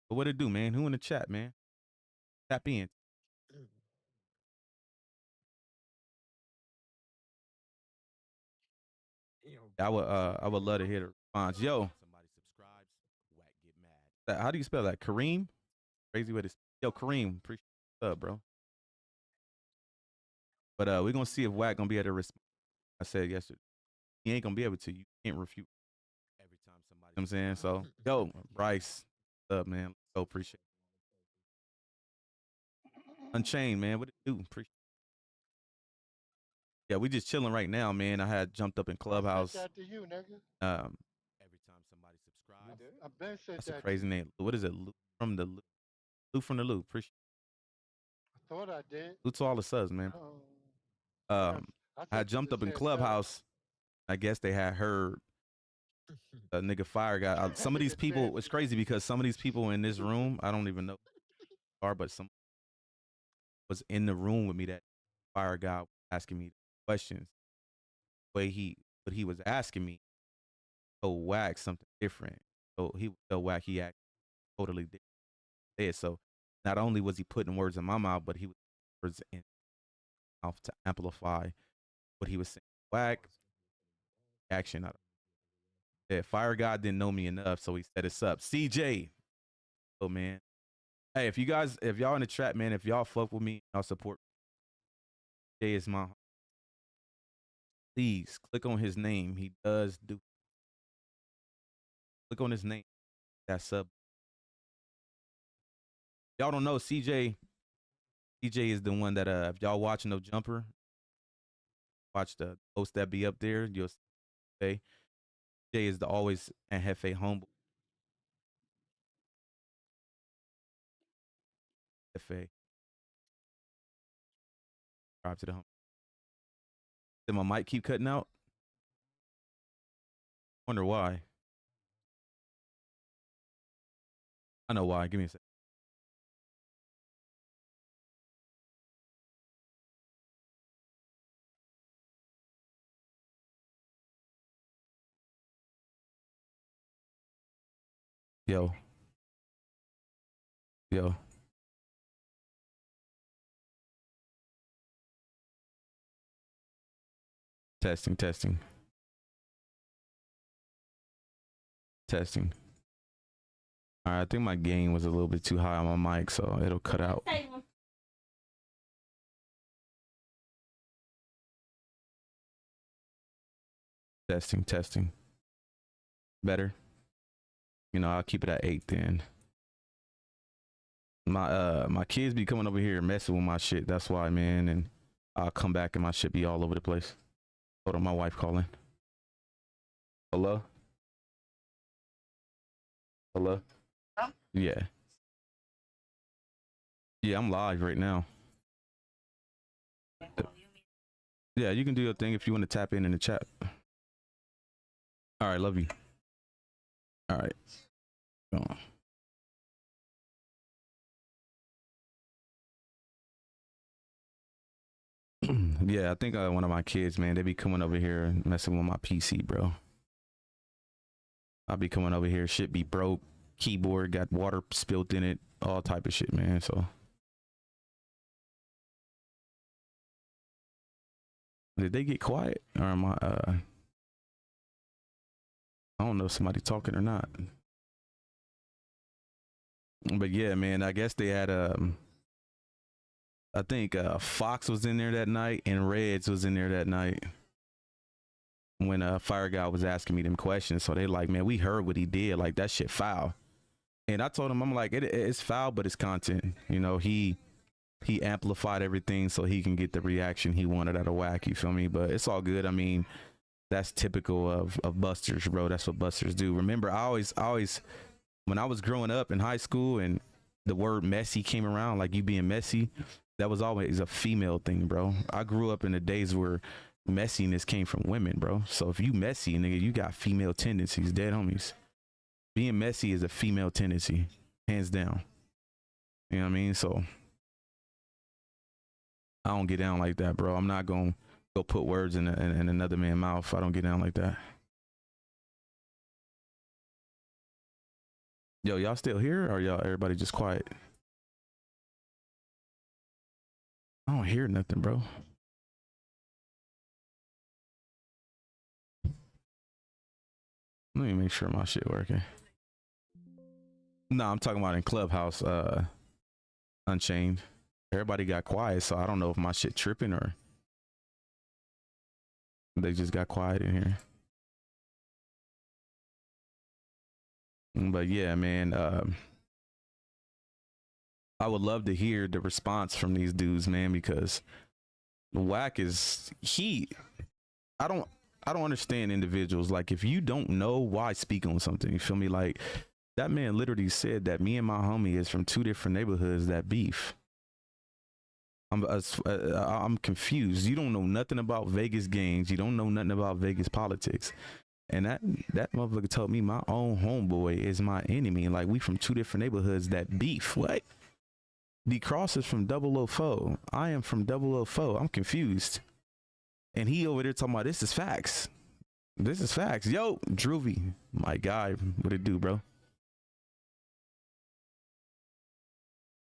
But what it do, man? Who in the chat, man? Tap in. I would love to hear the response. Yo, somebody subscribes, Wack get mad. How do you spell that? Kareem? Crazy way to yo, Kareem, appreciate the sub, bro. But we're gonna see if Wack gonna be able to respond. I said yesterday. He ain't gonna be able to. You can't refute every time somebody. You know what I'm saying? So yo, Bryce, what's up, man? So appreciate it. Unchained, man. What it do? Appreciate it. Yeah, we just chilling right now, man. I had jumped up in Clubhouse. I sent that to you, nigga. Every time somebody subscribes. I've been sent That's that a crazy name. What is it? Lou from the Lou. Lou from the Lou. Appreciate I thought I did. Lou to all the subs, man. I I had jumped up in Clubhouse. I guess they had heard a nigga fire guy. Some of these people, it's crazy because some of these people in this room, I don't even know who are, but some was in the room with me. That fire guy asking me questions. The way what he was asking me, so Wack something different. So he so Wack he act totally different. So not only was he putting words in my mouth, but he was words in my mouth to amplify what he was saying. Wack action out of it. Fire God didn't know me enough, so he set us up. CJ, oh man. Hey, if y'all in the chat, man, if y'all fuck with me, y'all support Jay is my. Please click on his name. He does do. Click on his name. That sub. Y'all don't know CJ. CJ is the one that if y'all watching No Jumper, watch the post that be up there. You'll say Jay is the always and Hefe humble. Hefe. Drive to the home. Did my mic keep cutting out? Wonder why. I know why. Give me a second. Yo. Yo. Testing, testing. Testing. All right, I think my gain was a little bit too high on my mic, so it'll cut out. Testing, testing. Better. You know, I'll keep it at 8 then. My kids be coming over here messing with my shit. That's why, man. And I'll come back and my shit be all over the place. Hold on, my wife calling. Hello? Hello? Huh? Yeah. Yeah, I'm live right now. Yeah, you can do your thing if you want to tap in the chat. All right, love you. All right. Go on. Yeah, I think one of my kids, man, they be coming over here and messing with my PC, bro. I'll be coming over here, shit be broke, keyboard got water spilled in it, all type of shit, man. So did they get quiet, or am I don't know if somebody talking or not. But yeah, man, I guess they had I think Fox was in there that night and Reds was in there that night when Fire Guy was asking me them questions. So they like, man, we heard what he did, like that shit foul. And I told him, I'm like, it's foul, but it's content. You know, he amplified everything so he can get the reaction he wanted out of Wack. You feel me? But it's all good. I mean, that's typical of busters, bro. That's what busters do. Remember, I always when I was growing up in high school and the word messy came around, like you being messy, that was always a female thing, bro. I grew up in the days where messiness came from women, bro. So if you messy, nigga, you got female tendencies, dead homies. Being messy is a female tendency, hands down. You know what I mean? So I don't get down like that, bro. I'm not gonna go put words in another man's mouth. I don't get down like that. Yo, y'all still here or y'all everybody just quiet? I don't hear nothing, bro. Let me make sure my shit working. No, I'm talking about in Clubhouse, Unchained. Everybody got quiet, so I don't know if my shit tripping or they just got quiet in here. But yeah, man, I would love to hear the response from these dudes, man, because Wack is I don't understand individuals. Like, if you don't know, why speak on something? You feel me? Like, that man literally said that me and my homie is from two different neighborhoods that beef. I'm confused. You don't know nothing about Vegas games. You don't know nothing about Vegas politics. And that motherfucker told me my own homeboy is my enemy. Like, we from two different neighborhoods that beef. What? D Cross is from 004. I am from 004. I'm confused. And he over there talking about this is facts. This is facts. Yo, Droovy, my guy, what it do, bro?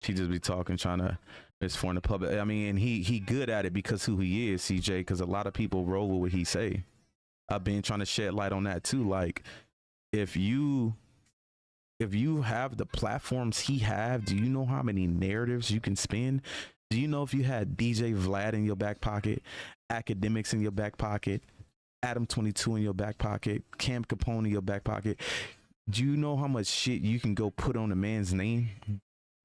He just be talking, trying to misform the public. I mean, and he good at it because who he is, CJ, because a lot of people roll with what he say. I've been trying to shed light on that too. Like, if you have the platforms he have, do you know how many narratives you can spin? Do you know if you had DJ Vlad in your back pocket, Academics in your back pocket, Adam 22 in your back pocket, Cam Capone in your back pocket, do you know how much shit you can go put on a man's name?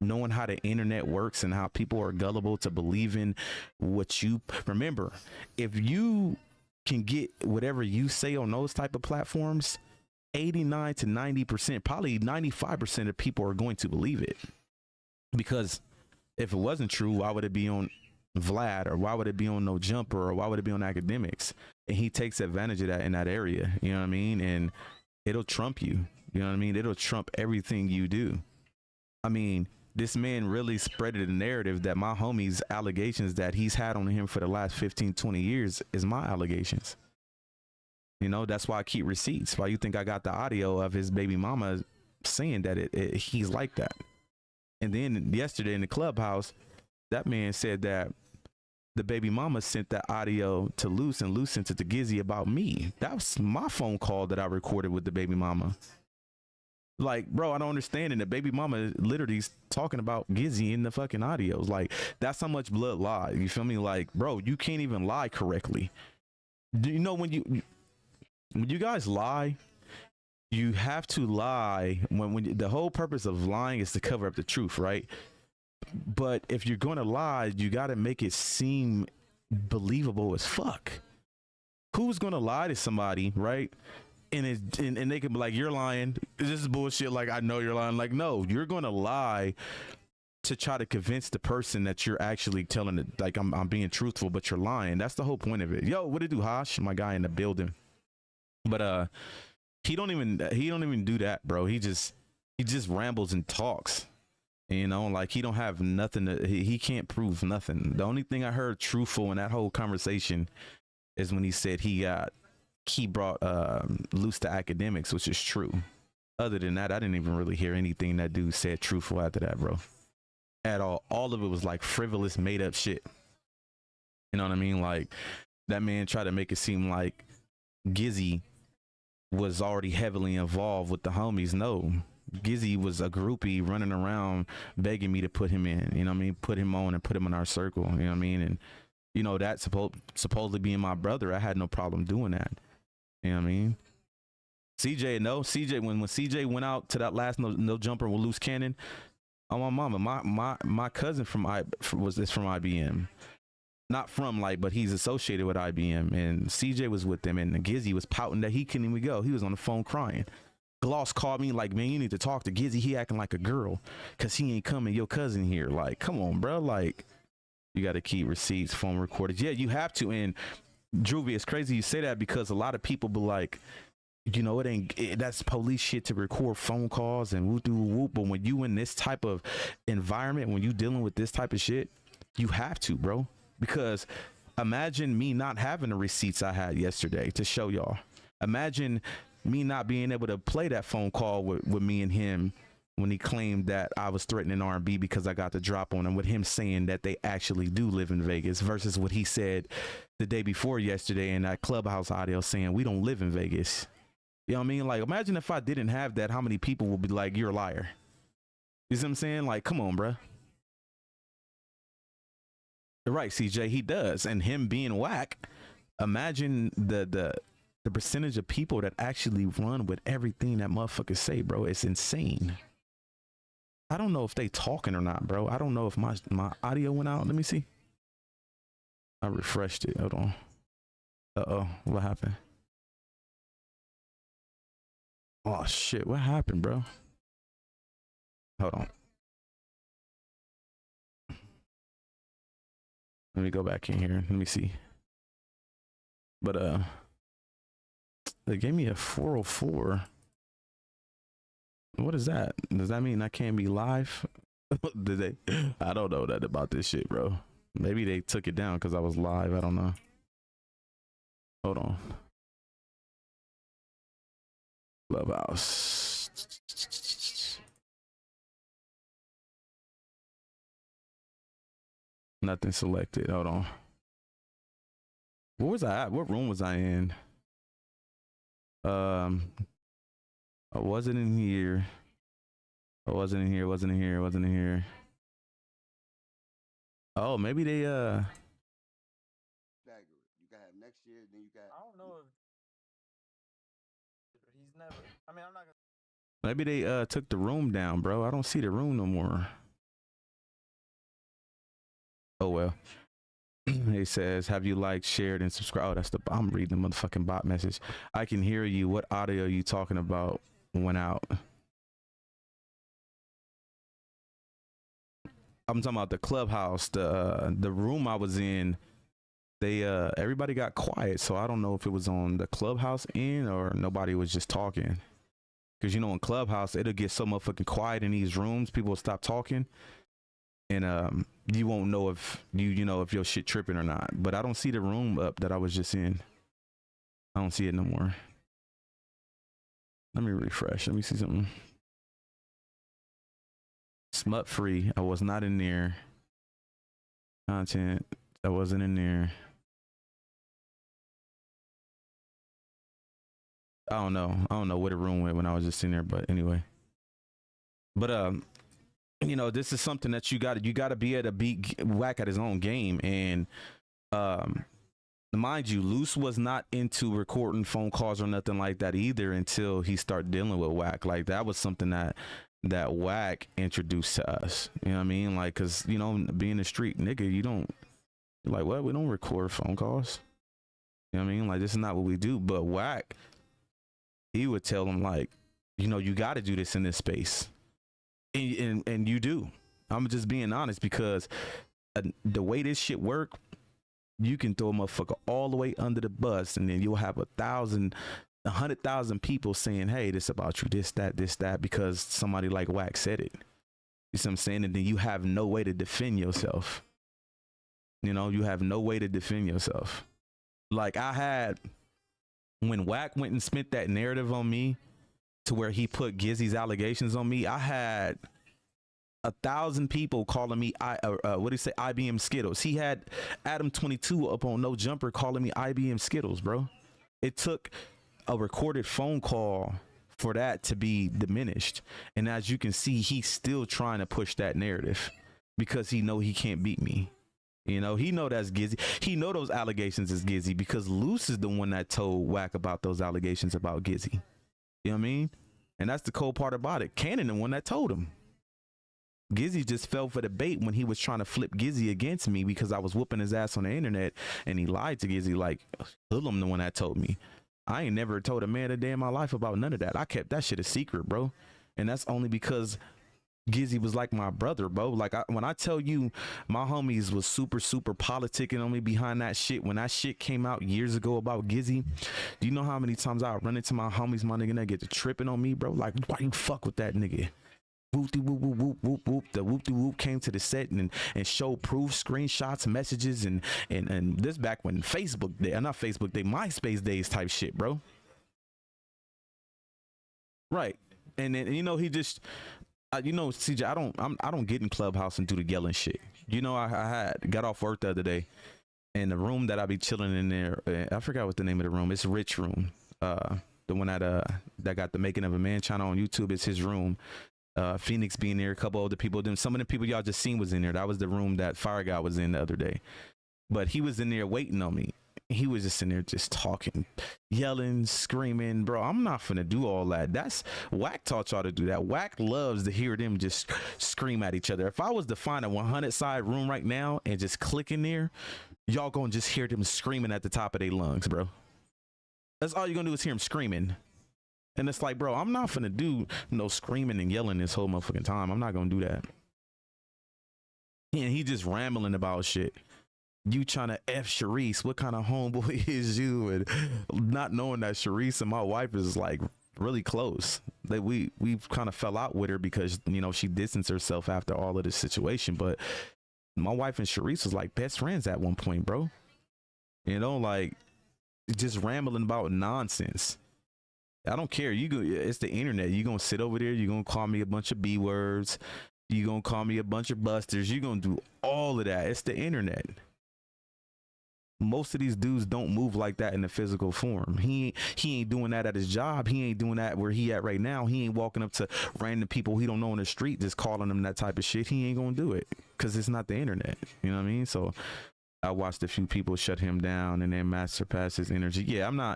Knowing how the internet works and how people are gullible to believe in what you remember. If you can get whatever you say on those type of platforms, 89 to 90%, probably 95% of people are going to believe it. Because if it wasn't true, why would it be on Vlad, or why would it be on No Jumper, or why would it be on Academics? And he takes advantage of that in that area, you know what I mean? And it'll trump you, you know what I mean? It'll trump everything you do. I mean, this man really spreaded the narrative that my homie's allegations that he's had on him for the last 15, 20 years is my allegations. You know, that's why I keep receipts. Why you think I got the audio of his baby mama saying that he's like that. And then yesterday in the Clubhouse, that man said that the baby mama sent that audio to Luce, and Luce sent it to Gizzy about me. That was my phone call that I recorded with the baby mama. Like, bro, I don't understand. And the baby mama literally talking about Gizzy in the fucking audios. Like, that's how much blood lies. You feel me? Like, bro, you can't even lie correctly. Do you know when you guys lie, you have to lie when the whole purpose of lying is to cover up the truth, right? But if you're going to lie, you got to make it seem believable as fuck. Who's going to lie to somebody, right? And they can be like, you're lying. This is bullshit. Like, I know you're lying. Like, no, you're going to lie to try to convince the person that you're actually telling it. Like, I'm being truthful, but you're lying. That's the whole point of it. Yo, what it do, Hosh? My guy in the building. But he don't even do that, bro. He just rambles and talks. You know, like, he don't have nothing he can't prove nothing. The only thing I heard truthful in that whole conversation is when he said he brought Luce to Academics, which is true. Other than that, I didn't even really hear anything that dude said truthful after that, bro. At all. All of it was like frivolous, made up shit. You know what I mean? Like, that man tried to make it seem like Gizzy was already heavily involved with the homies. No, Gizzy was a groupie running around begging me to put him in, you know what I mean? Put him on and put him in our circle, you know what I mean? And, you know, that supposedly being my brother, I had no problem doing that. You know what I mean? CJ, when CJ went out to that last no jumper with Loose Cannon, on my mama, my cousin was from IBM. Not from, like, but he's associated with IBM, and CJ was with them, and Gizzy was pouting that he couldn't even go. He was on the phone crying. Gloss called me like, man, you need to talk to Gizzy. He acting like a girl because he ain't coming. Your cousin here. Like, come on, bro. Like, you got to keep receipts, phone recorded. Yeah, you have to. And Droovy, it's crazy you say that because a lot of people be like, you know, that's police shit to record phone calls and whoop doo whoop. But when you in this type of environment, when you dealing with this type of shit, you have to, bro. Because imagine me not having the receipts I had yesterday to show y'all. Imagine me not being able to play that phone call with me and him when he claimed that I was threatening R&B because I got the drop on him, with him saying that they actually do live in Vegas versus what he said the day before yesterday in that Clubhouse audio saying we don't live in Vegas. You know what I mean? Like, imagine if I didn't have that, how many people would be like, you're a liar. You see what I'm saying? Like, come on, bro. Right, CJ, he does. And him being Wack, imagine the percentage of people that actually run with everything that motherfuckers say, bro. It's insane. I don't know if they talking or not, bro. I don't know if my audio went out. Let me see. I refreshed it. Hold on. Uh-oh. What happened? Oh, shit. What happened, bro? Hold on. Let me go back in here. Let me see. But, they gave me a 404. What is that? Does that mean I can't be live? Did they? I don't know that about this shit, bro. Maybe they took it down because I was live. I don't know. Hold on. Clubhouse. Nothing selected. Hold on. Where was I at? What room was I in? I wasn't in here. I wasn't in here. Wasn't in here. Wasn't in here. Oh, maybe they You can have next year, then you got. I don't know if he's never. I mean, I'm not gonna. Maybe they took the room down, bro. I don't see the room no more. Oh well. He says, have you liked, shared, and subscribed? Oh, that's the, I'm reading the motherfucking bot message. I can hear you. What audio are you talking about went out? I'm talking about the Clubhouse, the room I was in. They everybody got quiet, so I don't know if it was on the Clubhouse end or nobody was just talking. Because you know, in Clubhouse, it'll get so motherfucking quiet in these rooms. People will stop talking, and you won't know if you know if your shit tripping or not. But I don't see the room up that I was just in. I don't see it no more. Let me refresh. Let me see something. Smut free. I was not in there. Content. I wasn't in there. I don't know. I don't know where the room went when I was just in there, but anyway. But you know, this is something that you got to be able to beat Wack at his own game. And mind you, Luce was not into recording phone calls or nothing like that either until he started dealing with Wack. Like, that was something that Wack introduced to us. You know what I mean? Like, cause you know, being a street nigga, you're like, what? We don't record phone calls. You know what I mean? Like, this is not what we do. But Wack, he would tell him, like, you know, you got to do this in this space. And you do. I'm just being honest, because the way this shit work, you can throw a motherfucker all the way under the bus, and then you'll have 100,000 people saying, hey, this about you, this, that, because somebody like Wack said it. You see what I'm saying? And then you have no way to defend yourself. You know, you have no way to defend yourself. Like, I had, when Wack went and spent that narrative on me, to where he put Gizzy's allegations on me, I had 1,000 people calling me what do you say, IBM Skittles. He had Adam 22 up on No Jumper calling me IBM Skittles, bro. It took a recorded phone call for that to be diminished. And as you can see, he's still trying to push that narrative because he know he can't beat me. You know, he know that's Gizzy. He know those allegations is Gizzy because Luce is the one that told Wack about those allegations about Gizzy. You know what I mean? And that's the cold part about it. Cannon, the one that told him. Gizzy just fell for the bait when he was trying to flip Gizzy against me because I was whooping his ass on the internet, and he lied to Gizzy like, Hoodlum the one that told me. I ain't never told a man a day in my life about none of that. I kept that shit a secret, bro. And that's only because Gizzy was like my brother, bro. Like, when I tell you my homies was super politicking on me behind that shit, when that shit came out years ago about Gizzy, do you know how many times I run into my homies, my nigga, and they get to tripping on me, bro? Like, why you fuck with that nigga? Whoop whoop whoop whoop whoop whoop. The whoop whoop came to the set and showed proof, screenshots, messages, and this back when Facebook day, not Facebook day, MySpace days type shit, bro. Right. And then, you know, he just, you know, CJ, I don't get in Clubhouse and do the yelling shit. You know, I got off work the other day, and the room that I be chilling in there, I forgot what the name of the room. It's Rich Room. The one that got the Making of a Man channel on YouTube. It's his room. Phoenix being there, a couple other people. Then some of the people y'all just seen was in there. That was the room that Fire Guy was in the other day. But he was in there waiting on me. He was just in there just talking, yelling, screaming. Bro, I'm not finna do all that. That's Wack taught y'all to do that. Wack loves to hear them just scream at each other. If I was to find a 100 side room right now and just click in there, y'all gonna just hear them screaming at the top of their lungs, bro. That's all you're gonna do is hear them screaming. And it's like, bro, I'm not finna do no screaming and yelling this whole motherfucking time. I'm not gonna do that. And he just rambling about shit. You trying to F Sharice, what kind of homeboy is you? And not knowing that Sharice and my wife is like really close. That we kind of fell out with her because, you know, she distanced herself after all of this situation. But my wife and Sharice was like best friends at one point, bro. You know, like just rambling about nonsense. I don't care. It's the internet. You gonna sit over there, you're gonna call me a bunch of B words, you gonna call me a bunch of busters, you're gonna do all of that. It's the internet. Most of these dudes don't move like that in the physical form. He ain't doing that at his job. He ain't doing that where he at right now. He ain't walking up to random people he don't know on the street just calling them that type of shit. He ain't gonna do it because it's not the internet. You know what I mean? So I watched a few people shut him down and then master pass his energy. Yeah,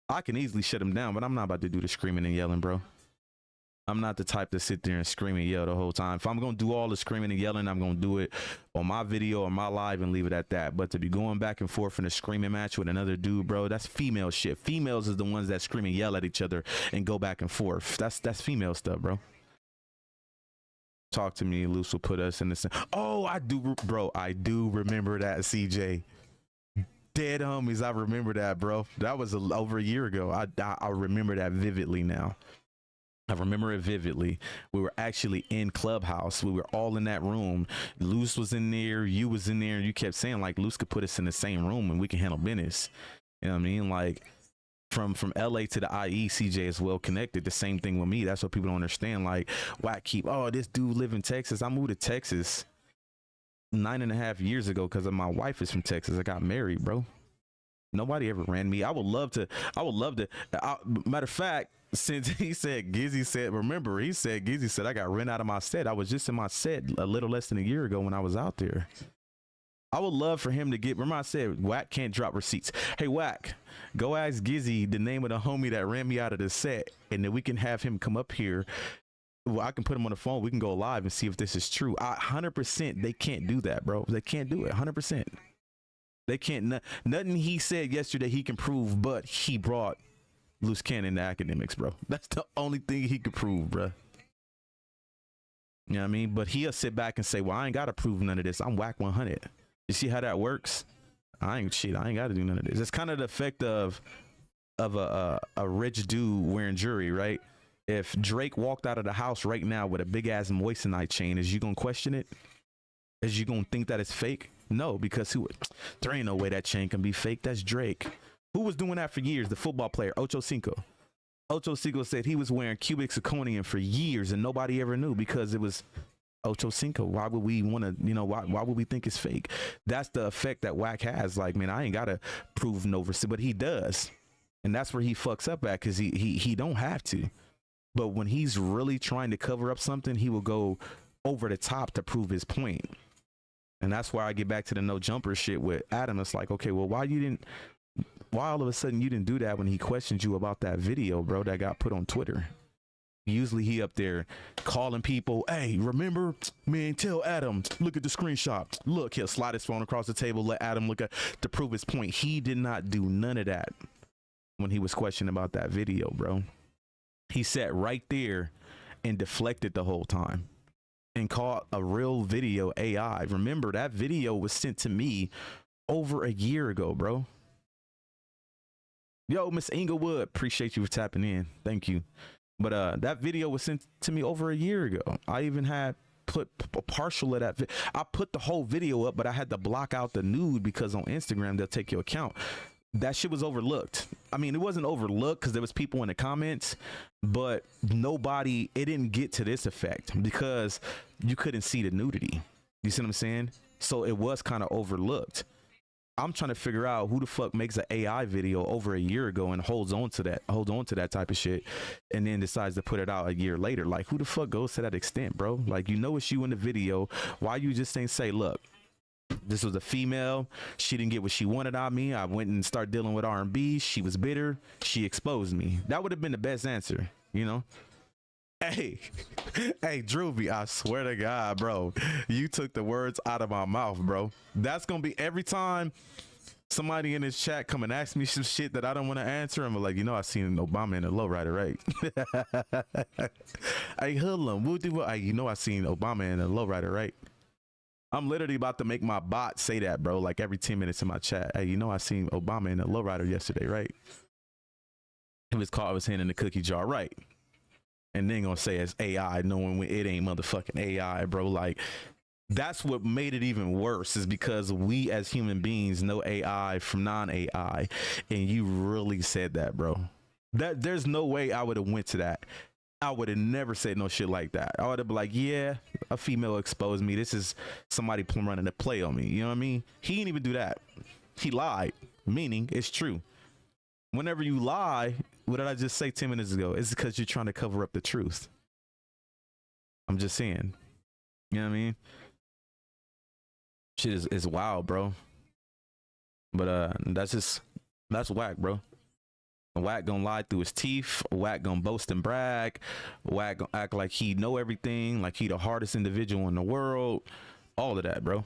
I can easily shut him down, but I'm not about to do the screaming and yelling, bro. I'm not the type to sit there and scream and yell the whole time. If I'm going to do all the screaming and yelling, I'm going to do it on my video or my live and leave it at that. But to be going back and forth in a screaming match with another dude, bro, that's female shit. Females is the ones that scream and yell at each other and go back and forth. That's female stuff, bro. Talk to me. Luce will put us in the same. Oh, I do, bro. I do remember that, CJ. Dead homies. I remember that, bro. That was over a year ago. I remember that vividly now. I remember it vividly. We were actually in Clubhouse. We were all in that room. Luce was in there. You was in there. And you kept saying like Luce could put us in the same room and we can handle business. You know what I mean? Like from LA to the IE, CJ is well connected. The same thing with me. That's what people don't understand. Like, Wack this dude live in Texas. I moved to Texas 9.5 years ago because of my wife is from Texas. I got married, bro. Nobody ever ran me. I would love to. Matter of fact, since he said Gizzy said, remember, he said Gizzy said I got rent out of my set. I was just in my set a little less than a year ago when I was out there. I would love for him to get, remember I said Wack can't drop receipts. Hey Wack, go ask Gizzy the name of the homie that ran me out of the set, and then we can have him come up here. Well, I can put him on the phone. We can go live and see if this is true. 100% they can't do that, bro. They can't do it. 100%. They can't. Nothing he said yesterday he can prove, but he brought loose cannon to academics, bro. That's the only thing he could prove, bro. You know what I mean? But he'll sit back and say, well, I ain't got to prove none of this. I'm Wack 100. You see how that works? I ain't got to do none of this. It's kind of the effect of a rich dude wearing jewelry, right? If Drake walked out of the house right now with a big ass moissanite chain, is you gonna question it? Is you gonna think that it's fake? No, because there ain't no way that chain can be fake. That's Drake. Who was doing that for years? The football player, Ocho Cinco. Ocho Cinco said he was wearing cubic zirconium for years and nobody ever knew because it was Ocho Cinco. Why would we want to, why would we think it's fake? That's the effect that Wack has. Like, man, I ain't got to prove no receipt, but he does. And that's where he fucks up at because he don't have to. But when he's really trying to cover up something, he will go over the top to prove his point. And that's why I get back to the no jumper shit with Adam. It's like, okay, well, why all of a sudden you didn't do that when he questioned you about that video, bro, that got put on Twitter? Usually he up there calling people, hey, remember, man, tell Adam, look at the screenshot. Look, he'll slide his phone across the table, let Adam look at to prove his point. He did not do none of that when he was questioning about that video, bro. He sat right there and deflected the whole time and called a real video AI. Remember, that video was sent to me over a year ago, bro. Yo, Miss Inglewood, appreciate you for tapping in. Thank you. But that video was sent to me over a year ago. I even had put a partial of that. I put the whole video up, but I had to block out the nude because on Instagram, they'll take your account. that shit was overlooked. I mean, it wasn't overlooked because there was people in the comments, but nobody, it didn't get to this effect because you couldn't see the nudity. You see what I'm saying? So it was kind of overlooked. I'm trying to figure out who the fuck makes an AI video over a year ago and holds on to that type of shit, and then decides to put it out a year later. Like, who the fuck goes to that extent, bro? Like, you know it's you in the video. Why you just ain't say, look, this was a female. She didn't get what she wanted out of me. I went and started dealing with R&B. She was bitter. She exposed me. That would have been the best answer, you know? Hey, hey, Drewby, I swear to God, bro, you took the words out of my mouth, bro. That's going to be every time somebody in this chat come and ask me some shit that I don't want to answer. I'm like, you know, I seen Obama in a lowrider, right? Hey, hoodlum, hey, you know, I seen Obama in a lowrider, right? I'm literally about to make my bot say that, bro, like every 10 minutes in my chat. Hey, you know, I seen Obama in a lowrider yesterday, right? It was caught his hand in the cookie jar, right? And then gonna say it's AI, knowing when it ain't motherfucking AI, bro. Like, that's what made it even worse, is because we as human beings know AI from non-AI, and you really said that, bro. That there's no way I would have went to that. I would have never said no shit like that. I would have been like, yeah, a female exposed me. This is somebody running a play on me. You know what I mean? He didn't even do that. He lied, meaning it's true. Whenever you lie, what did I just say 10 minutes ago? It's because you're trying to cover up the truth. I'm just saying. You know what I mean? Shit is wild, bro. But that's Wack, bro. Wack gonna lie through his teeth. Wack gonna boast and brag. Wack gonna act like he know everything, like he the hardest individual in the world. All of that, bro.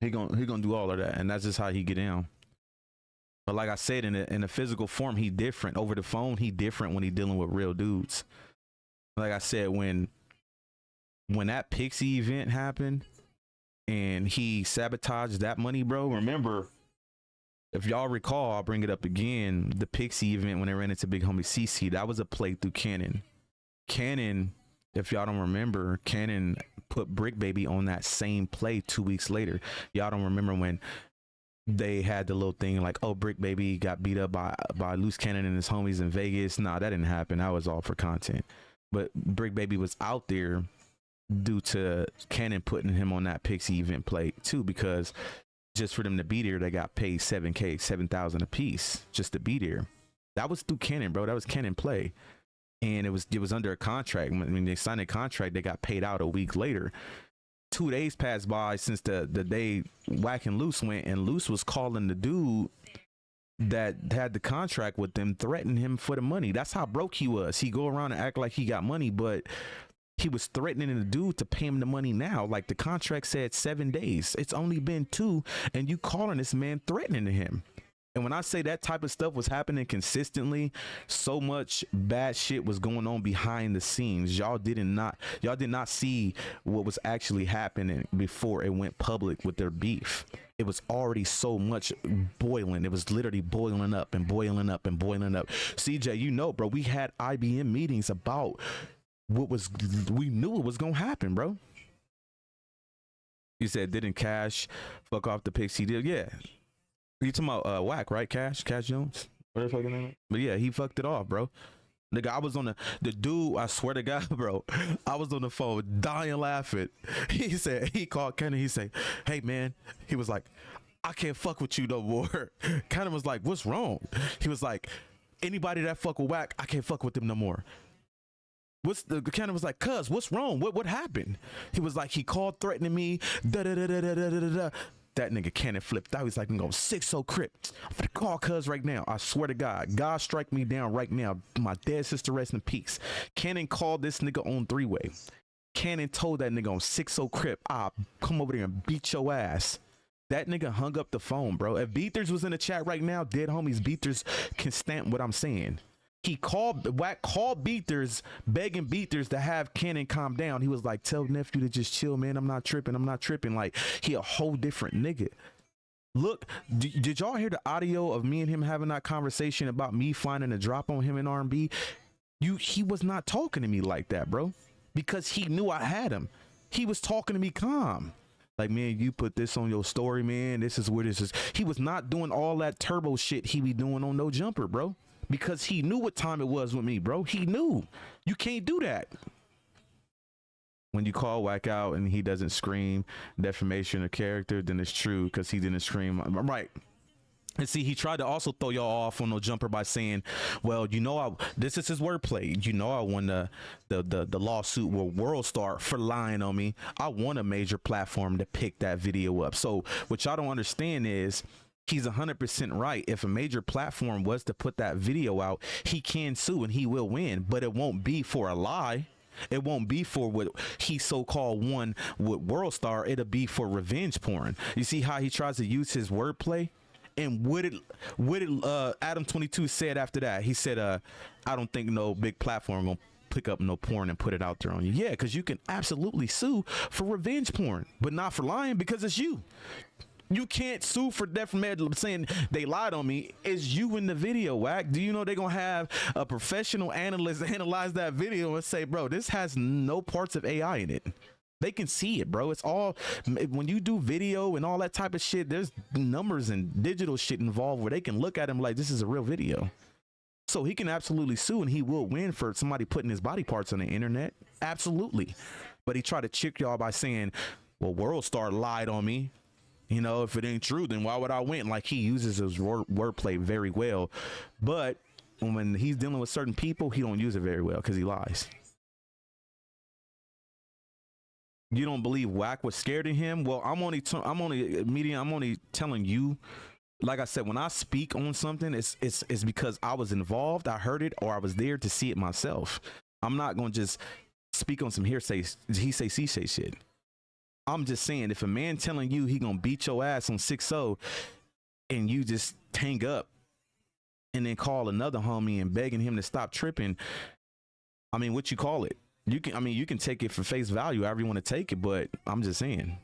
He gonna do all of that, and that's just how he get down. But like I said, in a physical form, he different. Over the phone, he different when he dealing with real dudes. Like I said, when that Pixie event happened and he sabotaged that money, bro, remember, if y'all recall, I'll bring it up again, the Pixie event when they ran into Big Homie CC, that was a play through Cannon. Cannon, if y'all don't remember, Cannon put Brick Baby on that same play 2 weeks later. Y'all don't remember when they had the little thing like, oh, Brick Baby got beat up by Loose Cannon and his homies in Vegas. Nah, that didn't happen. That was all for content. But Brick Baby was out there due to Cannon putting him on that Pixie event play too, because just for them to be there, they got paid $7,000, $7,000 a piece just to be there. That was through Cannon, bro. That was Cannon play. And it was under a contract. When they signed a contract, they got paid out a week later. 2 days passed by since the day Wack and Loose went, and Loose was calling the dude that had the contract with them, threatening him for the money. That's how broke he was. He go around and act like he got money, but he was threatening the dude to pay him the money now. Like, the contract said 7 days. It's only been 2, and you calling this man threatening him. And when I say that type of stuff was happening consistently, so much bad shit was going on behind the scenes. Y'all did not see what was actually happening before it went public with their beef. It was already so much boiling. It was literally boiling up and boiling up and boiling up. CJ, you know, bro, we had IBM meetings about we knew it was gonna happen, bro. You said, didn't Cash fuck off the Pixie deal? Yeah. You talking about Wack, right? Cash Jones? What the fucking name? But yeah, he fucked it off, bro. Nigga, I was on the dude, I swear to God, bro, I was on the phone dying laughing. He called Kenny, he said, hey man, he was like, I can't fuck with you no more. Kenny was like, what's wrong? He was like, anybody that fuck with Wack, I can't fuck with them no more. Kenny was like, cuz, what's wrong? What happened? He was like, he called threatening me, da-da-da-da-da-da-da-da. That nigga Cannon flipped out. He's like, I'm going 6-0 Crip. I'm finna call cuz right now. I swear to God strike me down right now. My dead sister rest in peace. Cannon called this nigga on 3-way. Cannon told that nigga on 6-0 Crip, I'll come over there and beat your ass. That nigga hung up the phone, bro. If Beathers was in the chat right now, dead homies Beathers can stamp what I'm saying. Wack called Beathers, begging Beathers to have Cannon calm down. He was like, tell nephew to just chill, man. I'm not tripping. Like, he a whole different nigga. Look, did y'all hear the audio of me and him having that conversation about me finding a drop on him in R&B? He was not talking to me like that, bro, because he knew I had him. He was talking to me calm. Like, man, you put this on your story, man. This is where this is. He was not doing all that turbo shit he be doing on No Jumper, bro. Because he knew what time it was with me, bro. He knew. You can't do that. When you call Wack out and he doesn't scream defamation of character, then it's true because he didn't scream. I'm right. And see, he tried to also throw y'all off on No Jumper by saying, well, you know, this is his wordplay. You know, I won the lawsuit with WorldStar for lying on me. I want a major platform to pick that video up. So what y'all don't understand is he's 100% right. If a major platform was to put that video out, he can sue and he will win, but it won't be for a lie. It won't be for what he so-called won with WorldStar. It'll be for revenge porn. You see how he tries to use his wordplay? And what did Adam 22 said after that? He said, I don't think no big platform gonna pick up no porn and put it out there on you. Yeah, because you can absolutely sue for revenge porn, but not for lying because it's you. You can't sue for defamation saying they lied on me. It's you in the video, Wack. Do you know they're gonna have a professional analyst analyze that video and say, bro, this has no parts of AI in it. They can see it, bro. It's all, when you do video and all that type of shit, there's numbers and digital shit involved where they can look at him like this is a real video. So he can absolutely sue and he will win for somebody putting his body parts on the internet. Absolutely. But he tried to trick y'all by saying, well, WorldStar lied on me. You know, if it ain't true, then why would I win? Like, he uses his wordplay very well. But when he's dealing with certain people, he don't use it very well because he lies. You don't believe Wack was scared of him? Well, I'm only telling you. Like I said, when I speak on something, it's because I was involved, I heard it, or I was there to see it myself. I'm not gonna just speak on some hearsay, he say, she say shit. I'm just saying, if a man telling you he gonna beat your ass on 6-0, and you just hang up, and then call another homie and begging him to stop tripping, I mean, what you call it? You can take it for face value, however you want to take it, but I'm just saying.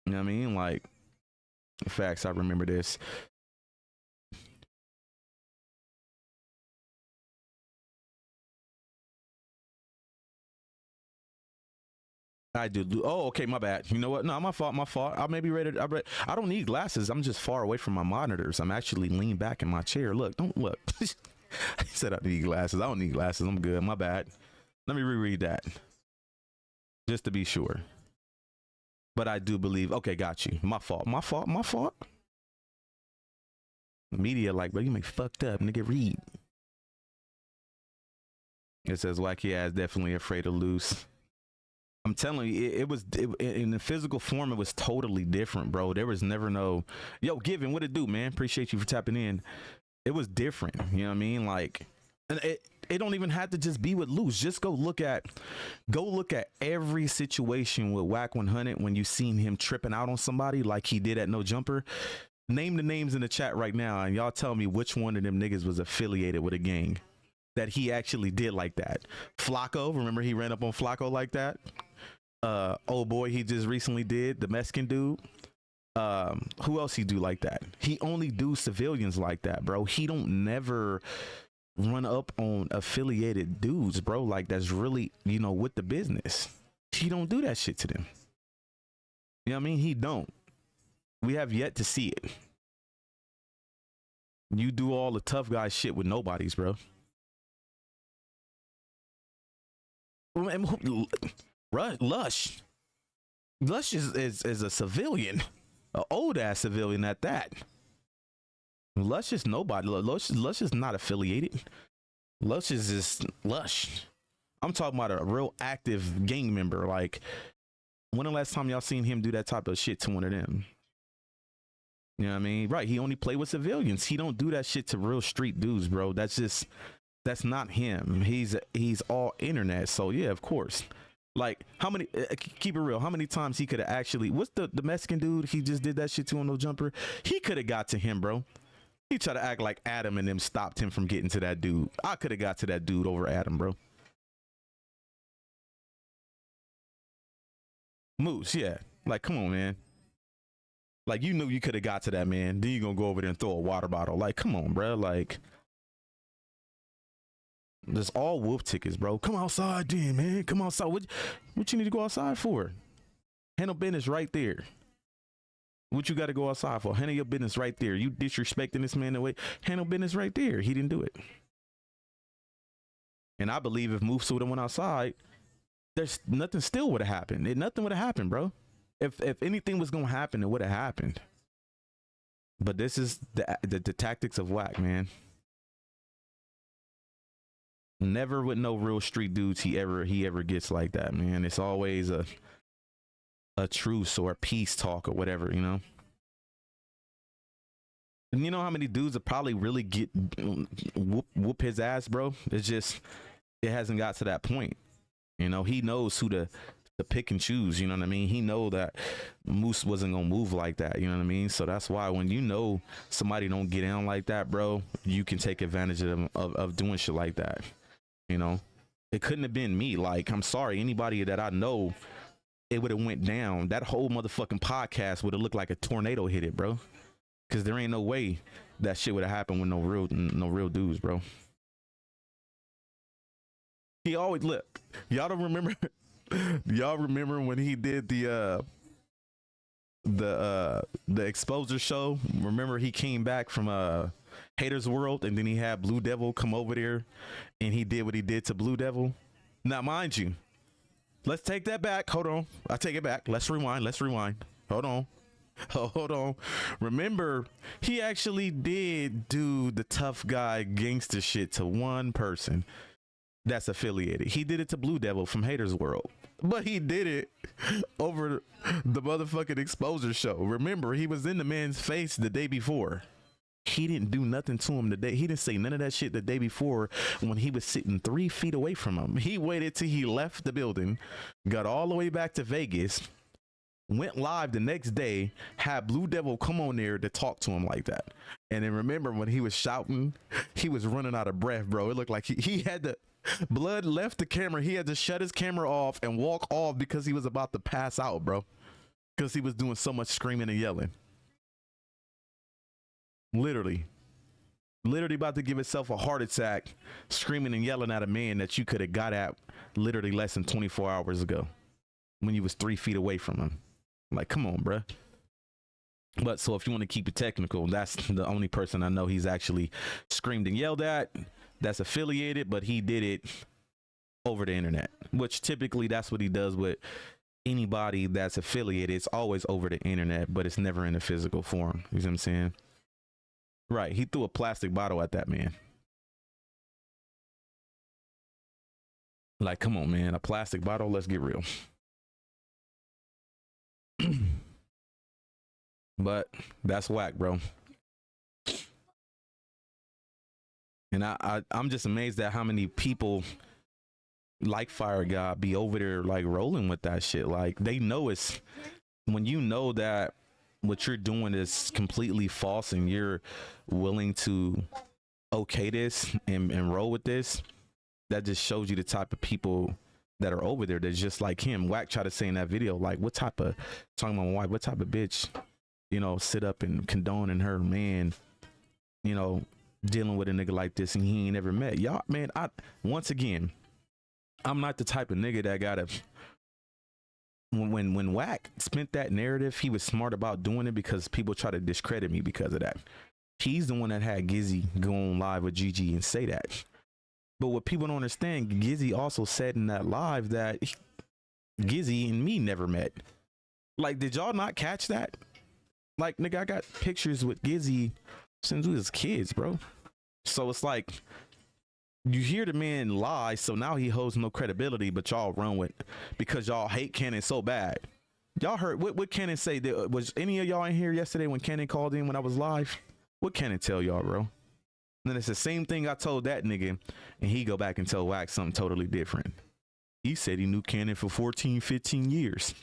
You know what I mean? Like, facts, I remember this. I do. Oh, okay, my bad. You know what? No, my fault. I may be ready. I don't need glasses. I'm just far away from my monitors. I'm actually leaned back in my chair. Look, don't look. I said I need glasses. I don't need glasses. I'm good. My bad. Let me reread that just to be sure. But I do believe. Okay, got you. My fault. The media like, bro, you make fucked up, nigga. Read. It says Wacky ass definitely afraid to lose. I'm telling you, it was in the physical form. It was totally different, bro. There was never no, yo, Given, what it do, man? Appreciate you for tapping in. It was different. You know what I mean? Like, and it don't even have to just be with Loose. Just go look at every situation with Wack 100 when you seen him tripping out on somebody like he did at No Jumper. Name the names in the chat right now, and y'all tell me which one of them niggas was affiliated with a gang that he actually did like that. Flacco, remember he ran up on Flacco like that? Oh boy, he just recently did the Mexican dude. Who else he do like that? He only do civilians like that, bro. He don't never run up on affiliated dudes, bro, like that's really, you know, with the business. He don't do that shit to them. You know what I mean? He don't. We have yet to see it. You do all the tough guy shit with nobodies, bro. Lush is a civilian, an old ass civilian at that. Lush is nobody. Lush is not affiliated. Lush is just Lush. I'm talking about a real active gang member. Like, when the last time y'all seen him do that type of shit to one of them? You know what I mean? Right. He only play with civilians. He don't do that shit to real street dudes, bro. That's not him. He's all internet. So yeah, of course. Like, how many, keep it real, how many times he could have actually, what's the Mexican dude he just did that shit to on No Jumper? He could have got to him, bro. He tried to act like Adam and them stopped him from getting to that dude. I could have got to that dude over Adam, bro. Moose, yeah. Like, come on, man. Like, you knew you could have got to that, man. Then you gonna go over there and throw a water bottle. Like, come on, bro. Like, There's all wolf tickets, bro. Come outside then, man. Come outside. What you need to go outside for? Handle business right there. What you got to go outside for? Handle your business right there. You disrespecting this man away. Handle business right there. He didn't do it. And I believe if Moose would have went outside, there's nothing still would have happened. Nothing would have happened, bro. If anything was gonna happen, it would have happened. But this is the tactics of Wack, man. Never with no real street dudes he ever gets like that, man. It's always a truce or a peace talk or whatever, you know. And you know how many dudes that probably really get whoop his ass, bro? It's just it hasn't got to that point. You know, he knows who to pick and choose, you know what I mean? He know that Moose wasn't gonna move like that, you know what I mean? So that's why when you know somebody don't get down like that, bro, you can take advantage of doing shit like that. You know, it couldn't have been me. Like, I'm sorry, anybody that I know, it would have went down. That whole motherfucking podcast would have looked like a tornado hit it, bro. Cause there ain't no way that shit would have happened with no real dudes, bro. He always look. Y'all don't remember? Y'all remember when he did the exposure show? Remember he came back from Haters World, and then he had Blue Devil come over there, and he did what he did to Blue Devil. Now, mind you, let's take that back. Hold on, I take it back. Let's rewind. Hold on. Remember, he actually did do the tough guy gangster shit to one person that's affiliated. He did it to Blue Devil from Haters World, but he did it over the motherfucking exposure show. Remember, he was in the man's face the day before. He didn't do nothing to him the day. He didn't say none of that shit the day before when he was sitting 3 feet away from him. He waited till he left the building, got all the way back to Vegas, went live the next day, had Blue Devil come on there to talk to him like that. And then remember when he was shouting, he was running out of breath, bro. It looked like he had to, blood left the camera. He had to shut his camera off and walk off because he was about to pass out, bro. Because he was doing so much screaming and yelling. Literally about to give himself a heart attack, screaming and yelling at a man that you could have got at literally less than 24 hours ago when you was 3 feet away from him. Like, come on, bruh. But so if you want to keep it technical, that's the only person I know he's actually screamed and yelled at that's affiliated, but he did it over the internet, which typically that's what he does with anybody that's affiliated. It's always over the internet, but it's never in a physical form. You know what I'm saying? Right. He threw a plastic bottle at that man. Like, come on, man. A plastic bottle? Let's get real. But that's whack, bro. And I'm just amazed at how many people like Fire God be over there like rolling with that shit. Like, they know it's when you know that what you're doing is completely false and you're willing to okay this and roll with this, that just shows you the type of people that are over there that's just like him. Wack tried to say in that video, like, what type of, talking about my wife, what type of bitch, you know, sit up and condoning her man, you know, dealing with a nigga like this and he ain't ever met. Y'all, man, once again, I'm not the type of nigga that gotta, when Wack spent that narrative, he was smart about doing it because people try to discredit me because of that. He's the one that had Gizzy go on live with Gigi and say that. But what people don't understand, Gizzy also said in that live that Gizzy and me never met. Like, did y'all not catch that? Like, nigga, I got pictures with Gizzy since we was kids, bro. So it's like, you hear the man lie, so now he holds no credibility, but y'all run with because y'all hate Cannon so bad. Y'all heard what Cannon say? Was any of y'all in here yesterday when Cannon called in when I was live? What Cannon tell y'all, bro? And then it's the same thing I told that nigga, and he go back and tell Wack something totally different. He said he knew Cannon for 14, 15 years.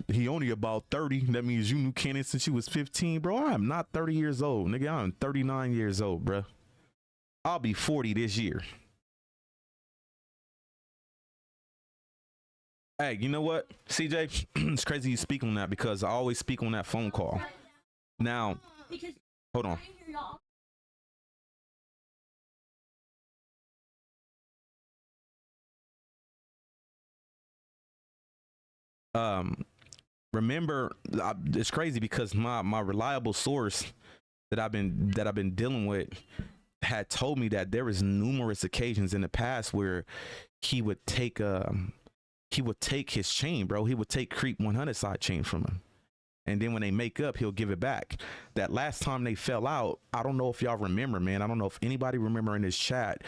He only about 30. That means you knew Cannon since you was 15, bro. I am not 30 years old, nigga. I'm 39 years old, bro. I'll be 40 this year. Hey, you know what, CJ? It's crazy you speak on that because I always speak on that phone call. Now, hold on. Remember, it's crazy because my reliable source that I've been dealing with had told me that there was numerous occasions in the past where he would take his chain, bro. He would take Creep 100 side chain from him. And then when they make up, he'll give it back. That last time they fell out, I don't know if y'all remember, man. I don't know if anybody remember in this chat.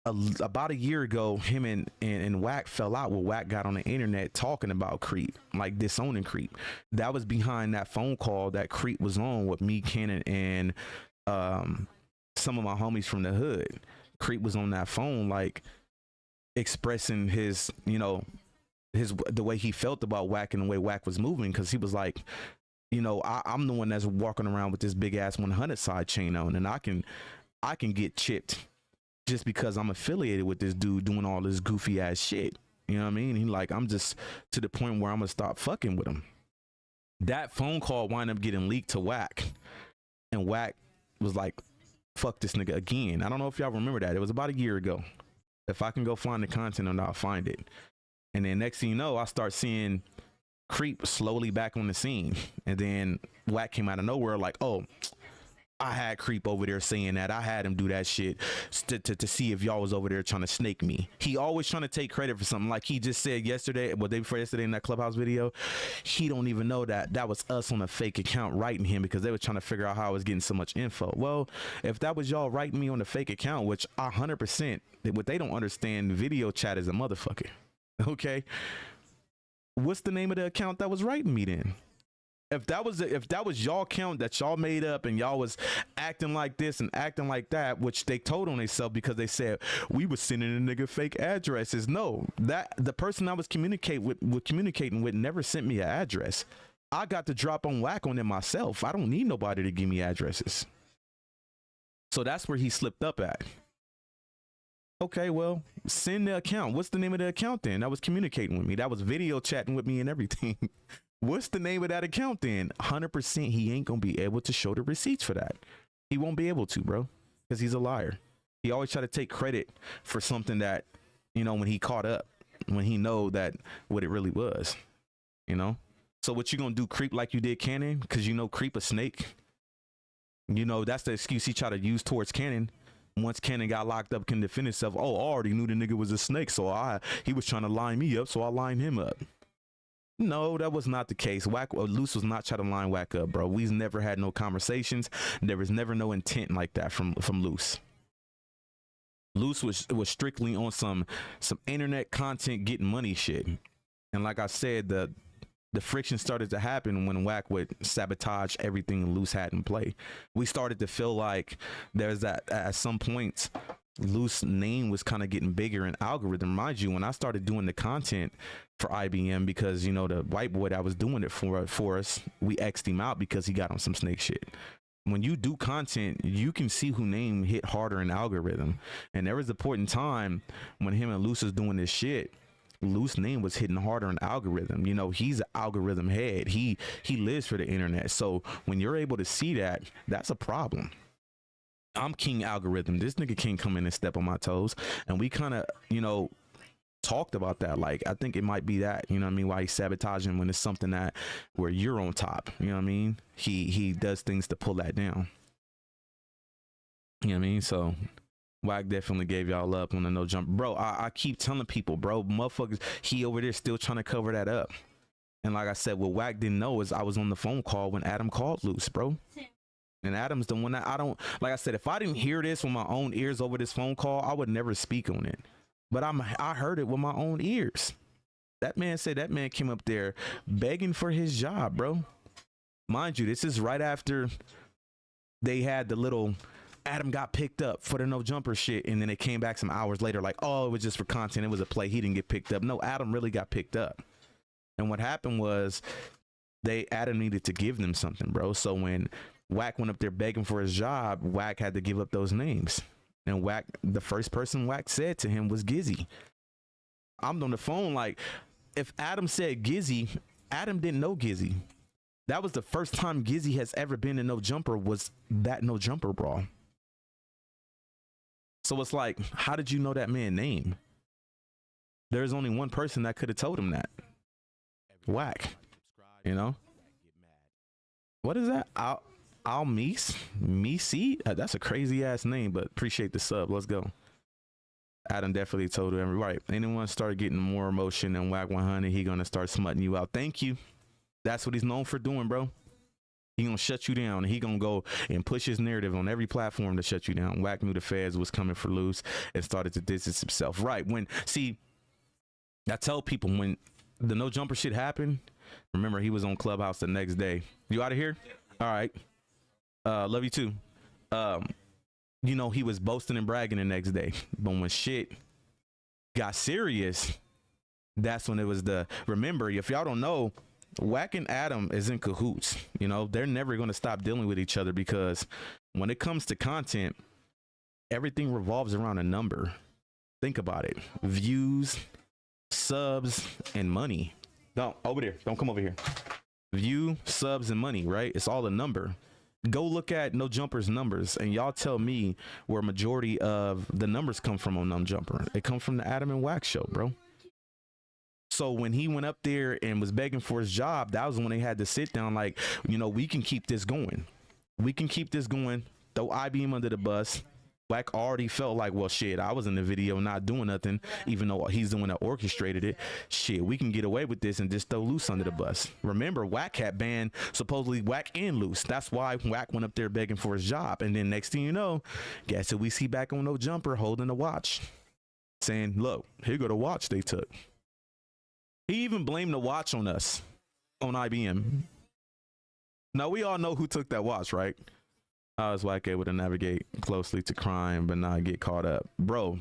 About a year ago, him and Wack fell out. Wack got on the internet talking about Creep, like disowning Creep. That was behind that phone call that Creep was on with me, Cannon, and some of my homies from the hood. Creep was on that phone, like expressing his, the way he felt about Wack and the way Wack was moving, because he was like, I'm the one that's walking around with this big ass 100 side chain on, and I can get chipped just because I'm affiliated with this dude doing all this goofy ass shit. You know what I mean? He like, I'm just to the point where I'm gonna stop fucking with him. That phone call wound up getting leaked to Wack, and Wack was like, fuck this nigga again. I don't know if y'all remember that. It was about a year ago. If I can go find the content or not, I'll find it. And then next thing you know, I start seeing Creep slowly back on the scene. And then Wack came out of nowhere like, oh, I had Creep over there saying that. I had him do that shit to see if y'all was over there trying to snake me. He always trying to take credit for something. Like he just said yesterday, well, day before yesterday in that Clubhouse video, he don't even know that was us on a fake account writing him because they were trying to figure out how I was getting so much info. Well, if that was y'all writing me on a fake account, which 100%, what they don't understand, video chat is a motherfucker. Okay. What's the name of the account that was writing me then? If that was y'all count that y'all made up and y'all was acting like this and acting like that, which they told on themselves because they said we was sending a nigga fake addresses. No, that the person I was communicating with never sent me an address. I got to drop on Wack on it myself. I don't need nobody to give me addresses. So that's where he slipped up at. Okay, well, send the account. What's the name of the account then? That was communicating with me. That was video chatting with me and everything. What's the name of that account then? 100% he ain't gonna be able to show the receipts for that. He won't be able to, bro, because he's a liar. He always try to take credit for something that, when he caught up, when he know that what it really was, So what you gonna do, Creep like you did Cannon? Because Creep a snake. That's the excuse he tried to use towards Cannon. Once Cannon got locked up, can defend himself. Oh, I already knew the nigga was a snake, so he was trying to line me up, so I lined him up. No, that was not the case. Loose was not trying to line Wack up, bro. We've never had no conversations. There was never no intent like that from Loose. Loose was strictly on some internet content getting money shit. And like I said, the friction started to happen when Wack would sabotage everything Loose had in play. We started to feel like there's that at some points Loose name was kind of getting bigger in algorithm. Mind you, when I started doing the content for IBM, because the white boy that was doing it for us, we X'd him out because he got on some snake shit. When you do content, you can see who name hit harder in algorithm. And there was a point in time when him and Loose was doing this shit, Loose name was hitting harder in algorithm. He's an algorithm head. He lives for the internet. So when you're able to see that, that's a problem. I'm king algorithm. This nigga can't come in and step on my toes. And we kind of, talked about that. Like, I think it might be that, why he's sabotaging when it's something that where you're on top. He does things to pull that down. So Wack definitely gave y'all up on the no jump. Bro, I keep telling people, bro, motherfuckers, he over there still trying to cover that up. And like I said, what Wack didn't know is I was on the phone call when Adam called Loose, bro. And Adam's the one that I don't, like I said, if I didn't hear this with my own ears over this phone call, I would never speak on it. But I heard it with my own ears. That man said that man came up there begging for his job, bro. Mind you, this is right after they had the little Adam got picked up for the no jumper shit. And then it came back some hours later like, oh, it was just for content. It was a play. He didn't get picked up. No, Adam really got picked up. And what happened was Adam needed to give them something, bro. So when Wack went up there begging for his job, Wack had to give up those names. And Wack, the first person Wack said to him was Gizzy. I'm on the phone like, if Adam said Gizzy, Adam didn't know Gizzy. That was the first time Gizzy has ever been in no jumper, was that no jumper brawl. So it's like, how did you know that man's name? There's only one person that could have told him that. Wack. You know? What is that? Al Misi? That's a crazy ass name, but appreciate the sub. Let's go. Adam definitely told him, right, anyone start getting more emotion than Wack 100, he gonna start smutting you out. Thank you. That's what he's known for doing, bro. He gonna shut you down, and he gonna go and push his narrative on every platform to shut you down. Wack knew the feds was coming for loose and started to distance himself. Right, see, I tell people when the no jumper shit happened, remember he was on Clubhouse the next day. You out of here? All right. Love you too. You know, he was boasting and bragging the next day. But when shit got serious, that's when it was remember, if y'all don't know, Wack and Adam is in cahoots. You know, they're never going to stop dealing with each other because when it comes to content, everything revolves around a number. Think about it. Views, subs, and money. No, over there. Don't come over here. View, subs, and money, right? It's all a number. Go look at No Jumper's numbers and y'all tell me where majority of the numbers come from on No Jumper. It comes from the Adam and Wack show, bro. So when he went up there and was begging for his job, that was when they had to sit down like, you know, we can keep this going. We can keep this going. Throw IBM under the bus. Wack already felt like, well, shit, I was in the video not doing nothing, even though he's the one that orchestrated it. Shit, we can get away with this and just throw Loose under the bus. Remember, Wack had banned supposedly Wack and Loose. That's why Wack went up there begging for his job. And then next thing you know, guess who we see back on No Jumper holding a watch, saying, look, here go the watch they took. He even blamed the watch on us, on IBM. Now, we all know who took that watch, right? How is Wack able to navigate closely to crime but not get caught up? Bro,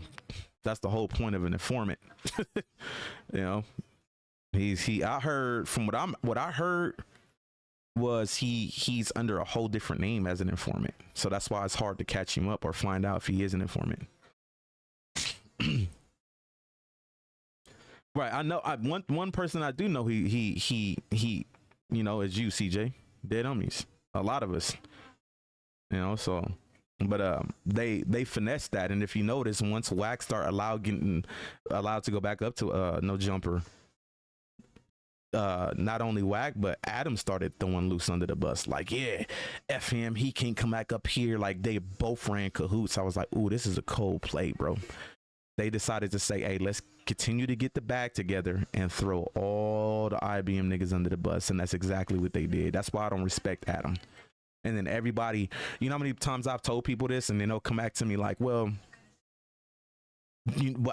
that's the whole point of an informant. You know, I heard from what I heard was he's under a whole different name as an informant. So that's why it's hard to catch him up or find out if he is an informant. Right, I know. One person I do know he you know, is you, CJ. Dead homies. A lot of us. You know, so, but they finessed that, and if you notice, once Wack start getting allowed to go back up to No Jumper, not only Wack but Adam started throwing Loose under the bus. Like, yeah, F him, he can't come back up here. Like they both ran cahoots. I was like, ooh, this is a cold play, bro. They decided to say, hey, let's continue to get the bag together and throw all the IBM niggas under the bus, and that's exactly what they did. That's why I don't respect Adam. And then everybody, you know how many times I've told people this and then they'll come back to me like, well,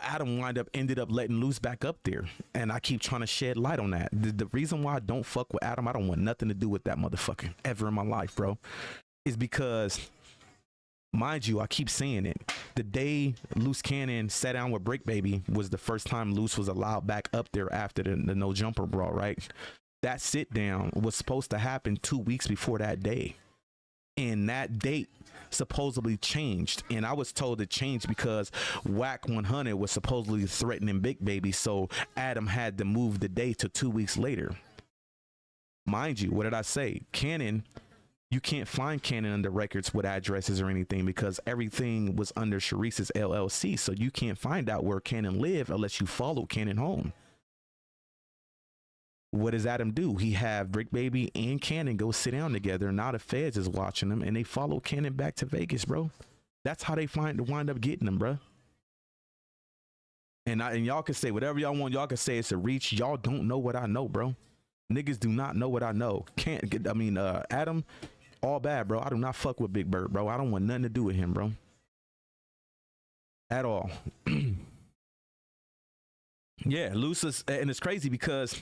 Adam ended up letting Loose back up there. And I keep trying to shed light on that. The reason why I don't fuck with Adam, I don't want nothing to do with that motherfucker ever in my life, bro, is because, mind you, I keep saying it. The day Loose Cannon sat down with Brick Baby was the first time Loose was allowed back up there after the No Jumper brawl, right? That sit down was supposed to happen 2 weeks before that day. And that date supposedly changed, and I was told it changed because Wack 100 was supposedly threatening Big Baby, so Adam had to move the day to 2 weeks later. Mind you, what did I say? Cannon, you can't find Cannon under records with addresses or anything because everything was under Sharice's LLC, so you can't find out where Cannon lived unless you follow Cannon home. What does Adam do? He have Brick Baby and Cannon go sit down together. Now the feds is watching them, and they follow Cannon back to Vegas, bro. That's how they wind up getting them, bro. And y'all can say whatever y'all want. Y'all can say it's a reach. Y'all don't know what I know, bro. Niggas do not know what I know. Adam, all bad, bro. I do not fuck with Big Bird, bro. I don't want nothing to do with him, bro. At all. Yeah, Lucis, and it's crazy because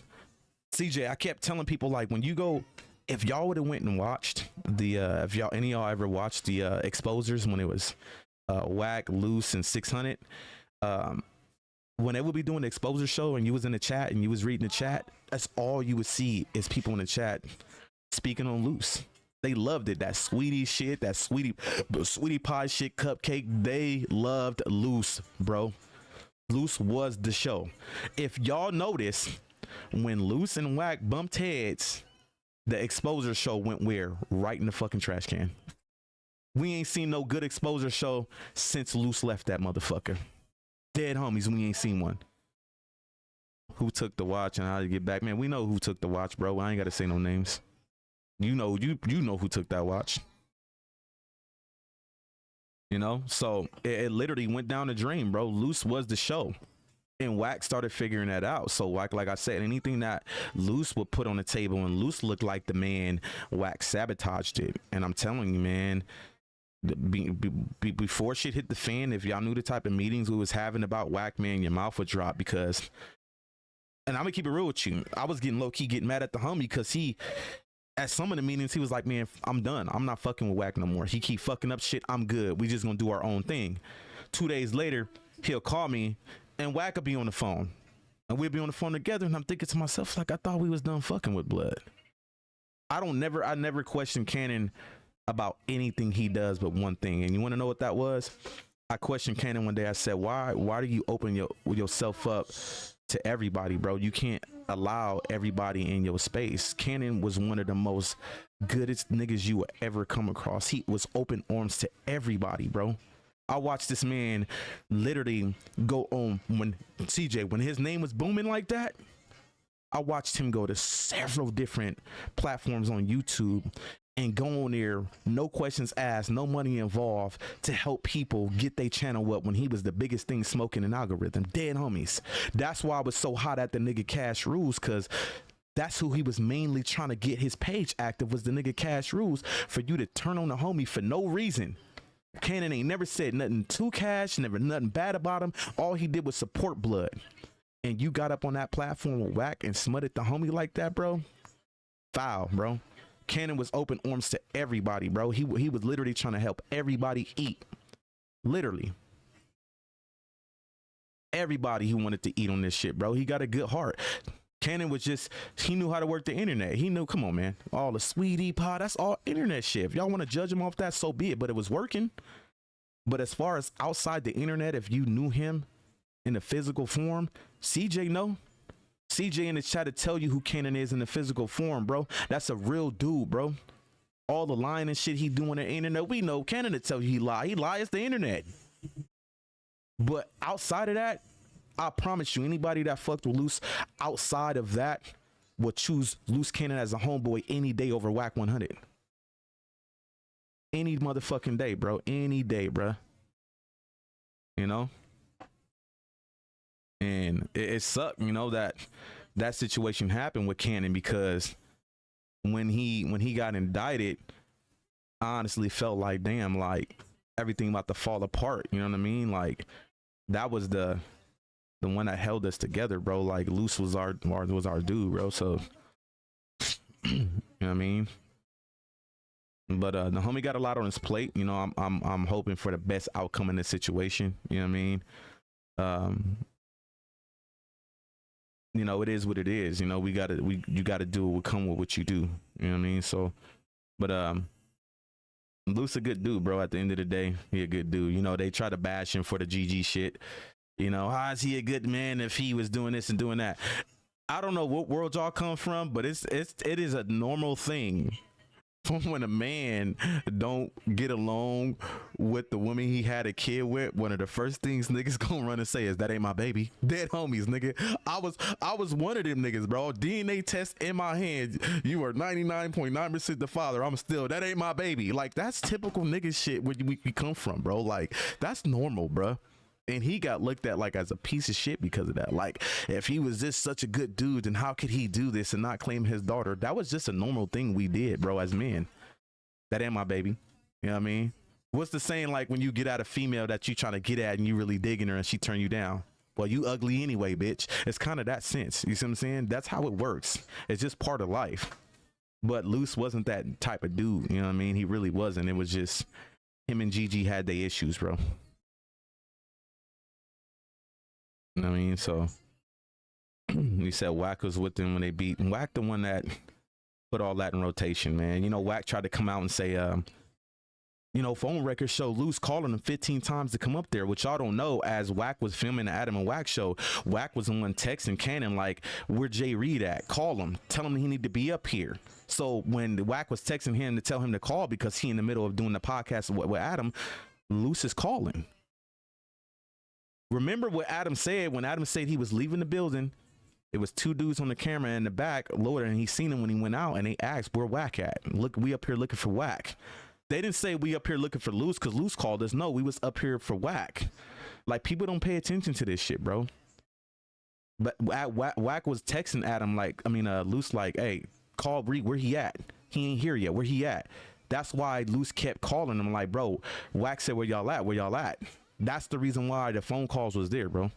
CJ, I kept telling people, like, when you go, if y'all would have went and watched the if any of y'all ever watched the exposures when it was Wack, Loose, and 600, when they would be doing the exposure show and you was in the chat and you was reading the chat, that's all you would see is people in the chat speaking on Loose. They loved it. That sweetie shit, that sweetie pie shit, cupcake. They loved Loose, bro. Loose was the show. If y'all notice, when Loose and Wack bumped heads, the exposure show went where? Right in the fucking trash can. We ain't seen no good exposure show since Loose left that motherfucker. Dead homies, we ain't seen one. who took the watch and how to get back. Man, we know who took the watch, bro. I ain't gotta say no names. You know who took that watch. You know, so it literally went down the drain, bro. Loose was the show. And Wack started figuring that out. So Wack, like I said, anything that Loose would put on the table, and Loose looked like the man, Wack sabotaged it. And I'm telling you, man, before shit hit the fan, if y'all knew the type of meetings we was having about Wack, man, your mouth would drop. Because, and I'm gonna keep it real with you, I was getting low-key getting mad at the homie because he, at some of the meetings, he was like, man, I'm done. I'm not fucking with Wack no more. He keep fucking up shit. I'm good. We just gonna do our own thing. 2 days later, he'll call me and Wack will be on the phone. And we'll be on the phone together. And I'm thinking to myself, like, I thought we was done fucking with blood. I never question Cannon about anything he does but one thing. And you want to know what that was? I questioned Cannon one day. I said, why do you open yourself up to everybody, bro? You can't allow everybody in your space. Cannon was one of the most goodest niggas you would ever come across. He was open arms to everybody, bro. I watched this man literally go on when his name was booming like that. I watched him go to several different platforms on YouTube and go on there, no questions asked, no money involved, to help people get their channel up when he was the biggest thing smoking an algorithm. Dead homies. That's why I was so hot at the nigga Cash Rules, because that's who he was mainly trying to get his page active, was the nigga Cash Rules, for you to turn on the homie for no reason. Cannon ain't never said nothing to Cash, never nothing bad about him. All he did was support blood. And you got up on that platform with Wack and smutted the homie like that, bro. Foul, bro. Cannon was open arms to everybody, bro. He was literally trying to help everybody eat. Literally. Everybody who wanted to eat on this shit, bro. He got a good heart. Cannon was just, he knew how to work the internet. He knew, come on, man. All the sweetie pie, that's all internet shit. If y'all want to judge him off that, so be it. But it was working. But as far as outside the internet, if you knew him in the physical form, CJ know. CJ in the chat to tell you who Cannon is in the physical form, bro. That's a real dude, bro. All the lying and shit he do on the internet, we know Cannon to tell you he lie. He lies the internet. But outside of that, I promise you, anybody that fucked with Loose outside of that will choose Loose Cannon as a homeboy any day over Wack 100. Any motherfucking day, bro. Any day, bro. You know? And it sucked, you know, that situation happened with Cannon, because when he got indicted, I honestly felt like, damn, like everything about to fall apart. You know what I mean? Like that was the one that held us together, bro. Like Loose was our dude, bro. So you know what I mean? But the homie got a lot on his plate. You know, I'm hoping for the best outcome in this situation. You know what I mean? You know, it is what it is. You know, you gotta do what come with what you do. You know what I mean? So, but Luce a good dude, bro. At the end of the day, he a good dude. You know, they try to bash him for the GG shit. You know, how is he a good man if he was doing this and doing that? I don't know what world y'all come from, but it is a normal thing when a man don't get along with the woman he had a kid with. One of the first things niggas gonna run and say is, that ain't my baby. Dead homies, nigga. I was one of them niggas, bro. DNA test in my hand, you are 99.9% the father. I'm still, that ain't my baby. Like, that's typical nigga shit where we come from, bro. Like, that's normal, bro. And he got looked at like as a piece of shit because of that. Like, if he was just such a good dude, then how could he do this and not claim his daughter? That was just a normal thing we did, bro, as men. That ain't my baby. You know what I mean? What's the saying, like, when you get at a female that you trying to get at and you really digging her and she turn you down? Well, you ugly anyway, bitch. It's kind of that sense. You see what I'm saying? That's how it works. It's just part of life. But Luce wasn't that type of dude. You know what I mean? He really wasn't. It was just him and Gigi had their issues, bro. You know what I mean? So we said Wack was with them when they beat. And Wack the one that put all that in rotation, man. You know, Wack tried to come out and say, you know, phone records show Luce calling him 15 times to come up there, which y'all don't know. As Wack was filming the Adam and Wack show, Wack was the one texting Cannon like, where Jay Reed at? Call him. Tell him he need to be up here. So when Wack was texting him to tell him to call because he in the middle of doing the podcast with Adam, Luce is calling. Remember what Adam said when Adam said he was leaving the building It was two dudes on the camera in the back, Lord, and he seen him when he went out, and they asked, "Where Wack at? Look, we up here looking for Wack." They didn't say we up here looking for Luce because Luce called us. No, we was up here for Wack. Like, people don't pay attention to this shit, bro. But Wack was texting Adam Luce like, "Hey, call Reed, where he at? He ain't here yet. Where he at?" That's why Luce kept calling him like, "Bro, Wack said, where y'all at? Where y'all at?" That's the reason why the phone calls was there, bro.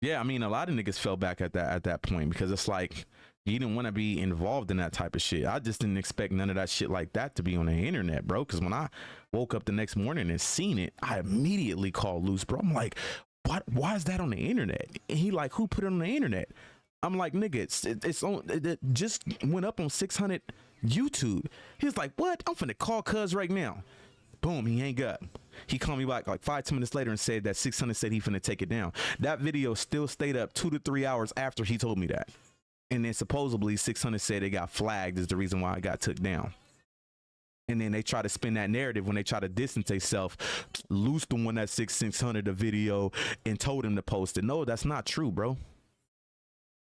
Yeah, I mean, a lot of niggas fell back at that point because it's like you didn't want to be involved in that type of shit. I just didn't expect none of that shit like that to be on the internet, bro. Because when I woke up the next morning and seen it, I immediately called Luce, bro. I'm like, what? Why is that on the internet? And he like, who put it on the internet? I'm like, nigga, it's on. It just went up on 600 YouTube. He's like, what? I'm finna call cuz right now. Boom, he hang up. He called me back like 5-10 minutes later and said that 600 said he finna take it down. That video still stayed up 2 to 3 hours after he told me that. And then supposedly 600 said it got flagged is the reason why it got took down. And then they try to spin that narrative when they try to distance themselves. Luce the one that 600 the video and told him to post it. No, that's not true, bro.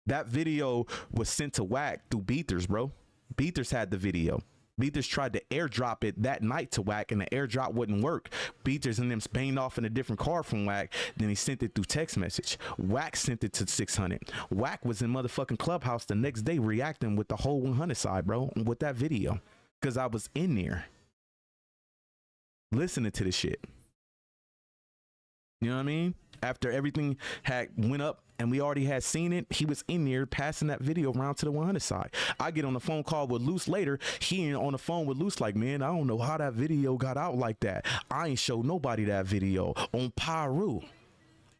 That video was sent to Wack through Beathers, bro. Beathers had the video. Beathers tried to airdrop it that night to Wack, and the airdrop wouldn't work. Beathers and them spanned off in a different car from Wack. Then he sent it through text message. Wack sent it to 600. Wack was in motherfucking Clubhouse the next day reacting with the whole 100 side, bro, with that video. Because I was in there listening to this shit. You know what I mean? After everything had went up and we already had seen it, he was in there passing that video around to the 100 side. I get on the phone call with Luce later. He ain't on the phone with Luce like, man, I don't know how that video got out like that. I ain't show nobody that video on Pyru.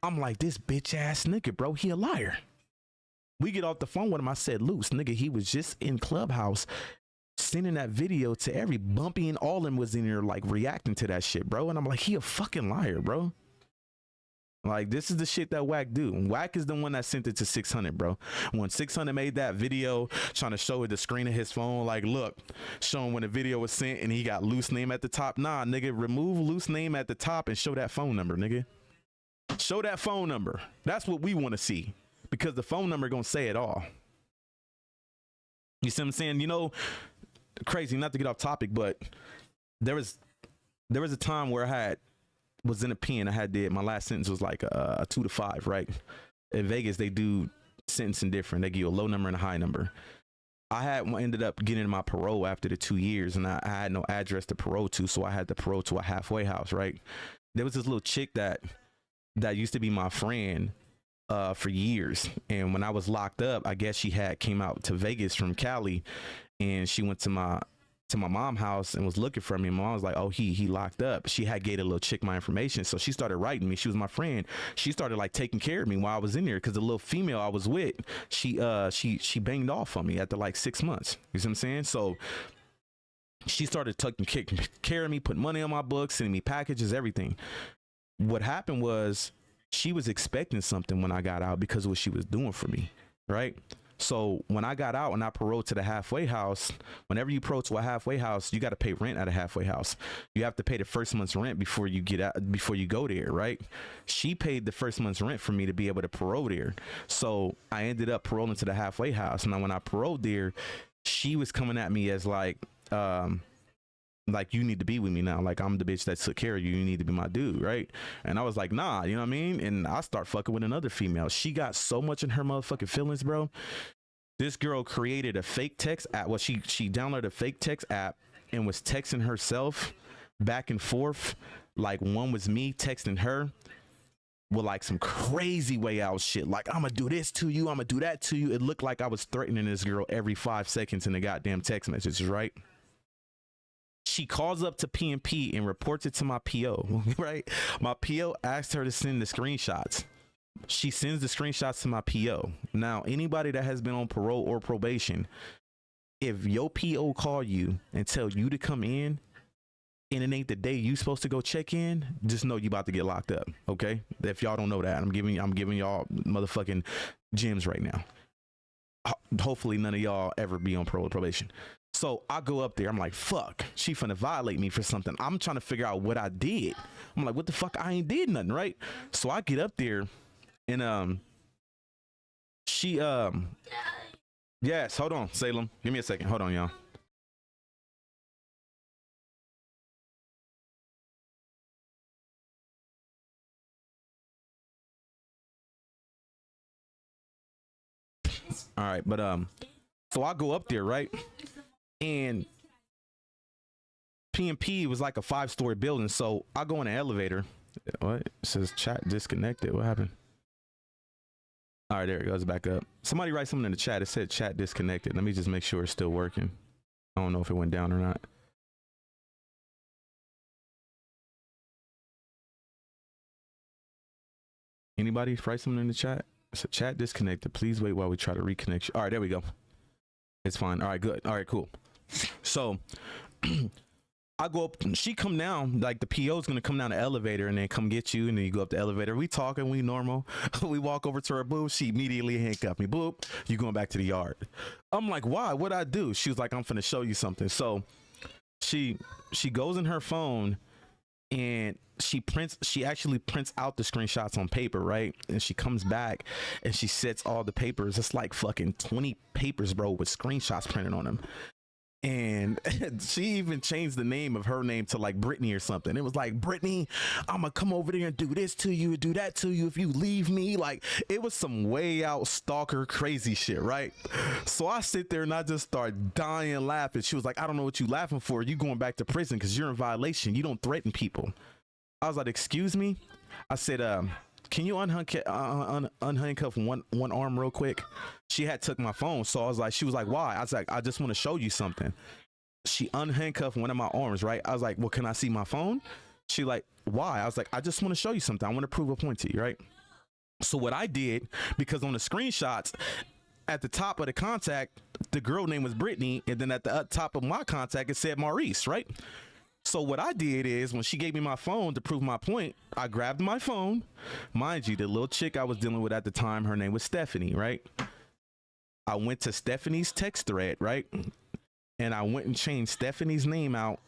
I'm like, this bitch ass nigga, bro, he a liar. We get off the phone with him. I said, Luce, nigga, he was just in Clubhouse sending that video to every Bumpy and all them was in there like reacting to that shit, bro. And I'm like, he a fucking liar, bro. Like, this is the shit that Wack do. Wack is the one that sent it to 600, bro. When 600 made that video trying to show it the screen of his phone, like, look, showing when the video was sent and he got Luce name at the top. Nah, nigga, remove Luce name at the top and show that phone number, nigga. Show that phone number. That's what we want to see, because the phone number gonna say it all. You see what I'm saying? You know, crazy, not to get off topic, but there was a time where I was in a pen. My last sentence was like a 2 to 5, right? In Vegas, they do sentencing different. They give you a low number and a high number. I ended up getting my parole after the 2 years, and I had no address to parole to, so I had to parole to a halfway house, right? There was this little chick that used to be my friend for years, and when I was locked up, I guess she came out to Vegas from Cali, and she went to my mom's house and was looking for me. My mom was like, oh, he locked up. She had gave a little chick my information, so she started writing me. She was my friend. She started like taking care of me while I was in there, because the little female I was with, she banged off on me after like 6 months. You see what I'm saying? So she started taking care of me, putting money on my books, sending me packages, everything. What happened was she was expecting something when I got out because of what she was doing for me, right? So when I got out and I paroled to the halfway house, whenever you parole to a halfway house, you got to pay rent at a halfway house. You have to pay the first month's rent before you get out, before you go there, right? She paid the first month's rent for me to be able to parole there. So I ended up paroling to the halfway house. Now, when I paroled there, she was coming at me as like, you need to be with me now. Like, I'm the bitch that took care of you. You need to be my dude, right? And I was like, nah, you know what I mean? And I start fucking with another female. She got so much in her motherfucking feelings, bro. This girl created a fake text app. Well, she downloaded a fake text app and was texting herself back and forth. Like, one was me texting her with like some crazy way out shit. Like, I'm gonna do this to you. I'm gonna do that to you. It looked like I was threatening this girl every 5 seconds in the goddamn text messages, right? She calls up to PNP and reports it to my PO, right? My PO asked her to send the screenshots. She sends the screenshots to my PO. Now, anybody that has been on parole or probation, if your PO call you and tell you to come in and it ain't the day you supposed to go check in, just know you about to get locked up, okay? If y'all don't know that, I'm giving y'all motherfucking gems right now. Hopefully none of y'all ever be on parole or probation. So I go up there. I'm like, fuck, she finna violate me for something. I'm trying to figure out what I did. I'm like, what the fuck? I ain't did nothing, right? So I get up there And she yes, hold on, Salem. Give me a second. Hold on, y'all. All right, but so I go up there, right? And P&P was like a 5-story building, so I go in the elevator. What? It says chat disconnected. What happened? All right, there it goes back up. Somebody write something in the chat. It said chat disconnected. Let me just make sure it's still working. I don't know if it went down or not. Anybody write something in the chat? It's a chat disconnected. Please wait while we try to reconnect you. All right, there we go. It's fine. All right, good. All right, cool. So I go up, she come down, like the PO is gonna come down the elevator and then come get you, and then you go up the elevator. We talking, we normal. We walk over to her booth. She immediately handcuffed me. Boop, you going back to the yard. I'm like, why? What'd I do? She was like, I'm finna show you something. So she goes in her phone and she actually prints out the screenshots on paper, right? And she comes back and she sets all the papers. It's like fucking 20 papers, bro, with screenshots printed on them. And she even changed the name of her name to like Brittany or something. It was like, Brittany, I'm gonna come over there and do this to you, do that to you if you leave me. Like, it was some way out stalker crazy shit, right? So I sit there and I just start dying laughing. She was like, I don't know what you laughing for. You going back to prison because you're in violation. You don't threaten people. I was like, excuse me? I said, can you unhandcuff one arm real quick? She had took my phone, so I was like, she was like, why? I was like, I just want to show you something. She unhandcuffed one of my arms, right? I was like, well, can I see my phone? She like, why? I was like, I just want to show you something. I want to prove a point to you, right? So what I did, because on the screenshots, at the top of the contact, the girl name was Brittany, and then at the top of my contact, it said Maurice, right? So what I did is when she gave me my phone to prove my point, I grabbed my phone. Mind you, the little chick I was dealing with at the time, her name was Stephanie, right? I went to Stephanie's text thread, right? And I went and changed Stephanie's name out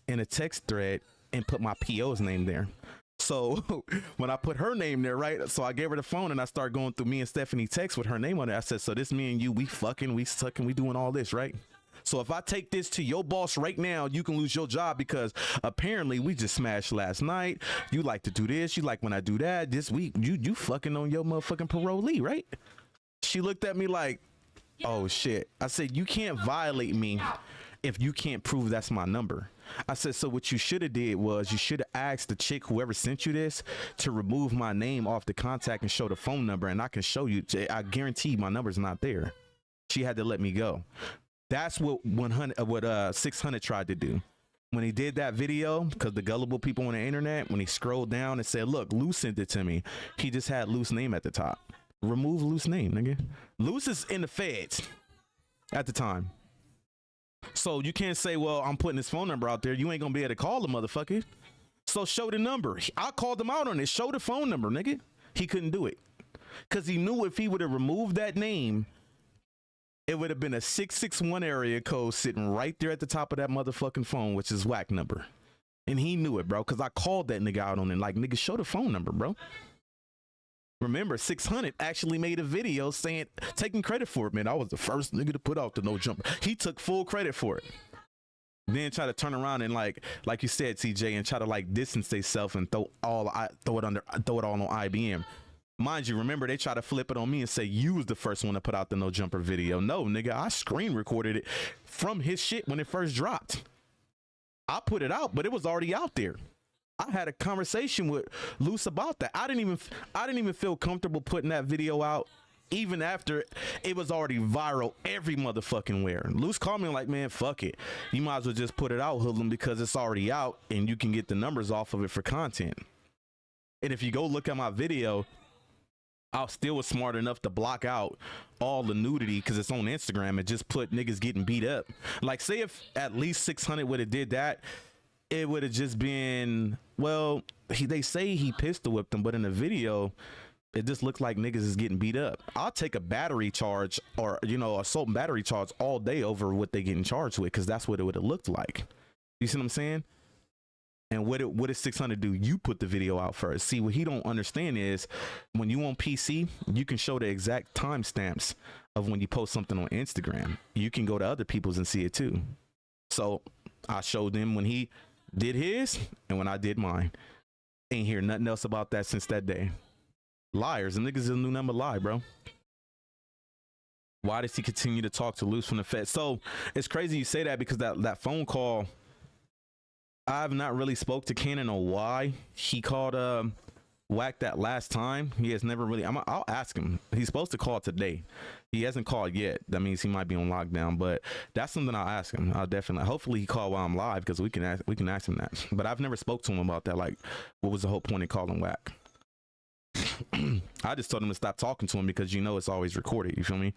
in a text thread and put my PO's name there. So when I put her name there, right? So I gave her the phone and I started going through me and Stephanie text with her name on it. I said, so this me and you, we fucking, we sucking, we doing all this, right? So if I take this to your boss right now, you can lose your job because apparently we just smashed last night. You like to do this. You like when I do that. This week, you fucking on your motherfucking parolee, right? She looked at me like, oh shit. I said, you can't violate me if you can't prove that's my number. I said, so what you should have did was you should have asked the chick, whoever sent you this, to remove my name off the contact and show the phone number, and I can show you. I guarantee my number's not there. She had to let me go. That's what 600 tried to do. When he did that video, because the gullible people on the internet, when he scrolled down and said, look, Luce sent it to me, he just had Luce name at the top. Remove Luce name, nigga. Luce is in the feds at the time. So you can't say, well, I'm putting his phone number out there. You ain't gonna be able to call the motherfucker. So show the number. I called him out on it. Show the phone number, nigga. He couldn't do it. Because he knew if he would have removed that name, it would have been a 661 area code sitting right there at the top of that motherfucking phone, which is Wack number. And he knew it, bro, because I called that nigga out on it. Like, nigga, show the phone number, bro. Remember, 600 actually made a video saying, taking credit for it, man. I was the first nigga to put out the no jumper. He took full credit for it. Then try to turn around and like you said, CJ, and try to like distance themselves and throw it all on IBM. Mind you, remember, they try to flip it on me and say you was the first one to put out the no jumper video. No, nigga, I screen recorded it from his shit when it first dropped. I put it out, but it was already out there. I had a conversation with Luce about that. I didn't even feel comfortable putting that video out, even after it was already viral every motherfucking where. Luce called me like, man, fuck it. You might as well just put it out, Hoodlum, because it's already out and you can get the numbers off of it for content. And if you go look at my video, I still was smart enough to block out all the nudity because it's on Instagram and just put niggas getting beat up. Like, say if at least 600 would have did that, it would have just been, well, they say he pistol whipped them, but in the video, it just looks like niggas is getting beat up. I'll take a battery charge or, you know, assault and battery charge all day over what they getting charged with because that's what it would have looked like. You see what I'm saying? And what does 600 do? You put the video out first. See, what he don't understand is when you on PC, you can show the exact timestamps of when you post something on Instagram. You can go to other people's and see it too. So I showed them when he did his and when I did mine. Ain't hear nothing else about that since that day. Liars. And niggas is a new number lie, bro. Why does he continue to talk to Luce from the Fed? So it's crazy you say that because that phone call, I've not really spoke to Cannon on why he called Wack that last time. He has never really. I'll ask him. He's supposed to call today. He hasn't called yet. That means he might be on lockdown. But that's something I'll ask him. I'll definitely. Hopefully he called while I'm live because we can ask him that. But I've never spoke to him about that. Like, what was the whole point of calling Wack? I just told him to stop talking to him because it's always recorded. You feel me?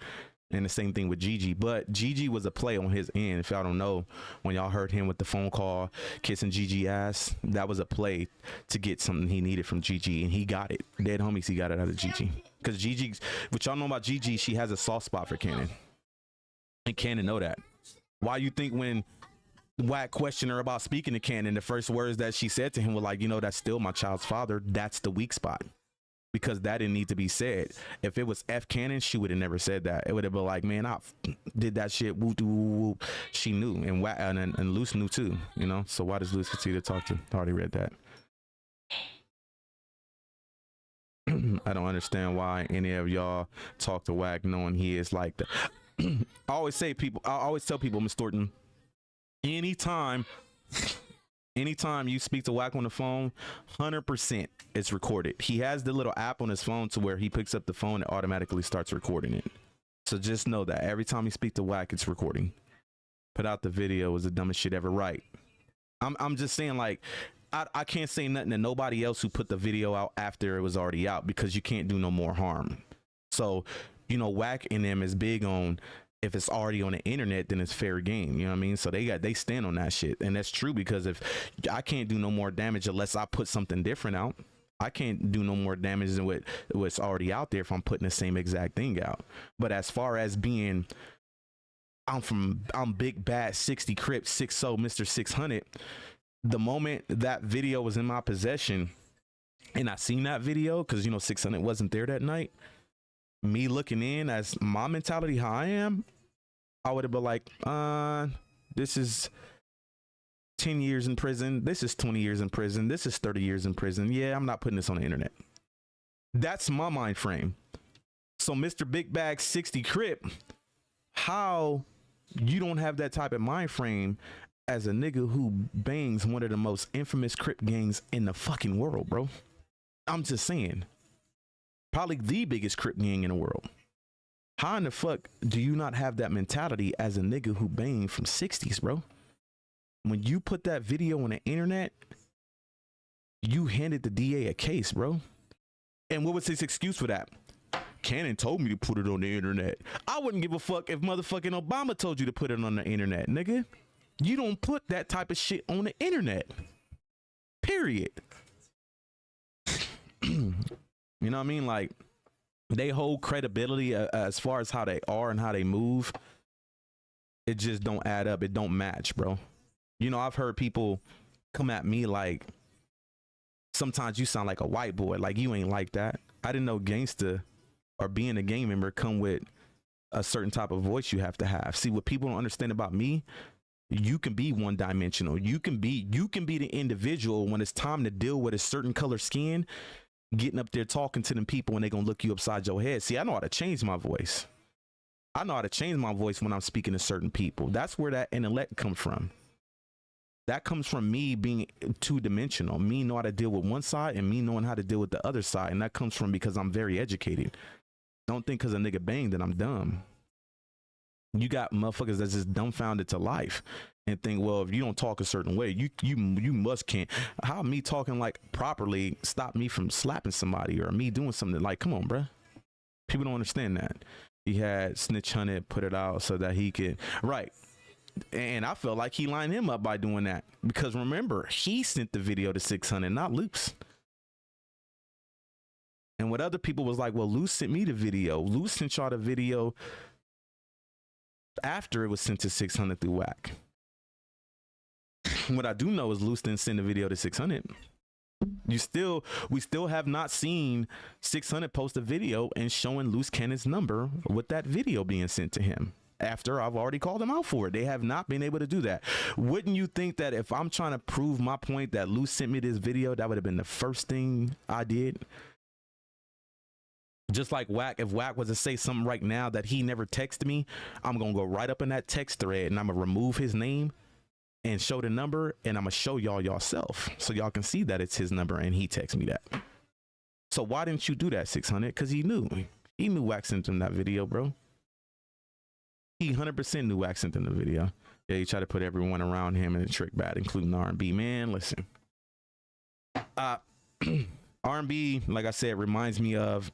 And the same thing with Gigi. But Gigi was a play on his end. If y'all don't know, when y'all heard him with the phone call, kissing Gigi ass, that was a play to get something he needed from Gigi. And he got it. Dead homies, he got it out of Gigi. Because Gigi, what y'all know about Gigi, she has a soft spot for Cannon. And Cannon know that. Why you think when Wack questioned her about speaking to Cannon, the first words that she said to him were like, that's still my child's father. That's the weak spot. Because that didn't need to be said. If it was F Cannon, she would have never said that. It would have been like, man, I did that shit. Woo, woo, woo. She knew, and Luce knew too. So why does Luce continue to talk to? I already read that. I don't understand why any of y'all talk to Wack knowing he is like the. I always tell people, Miss Thornton, anytime you speak to Wack on the phone, 100% it's recorded. He has the little app on his phone to where he picks up the phone and automatically starts recording it. So just know that every time you speak to Wack, it's recording. Put out the video was the dumbest shit ever. Right. I'm just saying, like, I can't say nothing to nobody else who put the video out after it was already out because you can't do no more harm. So, Wack and them is big on, if it's already on the internet, then it's fair game. You know what I mean? So they stand on that shit. And that's true because if I can't do no more damage unless I put something different out, I can't do no more damage than what's already out there if I'm putting the same exact thing out. But as far as being, I'm big bad 60 Crip 60 Mr. 600. The moment that video was in my possession and I seen that video, because 600 wasn't there that night, me looking in as my mentality, how I am, I would have been like, this is 10 years in prison. This is 20 years in prison. This is 30 years in prison. Yeah, I'm not putting this on the internet. That's my mind frame. So Mr. Big Bag 60 Crip, how you don't have that type of mind frame as a nigga who bangs one of the most infamous Crip gangs in the fucking world, bro? I'm just saying. Probably the biggest Crip gang in the world. How in the fuck do you not have that mentality as a nigga who banged from 60s, bro? When you put that video on the internet, you handed the DA a case, bro. And what was his excuse for that? Cannon told me to put it on the internet. I wouldn't give a fuck if motherfucking Obama told you to put it on the internet, nigga. You don't put that type of shit on the internet. Period. You know what I mean? Like, they hold credibility as far as how they are and how they move. It just don't add up. It don't match, bro. I've heard people come at me like, sometimes you sound like a white boy. Like, you ain't like that. I didn't know gangsta or being a gang member come with a certain type of voice you have to have. See, what people don't understand about me, you can be one dimensional. You can be the individual when it's time to deal with a certain color skin, getting up there talking to them people and they gonna look you upside your head. See, I know how to change my voice. I know how to change my voice when I'm speaking to certain people. That's where that intellect comes from. That comes from me being two-dimensional. Me know how to deal with one side and me knowing how to deal with the other side. And that comes from because I'm very educated. Don't think because a nigga banged that I'm dumb. You got motherfuckers that's just dumbfounded to life and think, well, if you don't talk a certain way, you must can't. How me talking like properly stop me from slapping somebody or me doing something like, come on, bruh. People don't understand that. He had Snitch Hunted put it out so that he could, right. And I felt like he lined him up by doing that because remember, he sent the video to 600, not Luce. And what other people was like, well, Luce sent me the video. Luce sent y'all the video after it was sent to 600 through Wack. What I do know is Loose didn't send the video to 600. We still have not seen 600 post a video and showing Loose Cannon's number with that video being sent to him. After I've already called them out for it, they have not been able to do that. Wouldn't you think that if I'm trying to prove my point that Loose sent me this video, that would have been the first thing I did? Just like Wack, if Wack was to say something right now that he never texted me, I'm gonna go right up in that text thread and I'm gonna remove his name and show the number, and I'm gonna show y'all yourself so y'all can see that it's his number and he texted me that. So why didn't you do that, 600? Because he knew Wack sent him that video, bro. He 100% knew Wack sent him the video. Yeah, he tried to put everyone around him in a trick bag, including R&B. Man, listen, R&B, like I said, reminds me of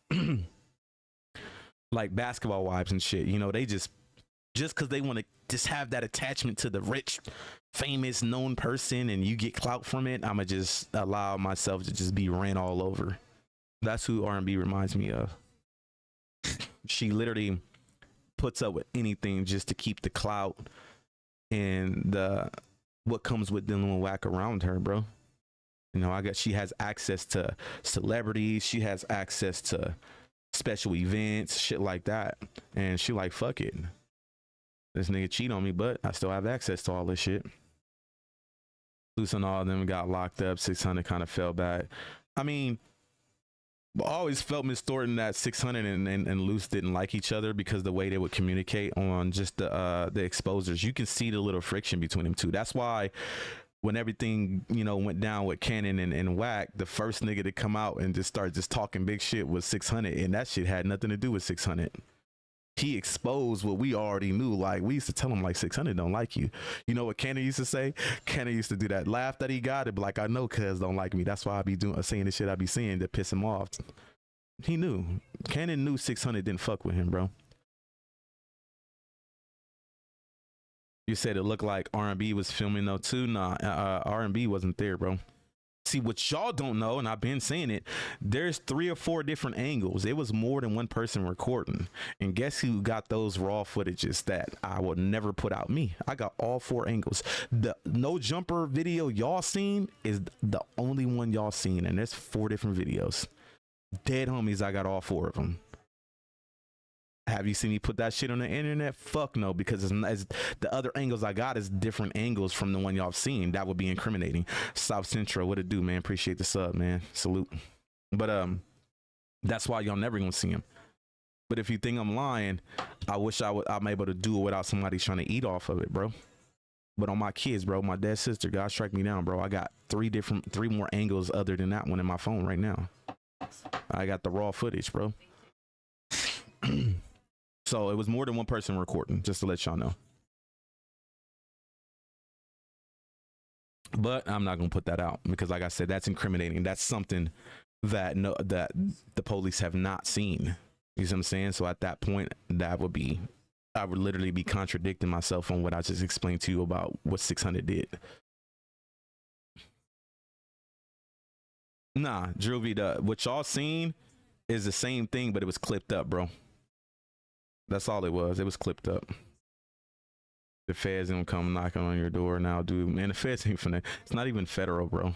like basketball wives and shit. You know, they just because they want to just have that attachment to the rich, famous, known person, and you get clout from it, I'ma just allow myself to just be ran all over. That's who R&B reminds me of. She literally puts up with anything just to keep the clout and what comes with dealing with Wack around her, bro. You know, she has access to celebrities, she has access to special events, shit like that, and she like, fuck it. This nigga cheat on me, but I still have access to all this shit. Loose and all of them got locked up. 600 kind of fell back. I mean, I always felt Miss Thornton that 600 and Loose didn't like each other because the way they would communicate on just the exposures. You can see the little friction between them two. That's why when everything, you know, went down with Cannon and Wack, the first nigga to come out and just start just talking big shit was 600, and that shit had nothing to do with 600. He exposed what we already knew. Like, we used to tell him, like, 600 don't like you. You know what Cannon used to say? Cannon used to do that laugh that he got. It'd be like, I know cuz don't like me. That's why I be saying the shit I be saying to piss him off. He knew. Cannon knew 600 didn't fuck with him, bro. You said it looked like R&B was filming though too. Nah, R&B wasn't there, bro. See, what y'all don't know, and I've been saying it, there's 3 or 4 different angles. It was more than one person recording. And guess who got those raw footages that I will never put out? Me. I got all 4 angles. The no jumper video y'all seen is the only one y'all seen, and there's 4 different videos. Dead homies, I got all 4 of them. Have you seen me put that shit on the internet? Fuck no, because it's the other angles I got is different angles from the one y'all seen. That would be incriminating. South Central, what it do, man? Appreciate the sub, man. Salute. But that's why y'all never gonna see him. But if you think I'm lying, I wish I'm able to do it without somebody trying to eat off of it, bro. But on my kids, bro, my dead sister, God strike me down, bro. I got 3 more angles other than that one in my phone right now. I got the raw footage, bro. So it was more than one person recording, just to let y'all know. But I'm not gonna put that out because, like I said, that's incriminating. That's something that that the police have not seen. You see what I'm saying? So at that point, I would literally be contradicting myself on what I just explained to you about what 600 did. Nah, Druvy, what y'all seen is the same thing, but it was clipped up, bro. That's all it was. It was clipped up. The feds don't come knocking on your door now, dude. Man, the feds ain't finna. It's not even federal, bro.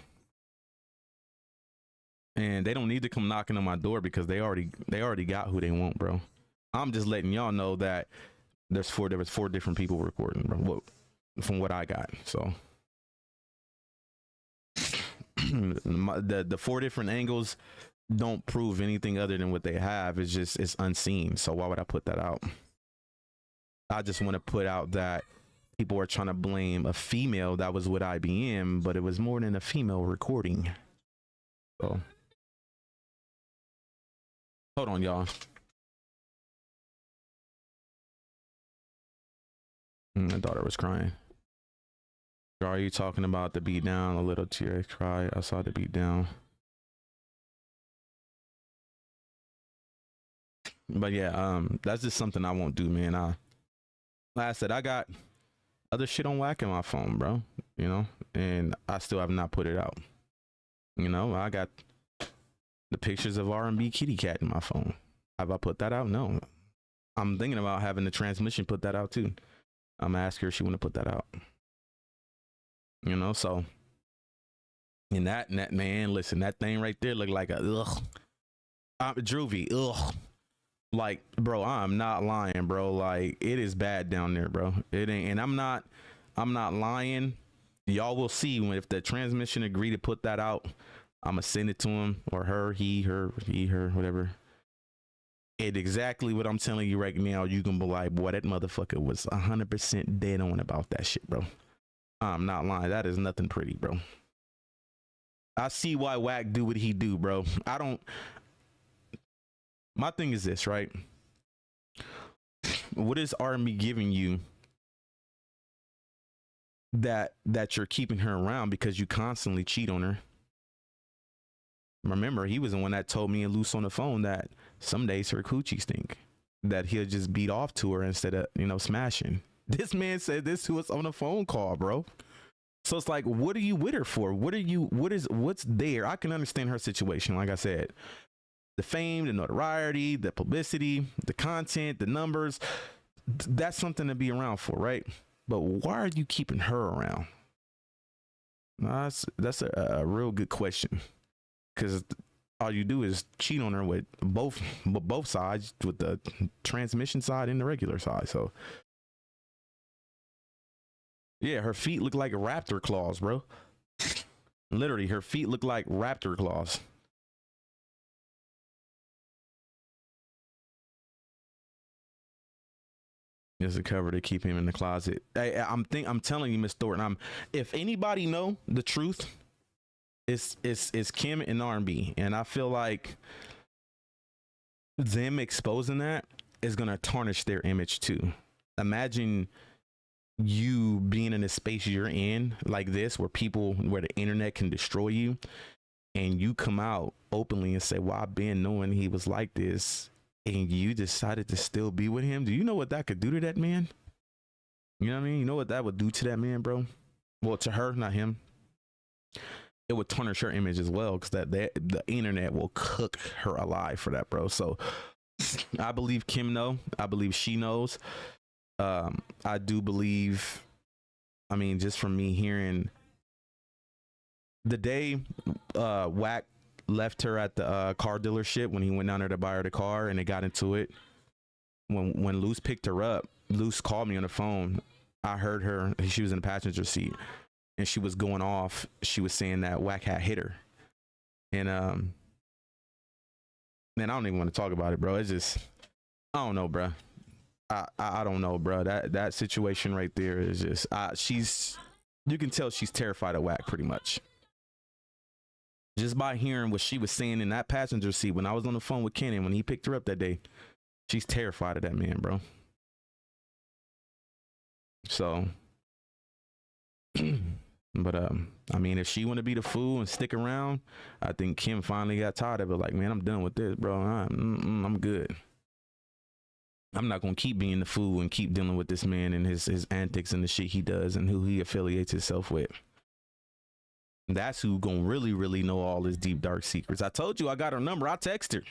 And they don't need to come knocking on my door because they already got who they want, bro. I'm just letting y'all know that there was 4 different people recording, bro. From what I got, so the 4 different angles don't prove anything other than what they have. It's unseen. So why would I put that out? I just want to put out that people are trying to blame a female that was with IBM, but it was more than a female recording. So hold on, y'all. My daughter was crying. Are you talking about the beat down? A little tear cry. I saw the beat down. But yeah, that's just something I won't do, man. Like I said, I got other shit on Wack in my phone, bro. You know, and I still have not put it out. You know, I got the pictures of R&B kitty cat in my phone. Have I put that out? No. I'm thinking about having the transmission put that out too. I'm gonna ask her if she want to put that out. You know, so and that man, listen, that thing right there looked like a ugh. Druvy, ugh. Like, bro, I'm not lying, bro. Like, it is bad down there, bro. It ain't, and I'm not lying. Y'all will see when if the transmission agree to put that out, I'ma send it to him or her, he, her, whatever. It exactly what I'm telling you right now. You can be like, boy, that motherfucker was 100% dead on about that shit, bro. I'm not lying. That is nothing pretty, bro. I see why Wack do what he do, bro. I don't. My thing is this, right? What is Army giving you that you're keeping her around because you constantly cheat on her? Remember, he was the one that told me and Luce on the phone that some days her coochie stink, that he'll just beat off to her instead of, you know, smashing. This man said this to us on a phone call, bro. So it's like, what are you with her for? What's there? I can understand her situation. Like I said, the fame, the notoriety, the publicity, the content, the numbers, that's something to be around for, right? But why are you keeping her around? That's a real good question, because all you do is cheat on her with both sides, with the transmission side and the regular side. So yeah, her feet look like raptor claws, bro. Literally, her feet look like raptor claws. There's a cover to keep him in the closet. I'm telling you, Miss Thornton. If anybody know the truth, it's Kim and R&B, and I feel like them exposing that is gonna tarnish their image too. Imagine you being in a space you're in like this, where the internet can destroy you, and you come out openly and say, well, I've been knowing he was like this, and you decided to still be with him. Do you know what that could do to that man? You know what I mean? You know what that would do to that man, bro? Well, to her, not him. It would tarnish her image as well, because the internet will cook her alive for that, bro. So I believe Kim know. I believe she knows. I do believe, I mean, just from me hearing the day Wack left her at the car dealership, when he went down there to buy her the car and they got into it, when Luce picked her up, Luce called me on the phone. I heard her, she was in the passenger seat, and she was going off. She was saying that Wack had hit her, and man, I don't even want to talk about it, bro. It's just, I don't know, bro. I don't know, bro. That situation right there is just, you can tell she's terrified of Wack pretty much. Just by hearing what she was saying in that passenger seat when I was on the phone with Kenny when he picked her up that day, she's terrified of that man, bro. So, but I mean, if she want to be the fool and stick around, I think Kim finally got tired of it. Like, man, I'm done with this, bro. I'm good. I'm not gonna keep being the fool and keep dealing with this man and his antics and the shit he does and who he affiliates himself with. That's who gonna really know all his deep dark secrets. I told you I got her number. I text her.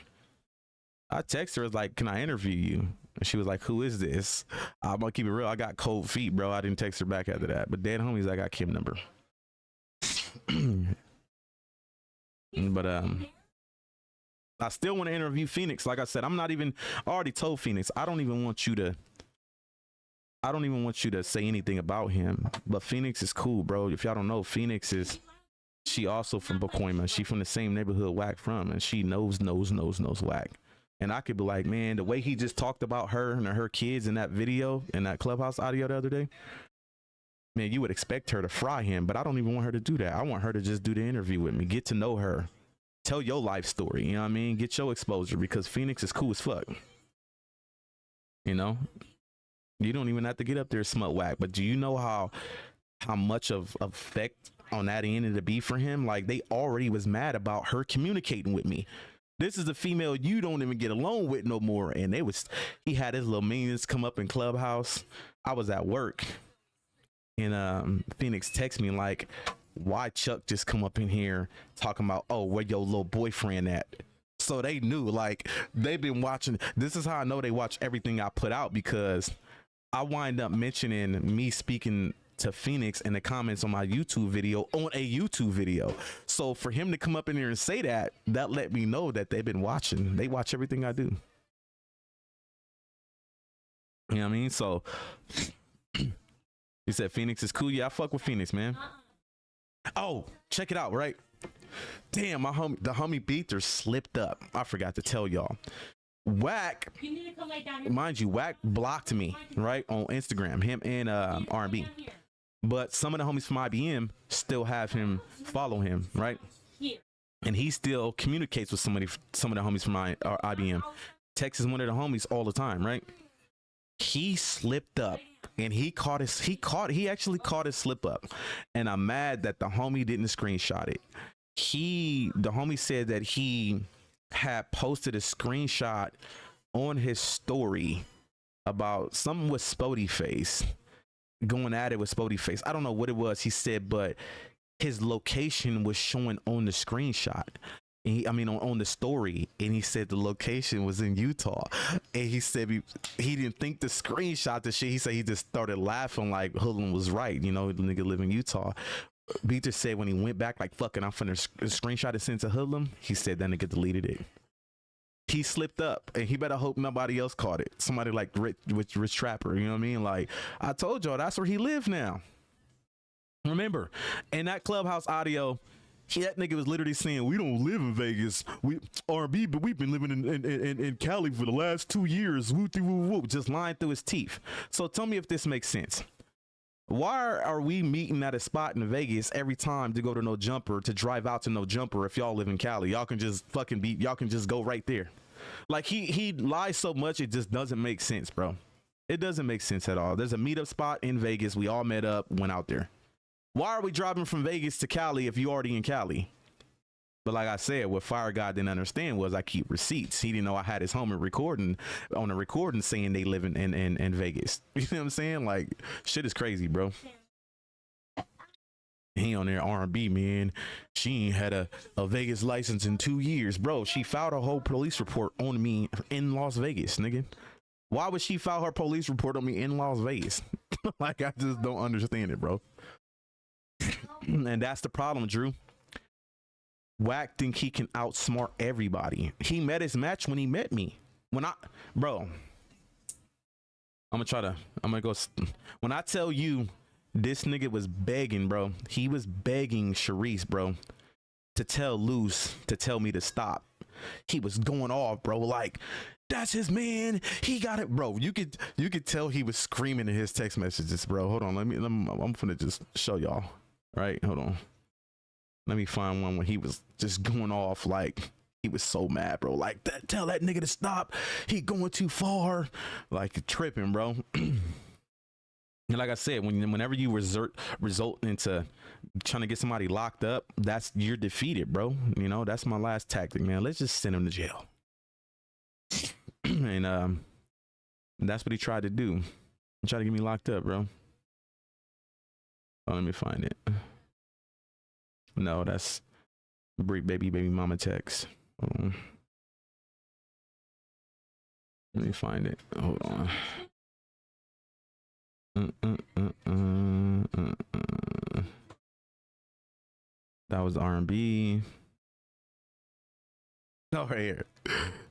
I was like, can I interview you? And she was like, who is this? I'm gonna keep it real. I got cold feet, bro. I didn't text her back after that. But dead homies, I got Kim number. But I still want to interview Phoenix. Like I said, I already told Phoenix, I don't even want you to say anything about him. But Phoenix is cool, bro. If y'all don't know, she also from Pacoima. She from the same neighborhood Wack from, and she knows Wack. And I could be like, man, the way he just talked about her and her kids in that video, in that Clubhouse audio the other day, man, you would expect her to fry him, but I don't even want her to do that. I want her to just do the interview with me, get to know her, tell your life story, you know what I mean? Get your exposure, because Phoenix is cool as fuck. You know? You don't even have to get up there smut Wack, but do you know how much of effect on that end it'd be for him? Like, they already was mad about her communicating with me. This is a female you don't even get along with no more. And he had his little minions come up in Clubhouse. I was at work, and Phoenix texted me like, why Chuck just come up in here talking about, oh, where your little boyfriend at? So they knew, like, they've been watching. This is how I know they watch everything I put out, because I wind up mentioning me speaking to Phoenix in the comments on my YouTube video on a YouTube video. So for him to come up in here and say that let me know that they've been watching. They watch everything I do. You know what I mean? So he said Phoenix is cool. Yeah, I fuck with Phoenix, man. Oh, check it out, right? Damn, the homie Beather slipped up. I forgot to tell y'all. Wack, mind you, Wack blocked me, right, on Instagram, him and R&B. But some of the homies from IBM still have him follow him, right? And he still communicates with some of the homies from IBM. Texts one of the homies all the time, right? He slipped up and he actually caught his slip up. And I'm mad that the homie didn't screenshot it. The homie said that he had posted a screenshot on his story about something with Spody Face, going at it with Spody Face. I don't know what it was he said, but his location was showing on the screenshot. On the story, and he said the location was in Utah, and he said he didn't think to screenshot the shit. He said he just started laughing like Hoodlum was right, the nigga live in Utah. Beather said when he went back, like, fucking, I'm finna screenshot it sent to Hoodlum. He said that nigga deleted it. He slipped up, and he better hope nobody else caught it. Somebody like Rich Trapper, you know what I mean? Like, I told y'all, that's where he live now. Remember, in that Clubhouse audio, that nigga was literally saying, we don't live in Vegas. We R&B, but we've been living in Cali for the last 2 years. Woo, just lying through his teeth. So tell me if this makes sense. Why are we meeting at a spot in Vegas every time to go to No Jumper, to drive out to No Jumper if y'all live in Cali? Y'all can just y'all can just go right there. Like, he lies so much, it just doesn't make sense, bro. It doesn't make sense at all. There's a meetup spot in Vegas. We all met up, went out there. Why are we driving from Vegas to Cali if you already in Cali? But like I said, what Fire God didn't understand was I keep receipts. He didn't know I had his homie recording on a recording saying they live in Vegas. You know what I'm saying? Like, shit is crazy, bro. He on there R&B, man. She ain't had a Vegas license in 2 years, bro. She filed a whole police report on me in Las Vegas, nigga. Why would she file her police report on me in Las Vegas? Like, I just don't understand it, bro. And that's the problem, Drew. Wack think he can outsmart everybody. He met his match when he met me. When when I tell you this nigga was begging, bro. He was begging Sharice, bro, to tell Luce to tell me to stop. He was going off, bro, like, that's his man. He got it, bro. You could tell he was screaming in his text messages, bro. Hold on, I'm gonna just show y'all. Right, hold on. Let me find one when he was just going off, like, he was so mad, bro. Like, tell that nigga to stop. He going too far. Like, tripping, bro. And like I said, whenever you result into trying to get somebody locked up, you're defeated, bro. That's my last tactic, man. Let's just send him to jail. And that's what he tried to do. He tried to get me locked up, bro. Oh, let me find it. No, that's baby mama text. Hold on. Let me find it. Hold on. That was R&B. No, right here.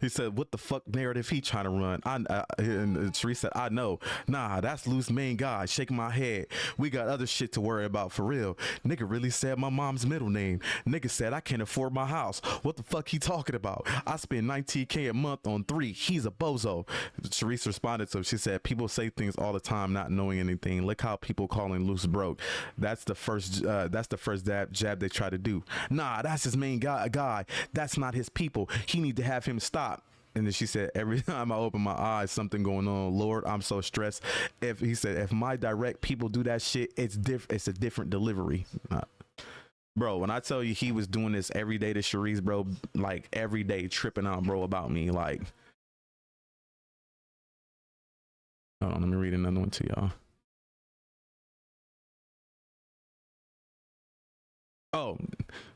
He said, what the fuck narrative he trying to run? And Therese said, I know. Nah, that's Luce's main guy. Shaking my head. We got other shit to worry about, for real. Nigga really said my mom's middle name. Nigga said I can't afford my house. What the fuck he talking about? I spend $19K a month on 3. He's a bozo. Therese responded to him. She said, people say things all the time not knowing anything. Look how people calling Luce broke. That's the first jab they try to do. Nah, that's his main guy. That's not his people. He need to have him stop. And then she said, every time I open my eyes, something going on. Lord, I'm so stressed. If my direct people do that shit, it's a different delivery. Bro, when I tell you he was doing this every day to Sharice, bro, like every day tripping out, bro, about me. Like, hold on, let me read another one to y'all. Oh,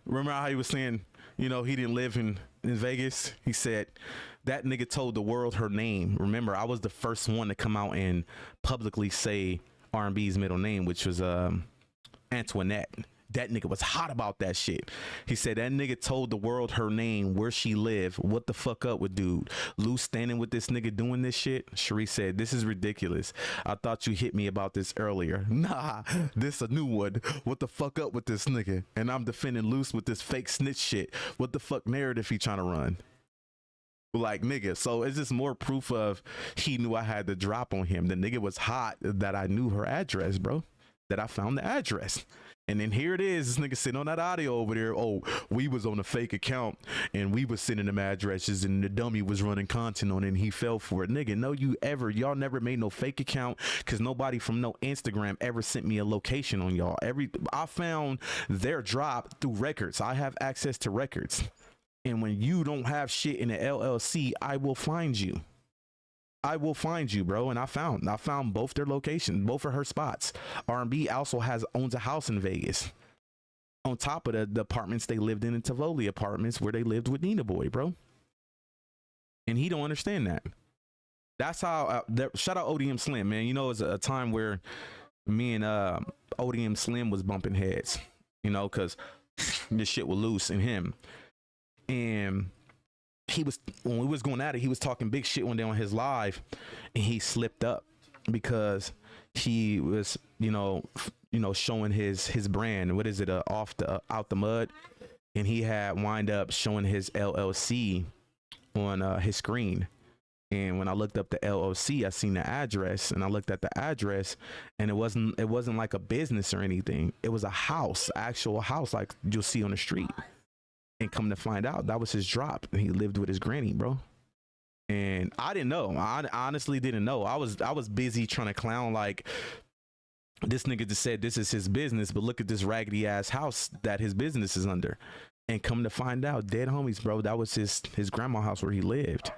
remember how he was saying, he didn't live in Vegas? He said that nigga told the world her name. Remember, I was the first one to come out and publicly say R&B's middle name, which was Antoinette. That nigga was hot about that shit. He said that nigga told the world her name, where she lived. What the fuck up with dude? Lou standing with this nigga doing this shit. Sharice said, this is ridiculous. I thought you hit me about this earlier. Nah, this a new one. What the fuck up with this nigga? And I'm defending Luce with this fake snitch shit. What the fuck narrative he trying to run? Like, nigga, so it's just more proof of he knew I had the drop on him. The nigga was hot that I knew her address, bro. That I found the address. And then here it is, this nigga sitting on that audio over there. Oh, we was on a fake account and we was sending them addresses and the dummy was running content on it and he fell for it. Nigga, no, y'all never made no fake account, because nobody from no Instagram ever sent me a location on y'all. I found their drop through records. I have access to records. And when you don't have shit in the LLC, I will find you. I will find you, bro. And I found both their locations, both of her spots. R&B also owns a house in Vegas, on top of the apartments they lived in Tivoli apartments where they lived with Nina Boy, bro. And he don't understand that. That's how. Shout out ODM Slim, man. You know, it's a time where me and ODM Slim was bumping heads. You know, because this shit was loose in him, and when we was going at it, he was talking big shit one day on his live, and he slipped up because he was, showing his brand. What is it? Out the mud, and he had wind up showing his LLC on his screen. And when I looked up the LLC, I seen the address, and I looked at the address, and it wasn't like a business or anything. It was a house, actual house, like you'll see on the street. And come to find out, that was his drop. And he lived with his granny, bro. And I didn't know. I honestly didn't know. I was busy trying to clown like this nigga just said this is his business, but look at this raggedy ass house that his business is under. And come to find out, dead homies, bro, that was his grandma's house where he lived.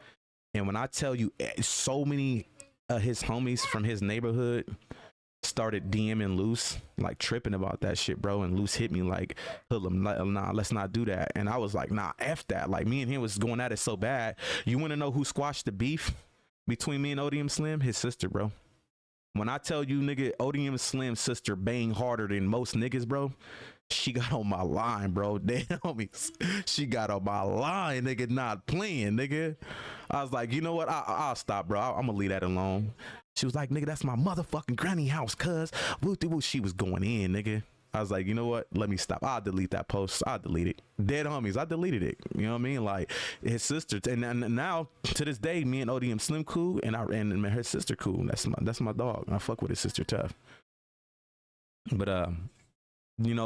And when I tell you, so many of his homies from his neighborhood started DMing Luce, like tripping about that shit, bro. And Luce hit me like, Hoodlum, nah, let's not do that. And I was like, nah, F that. Like, me and him was going at it so bad. You want to know who squashed the beef between me and ODM Slim? His sister, bro. When I tell you, nigga, ODM Slim's sister bang harder than most niggas, bro. She got on my line, bro. Damn, homies. She got on my line, nigga, not playing, nigga. I was like, you know what? I'll stop, bro. I'm gonna leave that alone. She was like, nigga, that's my motherfucking granny house, cuz. Woo, she was going in, nigga. I was like, you know what? Let me stop. I'll delete that post. I'll delete it. Dead homies, I deleted it. You know what I mean? Like, his sister. And now, to this day, me and ODM Slim cool, and her sister cool. That's my dog. I fuck with his sister tough. But,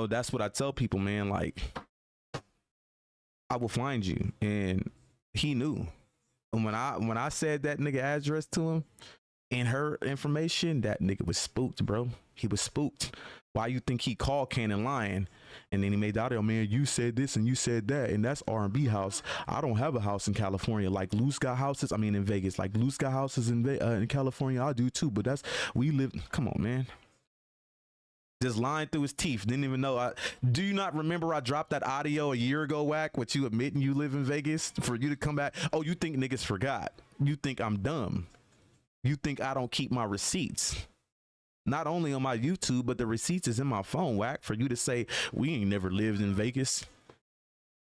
that's what I tell people, man. Like, I will find you. And he knew. And when I said that nigga address to him, and her information, that nigga was spooked, bro. He was spooked. Why you think he called Cannon lying? And then he made the audio, man, you said this and you said that, and that's R&B house. I don't have a house in California. Like, Luce got houses, in Vegas. Like, Luce got houses in California. I do too, but we live, come on, man. Just lying through his teeth. Didn't even know. Do you not remember I dropped that audio a year ago, Wack, with you admitting you live in Vegas, for you to come back? Oh, you think niggas forgot. You think I'm dumb. You think I don't keep my receipts. Not only on my YouTube, but the receipts is in my phone, Wack, for you to say, we ain't never lived in Vegas.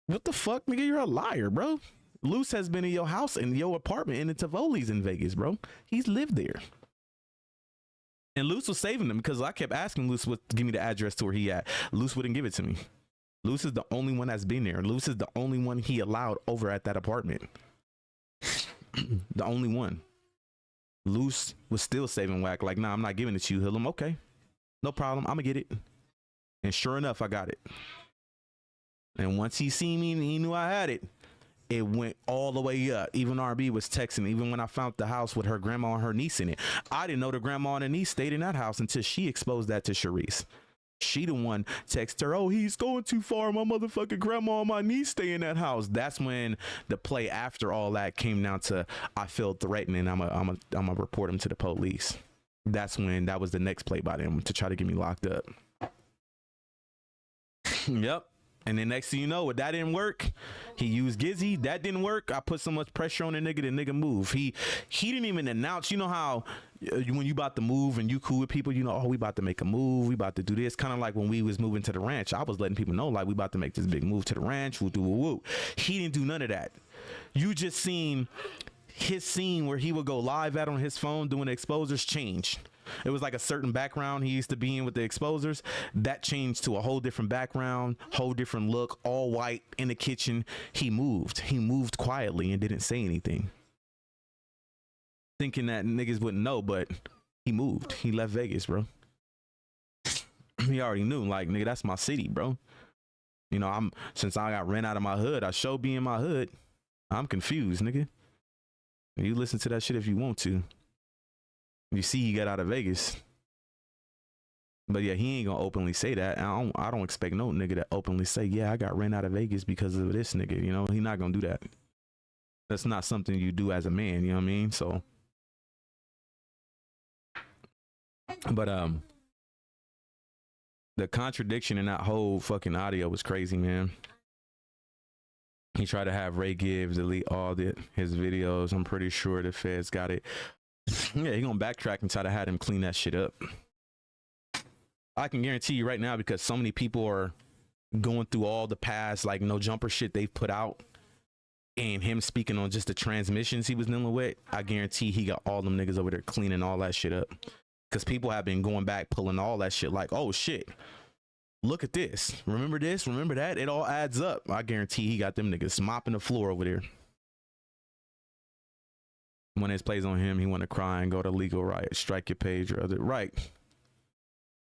What the fuck, nigga? You're a liar, bro. Luce has been in your house, in your apartment, in the Tivoli's in Vegas, bro. He's lived there. And Luce was saving them because I kept asking Luce to give me the address to where he at. Luce wouldn't give it to me. Luce is the only one that's been there. Luce is the only one he allowed over at that apartment. The only one. Luce was still saving Wack. Like, nah, I'm not giving it to you, Hillum. Okay, no problem. I'm gonna get it. And sure enough, I got it. And once he seen me and he knew I had it, it went all the way up. Even RB was texting. Even when I found the house with her grandma and her niece in it, I didn't know the grandma and the niece stayed in that house until she exposed that to Sharice. She the one texted her, oh, he's going too far. My motherfucking grandma and my niece stay in that house. That's when the play after all that came down to, I feel threatened and I'm gonna report him to the police. That's when that was the next play by them to try to get me locked up. Yep. And then next thing you know, that didn't work. He used Gizzy. That didn't work. I put so much pressure on the nigga moved. He didn't even announce. You know how when you about to move and you cool with people, you know, oh, we about to make a move, we about to do this. Kind of like when we was moving to the ranch, I was letting people know, like, we about to make this big move to the ranch. Woo, woo, woo. He didn't do none of that. You just seen his scene where he would go live at on his phone doing the exposers change. It was like a certain background he used to be in with the exposers. That changed to a whole different background, whole different look, all white in the kitchen. He moved quietly and didn't say anything, thinking that niggas wouldn't know, but he moved. He left Vegas, bro. He already knew, like, nigga, that's my city, bro. You know, since I got ran out of my hood, I show be in my hood. I'm confused, nigga. You listen to that shit if you want to. You see he got out of Vegas. But yeah, he ain't gonna openly say that. I don't expect no nigga to openly say, yeah, I got ran out of Vegas because of this nigga. You know, he not gonna do that. That's not something you do as a man, you know what I mean? So, but the contradiction in that whole fucking audio was crazy, man. He tried to have Ray Gibbs delete all his videos. I'm pretty sure the feds got it. Yeah, he gonna backtrack and try to have him clean that shit up. I can guarantee you right now, because so many people are going through all the past, like, no jumper shit they've put out, and him speaking on just the transmissions he was dealing with, I guarantee he got all them niggas over there cleaning all that shit up. Because people have been going back, pulling all that shit, like, oh shit, look at this, remember that, it all adds up. I guarantee he got them niggas mopping the floor over there. When it plays on him, he want to cry and go to legal riot, strike your page or other. Right.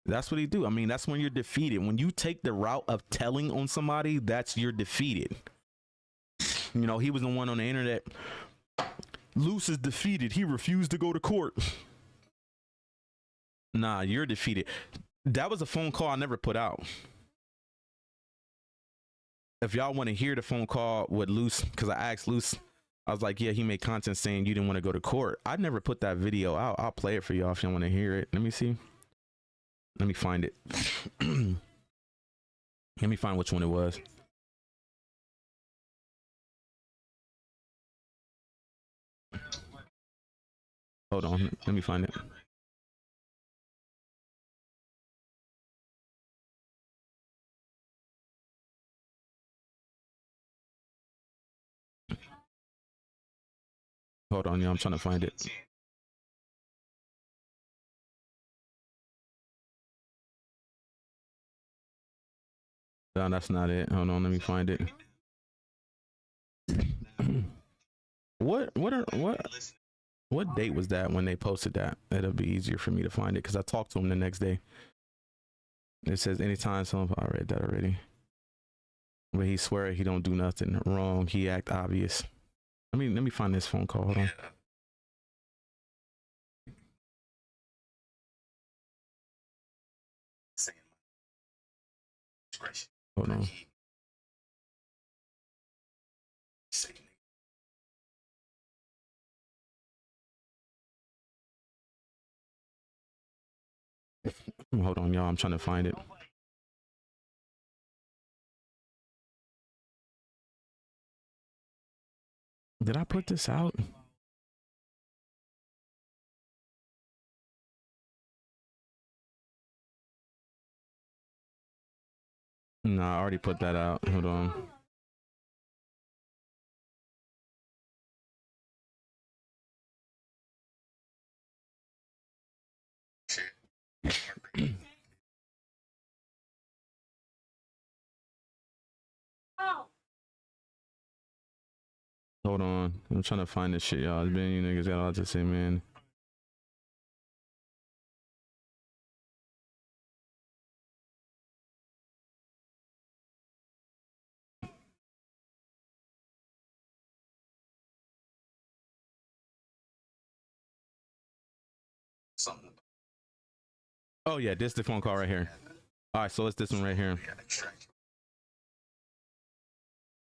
That's what he do. I mean, that's when you're defeated. When you take the route of telling on somebody, that's you're defeated. You know, he was the one on the internet. Luce is defeated. He refused to go to court. Nah, you're defeated. That was a phone call I never put out. If y'all want to hear the phone call with Luce, because I asked Luce, I was like, yeah, he made content saying you didn't want to go to court. I never put that video out. I'll play it for y'all if y'all want to hear it. Let me see. Let me find it. Let me find which one it was. Hold on. Let me find it. Hold on, y'all. I'm trying to find it. No, that's not it. Hold on, let me find it. What date was that when they posted that? It'll be easier for me to find it because I talked to him the next day. It says anytime someone, I read that already. But he swear he don't do nothing wrong. He act obvious. Let me find this phone call. Hold on. Hold on. Hold on, y'all. I'm trying to find it. Did I put this out? No, I already put that out. Hold on. Hold on. I'm trying to find this shit, y'all. It's been you niggas got a lot to say, man. Oh yeah, this is the phone call right here. All right, so it's this one right here.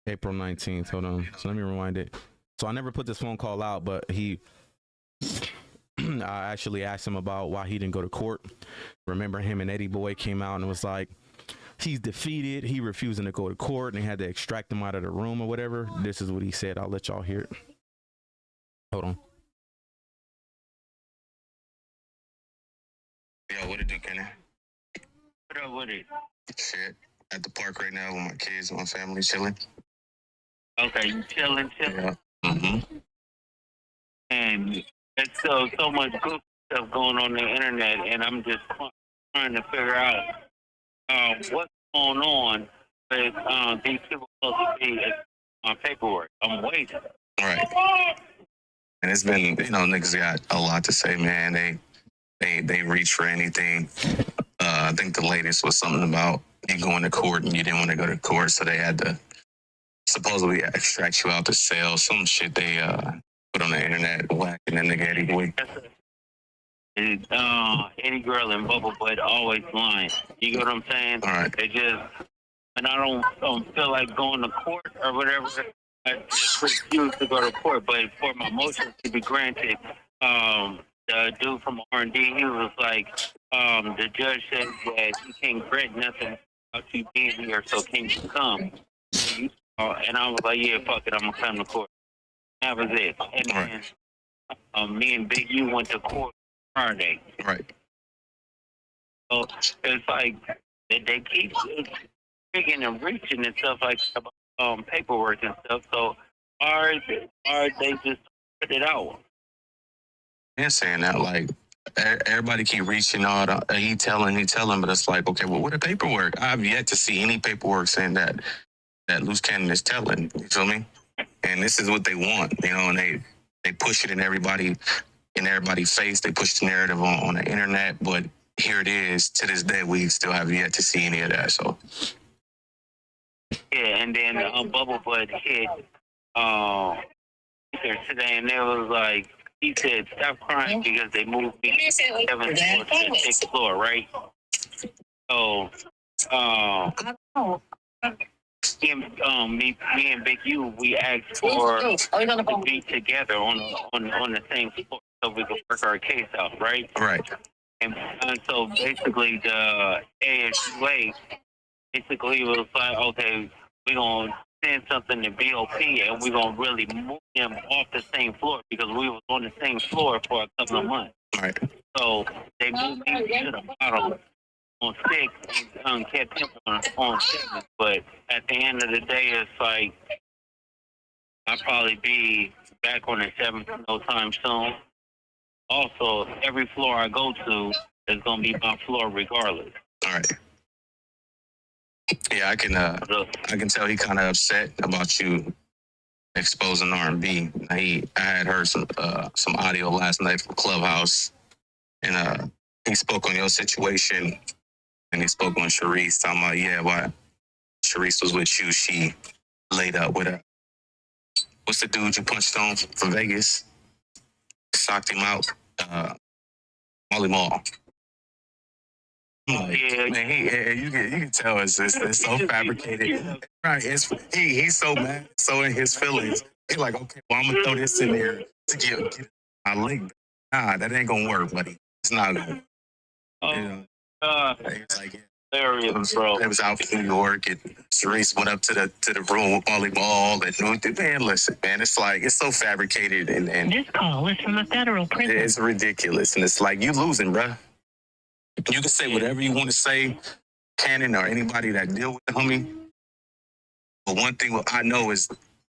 April 19th. Hold on. So let me rewind it. So I never put this phone call out, but I actually asked him about why he didn't go to court. Remember, him and Eddie Boy came out and was like, he's defeated. He refusing to go to court, and they had to extract him out of the room or whatever. This is what he said. I'll let y'all hear it. Hold on. with it? Shit. At the park right now with my kids and my family chilling. Okay, you chilling? Yeah. Mm-hmm. And there's so much good stuff going on the internet, and I'm just trying to figure out what's going on with these people supposed to be on paperwork. I'm waiting. Right. And it's been, niggas got a lot to say, man. They reach for anything. I think the latest was something about you going to court and you didn't want to go to court, so they had to supposedly extract you out the cell. Some shit they put on the internet, Wack and then nigga Eddie Boy. Any girl in bubble butt always lying. You get what I'm saying? All right. They just, and I don't feel like going to court or whatever. I just refuse to go to court, but for my motion to be granted, the dude from R&D, he was like, the judge said that he can't grant nothing about you being here, so can you come? And I was like, yeah, fuck it, I'm gonna come to court. That was it. And then me and Big U went to court Friday. Right. So it's like they keep digging and reaching and stuff like about paperwork and stuff. So are they just put it out? And saying that, like, everybody keep reaching out. He telling, but it's like, okay, well, what the paperwork? I've yet to see any paperwork saying that loose cannon is telling. You feel me? And this is what they want, and they push it in everybody's face. They push the narrative on the internet, but here it is. To this day, we still have yet to see any of that. So yeah, and then Bubble Butt hit today, and it was like, he said, stop crying because they moved me 7th floor to the 6th floor, right? So, me and Big U, we asked for to be together on the same floor so we could work our case out, right? Right. And so basically the ASUA basically was like, okay, we're going to send something to BOP and we're going to really move them off the same floor because we was on the same floor for a couple of months. Right. So they moved me to the bottom on 6 and kept him on 7. But at the end of the day, it's like I'll probably be back on the 7th no time soon. Also, every floor I go to is going to be my floor regardless. All right. Yeah, I can tell he kind of upset about you exposing R&B. I had heard some audio last night from Clubhouse, and he spoke on your situation, and he spoke on Sharice, talking about, yeah, why Sharice was with you, she laid up with her. What's the dude you punched on from Vegas? Socked him out, Molly Mall. Like, yeah, man, you can tell it's so fabricated. Right, he's so mad, so in his feelings. He's like, okay, well, I'm gonna throw this in there to get my leg. Nah, that ain't gonna work, buddy. It's not gonna. It's like, it was out in New York, and Sharice went up to the room with Molly Ball, and man, listen, man, it's like it's so fabricated, and this call is from a federal prison. It's ridiculous, and it's like you losing, bruh. You can say whatever you want to say, Cannon or anybody that deal with the homie. But one thing I know is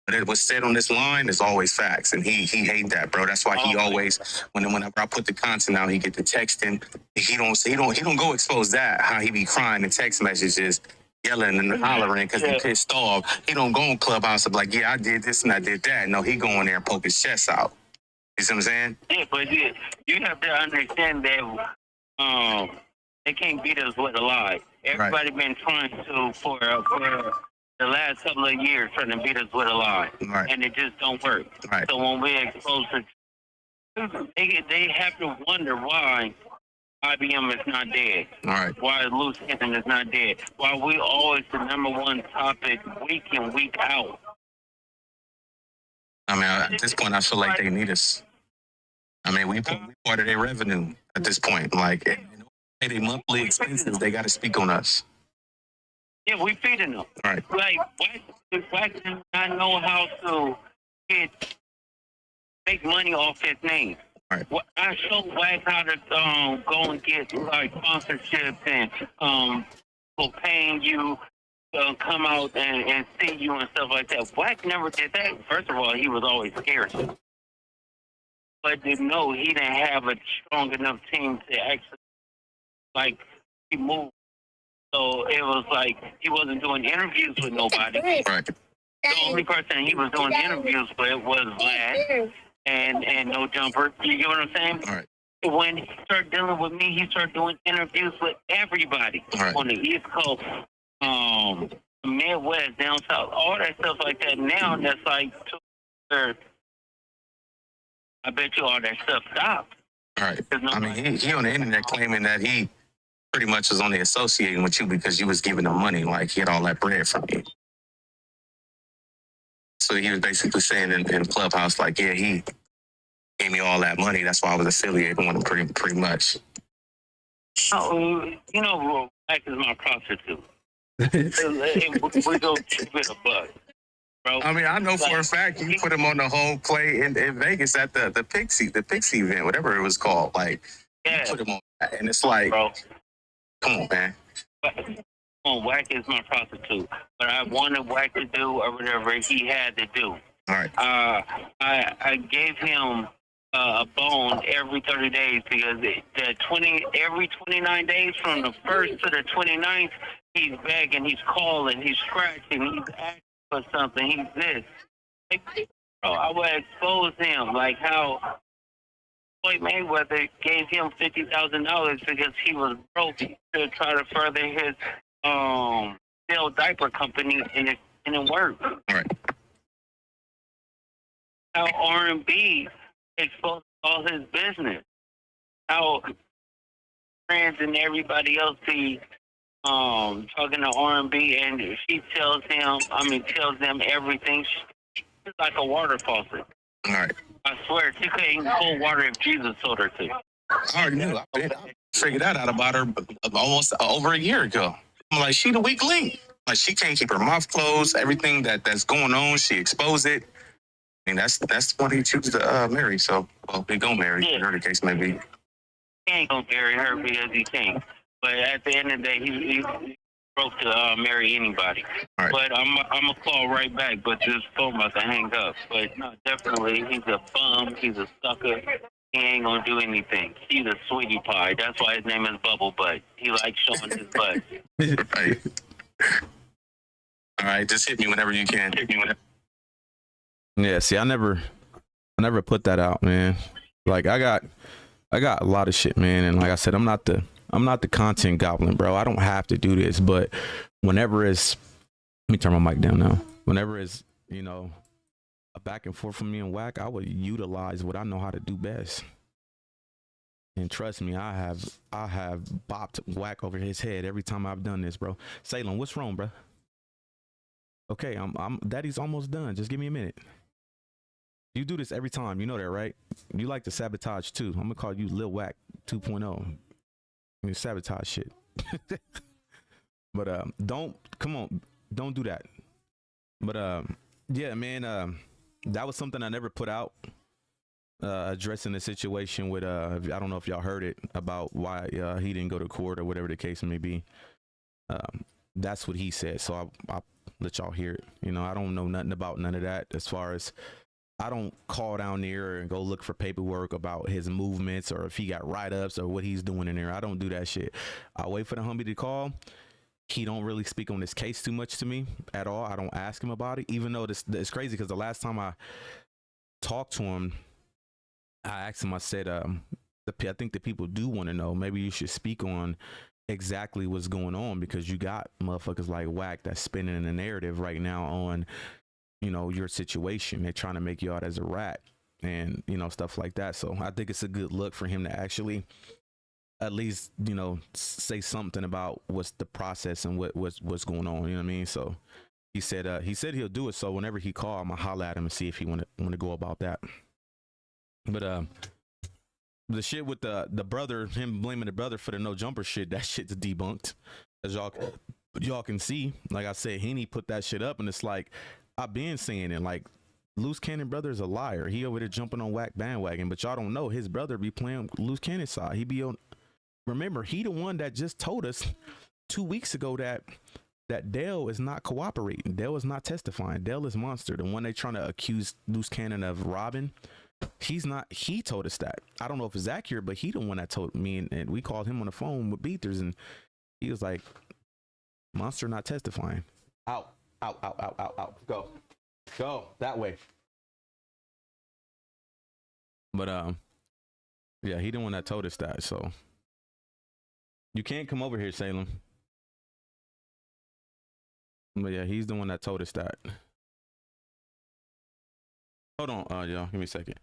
that what's said on this line is always facts, and he hate that, bro. That's why he always whenever I put the content out, he get the texting. He don't go expose that how he be crying in text messages, yelling and hollering because he pissed off. He don't go on Clubhouse and be like, yeah, I did this and I did that. No, he go in there and poke his chest out. You see what I'm saying? Yeah, but you have to understand that. They can't beat us with a lie. Everybody been trying to for the last couple of years trying to beat us with a lie, and it just don't work. Right. So when we expose it, they have to wonder why IBM is not dead. Right. Why loose cannon is not dead. Why we always the #1 topic week in week out. I mean, at this point, I feel like they need us. I mean, we part of their revenue at this point. Like, pay their monthly expenses, they got to speak on us. Yeah, we feeding them. Right. Like, Wack does not know how to make money off his name. Right. I showed Wack how to go and get like sponsorships and people paying you to come out and see you and stuff like that. Wack never did that. First of all, he was always scared. But didn't know he didn't have a strong enough team to actually, like, he moved. So it was like he wasn't doing interviews with nobody. Right. The only person he was doing interviews with was Vlad and No Jumper. You get what I'm saying? All right. When he started dealing with me, he started doing interviews with everybody on the East Coast, Midwest, down south, all that stuff like that. Now that's like, I bet you all that stuff stopped. All right. I mean, he on the internet claiming that he pretty much was only associating with you because you was giving him money, like he had all that bread from you. So he was basically saying in Clubhouse, like, yeah, he gave me all that money. That's why I was affiliated with him pretty much. Oh, you know, Wack is my prostitute. We go keep it a buck, bro. I mean, I know for a fact you put him on the home play in Vegas at the Pixie event, whatever it was called. Like, yeah, you put him on that, and it's like, bro, come on, man. Wack is my prostitute, but I wanted Wack to do or whatever he had to do. All right. I gave him a bone every 30 days because every 29 days from the 1st to the 29th, he's begging, he's calling, he's scratching, he's asking for something, he's this. Like, bro, I would expose him, like how Floyd Mayweather gave him $50,000 because he was broke to try to further his sell diaper company, and it worked. All right. How R&B exposed all his business. How friends and everybody else be talking to R&B, and she tells them everything. She's like a water faucet. All right. I swear, she couldn't hold water if Jesus told her to. I already knew. I figured that out about her almost over a year ago. I'm like, she the weak link. Like, she can't keep her mouth closed. Everything that's going on, she exposed it. I mean, that's what he chooses to marry. So, well, he gonna marry, whatever the case may be. He ain't gonna marry her because he can't. But at the end of the day, he broke to marry anybody. Right. But I'm gonna call right back. But this phone about to hang up. But no, definitely, he's a bum. He's a sucker. He ain't gonna do anything. He's a sweetie pie. That's why his name is Bubble Butt. He likes showing his butt. Right. All right, just hit me whenever you can. Yeah, see, I never put that out, man. Like, I got a lot of shit, man, and like I said, I'm not the content goblin, bro. I don't have to do this, but whenever it's, let me turn my mic down now. Whenever it's, you know, a back and forth from me and Wack, I would utilize what I know how to do best. And trust me, I have bopped Wack over his head every time I've done this, bro. Salem, what's wrong, bro? Okay, Daddy's almost done. Just give me a minute. You do this every time. You know that, right? You like to sabotage too. I'm gonna call you Lil Wack 2.0. You sabotage shit. But don't do that. But yeah, man, that was something I never put out. Addressing the situation with I don't know if y'all heard it about why he didn't go to court or whatever the case may be. That's what he said. So I'll let y'all hear it. You know, I don't know nothing about none of that. As far as, I don't call down there and go look for paperwork about his movements or if he got write-ups or what he's doing in there. I don't do that shit. I wait for the homie to call. He don't really speak on this case too much to me at all. I don't ask him about it, even though it's crazy because the last time I talked to him, I asked him, I said, I think that people do want to know. Maybe you should speak on exactly what's going on, because you got motherfuckers like Wack that's spinning a narrative right now on, you know, your situation. They're trying to make you out as a rat and, you know, stuff like that. So I think it's a good look for him to actually at least, you know, say something about what's the process and what's going on. You know what I mean? So he said he'll do it. So whenever he call, I'm gonna holler at him and see if he want to go about that. But the shit with the brother, him blaming the brother for the no jumper shit, that shit's debunked. As y'all can see, like I said, Henny put that shit up, and it's like, I've been saying it, like, Loose Cannon brother is a liar. He over there jumping on Wack bandwagon, but y'all don't know his brother be playing Loose Cannon side. He be on, remember, he the one that just told us 2 weeks ago that Dale is not cooperating. Dale is not testifying. Dale is Monster, the one they trying to accuse Loose Cannon of robbing. He's not. He told us that. I don't know if it's accurate, but he the one that told me, and we called him on the phone with Beathers, and he was like, Monster not testifying. Out. Go that way. But yeah, he the one that told us that. So you can't come over here, Salem. But yeah, he's the one that told us that. Hold on, y'all, give me a second.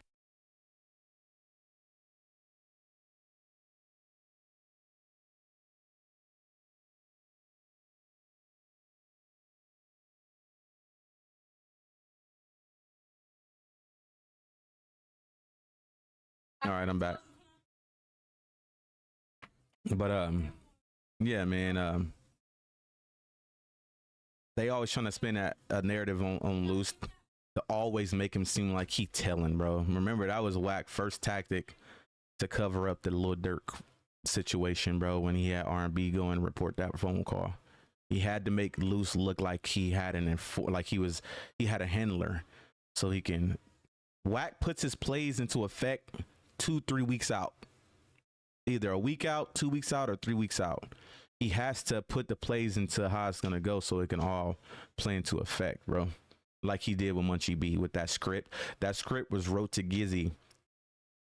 All right, I'm back. But yeah, man, they always trying to spin a narrative on Loose to always make him seem like he telling, bro. Remember, that was Wack first tactic to cover up the Lil Durk situation, bro, when he had R&B go and report that phone call. He had to make Loose look like he had he had a handler, so he can. Wack puts his plays into effect 2-3 weeks out, either a week out, 2 weeks out, or 3 weeks out. He has to put the plays into how it's gonna go so it can all play into effect, bro. Like he did with Munchie B with that script. That script was wrote to Gizzy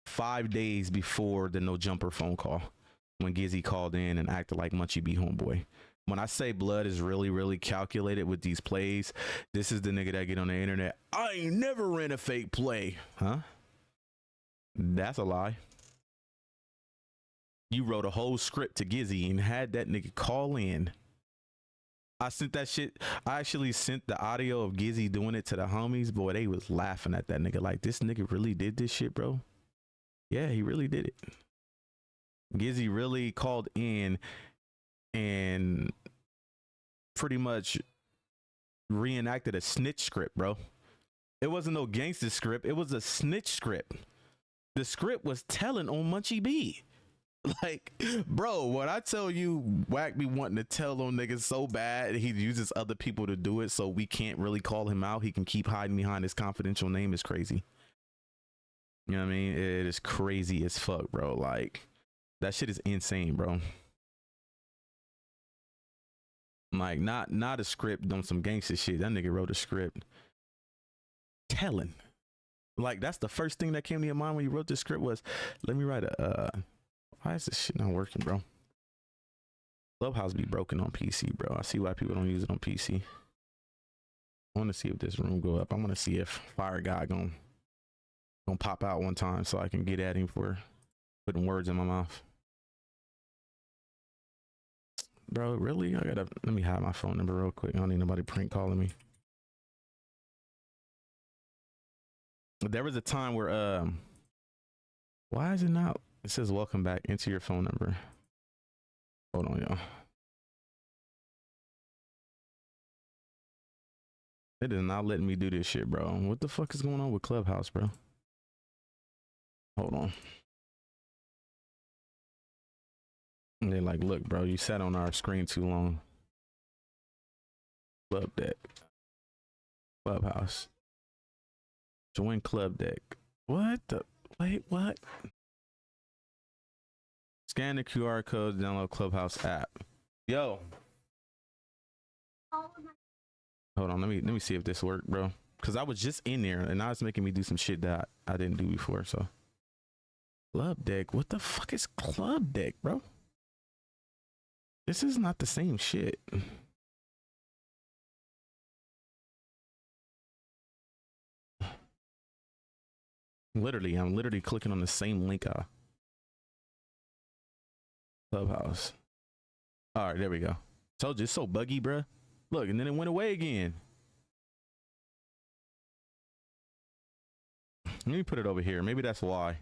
5 days before the No Jumper phone call, when Gizzy called in and acted like Munchie B homeboy. When I say Blood is really, really calculated with these plays, this is the nigga that get on the internet, I ain't never ran a fake play. Huh? That's a lie. You wrote a whole script to Gizzy and had that nigga call in. I sent that shit. I actually sent the audio of Gizzy doing it to the homies. Boy, they was laughing at that nigga like, this nigga really did this shit, bro. Yeah, he really did it. Gizzy really called in and pretty much reenacted a snitch script, bro. It wasn't no gangster script. It was a snitch script. The script was telling on Munchie B. Like, bro, when I tell you Wack be wanting to tell on niggas so bad, he uses other people to do it so we can't really call him out. He can keep hiding behind his confidential name. Is crazy. You know what I mean? It is crazy as fuck, bro. Like, that shit is insane, bro. Like, not a script on some gangster shit. That nigga wrote a script telling. Like, that's the first thing that came to your mind when you wrote this script was, let me write a why is this shit not working, bro? Clubhouse be broken on PC, bro. I see why people don't use it on PC. I want to see if this room go up. I want to see if Fire Guy gonna pop out one time so I can get at him for putting words in my mouth. Bro, really? Let me hide my phone number real quick. I don't need nobody prank calling me. There was a time where why is it not? It says welcome back. Enter your phone number. Hold on, y'all. It is not letting me do this shit, bro. What the fuck is going on with Clubhouse, bro? Hold on. And they're like, look, bro, you sat on our screen too long. Club deck. Clubhouse. Join club deck. What the? Wait, what? Scan the QR code, download Clubhouse app. Yo. Hold on, let me see if this worked, bro. Cause I was just in there and now it's making me do some shit that I didn't do before. So club deck, what the fuck is club deck, bro? This is not the same shit. Literally, I'm literally clicking on the same link. Clubhouse. All right, there we go. Told you it's so buggy, bruh. Look, and then it went away again. Let me put it over here. Maybe that's why.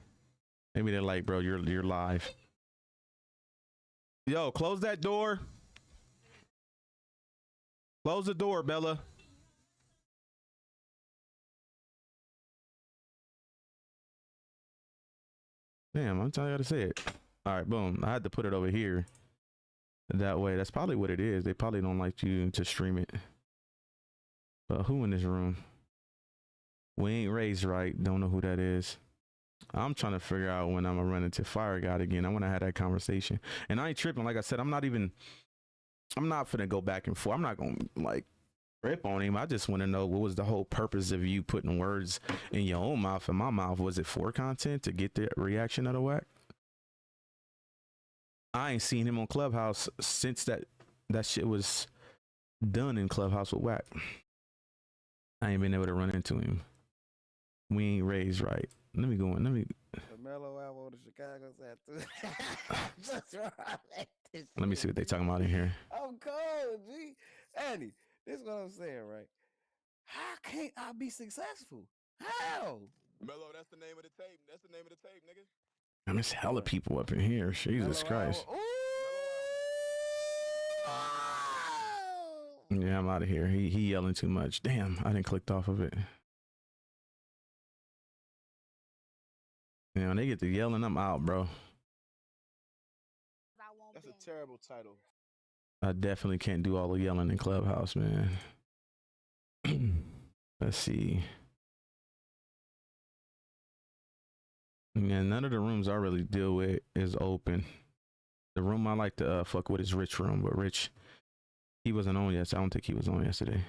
Maybe they're like, bro, you're live. Yo, close that door. Close the door, Bella. Damn, I'm telling you how to say it. All right, boom. I had to put it over here. that way. That's probably what it is. They probably don't like you to stream it. But who in this room? We ain't raised right. Don't know who that is. I'm trying to figure out when I'm gonna run into Fire God again. I want to have that conversation. And I ain't tripping. Like I said, I'm not finna go back and forth. I'm not gonna like rip on him. I just want to know what was the whole purpose of you putting words in your own mouth and my mouth. Was it for content to get the reaction of the Wack? I ain't seen him on Clubhouse since that shit was done in Clubhouse with Wack. I ain't been able to run into him. We ain't raised right. Let me go in. Let me. Mellow album on the Chicago side. Let me see what they talking about in here. I'm cold, G. Andy, this is what I'm saying, right? How can't I be successful? How? Mello, that's the name of the tape. That's the name of the tape, nigga. I mean, there's hella people up in here. Jesus Christ. Yeah, I'm out of here. He yelling too much. Damn, I didn't click off of it. Yeah, when they get to yelling, I'm out, bro. That's a terrible title. I definitely can't do all the yelling in Clubhouse, man. Let's see. Yeah, none of the rooms I really deal with is open. The room I like to fuck with is Rich room, but Rich, he wasn't on yesterday. I don't think he was on yesterday.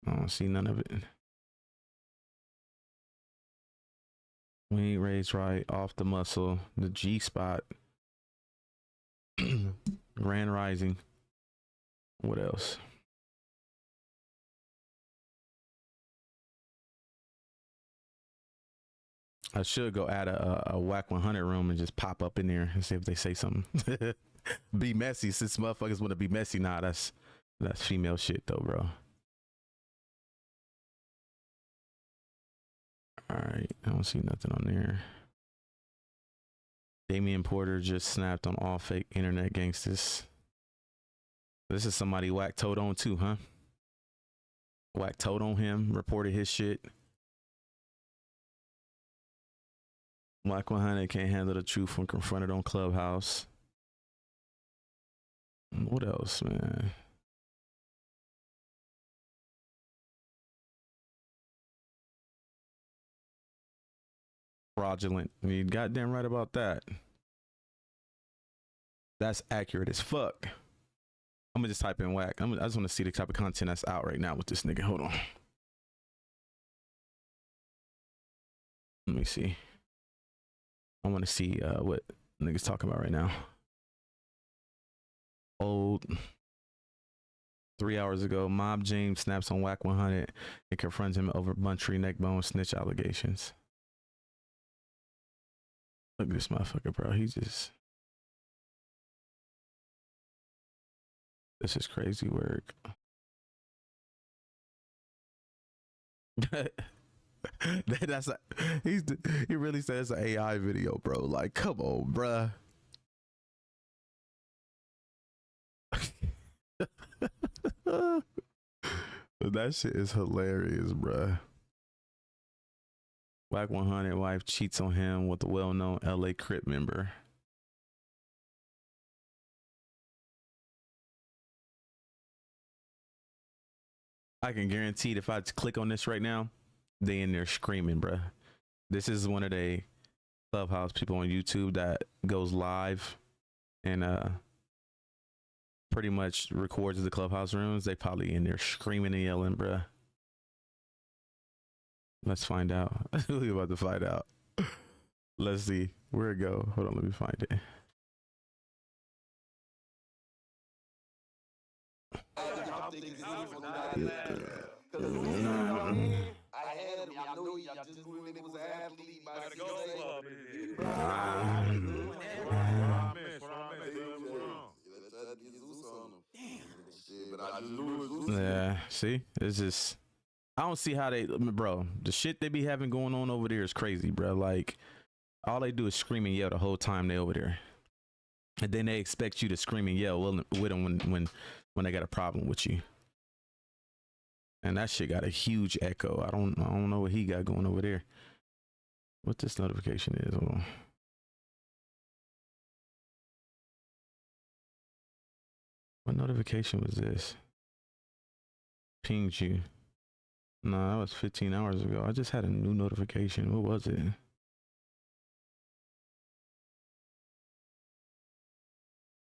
I don't see none of it. We ain't raised right, off the muscle, the G spot, Grand Rising. What else? I should go add a Wack 100 room and just pop up in there and see if they say something. Be messy, since motherfuckers want to be messy. Nah, that's female shit though, bro. All right, I don't see nothing on there. Damian Porter just snapped on all fake internet gangsters. This is somebody Wack told on too, huh? Wack told on him, reported his shit. Wack 100 can't handle the truth when confronted on Clubhouse. What else, man? Fraudulent. I mean, goddamn right about that. That's accurate as fuck. I'm gonna just type in Wack. I just want to see the type of content that's out right now with this nigga. Hold on. Let me see. I want to see what niggas talking about right now. Old. 3 hours ago, Mob James snaps on Wack 100 and confronts him over Buntree neckbone snitch allegations. Look at this motherfucker, bro. He just... This is crazy work. He really said it's an AI video, bro. Like, come on, bruh. That shit is hilarious, bruh. Wack 100 wife cheats on him with a well-known LA Crip member. I can guarantee if I click on this right now, they in there screaming, bruh. This is one of the Clubhouse people on YouTube that goes live and pretty much records the Clubhouse rooms. They probably in there screaming and yelling, bruh. Let's find out. We're about to find out. Let's see. Where it go? Hold on, let me find it. I had him. I know I just knew him was an athlete. Yeah, see? It's just... I don't see how they... Bro, the shit they be having going on over there is crazy, bro. Like, all they do is scream and yell the whole time they over there. And then they expect you to scream and yell with them when they got a problem with you. And that shit got a huge echo. I don't know what he got going over there. What this notification is? Hold on. What notification was this? Pinged you. No, that was 15 hours ago. I just had a new notification. What was it?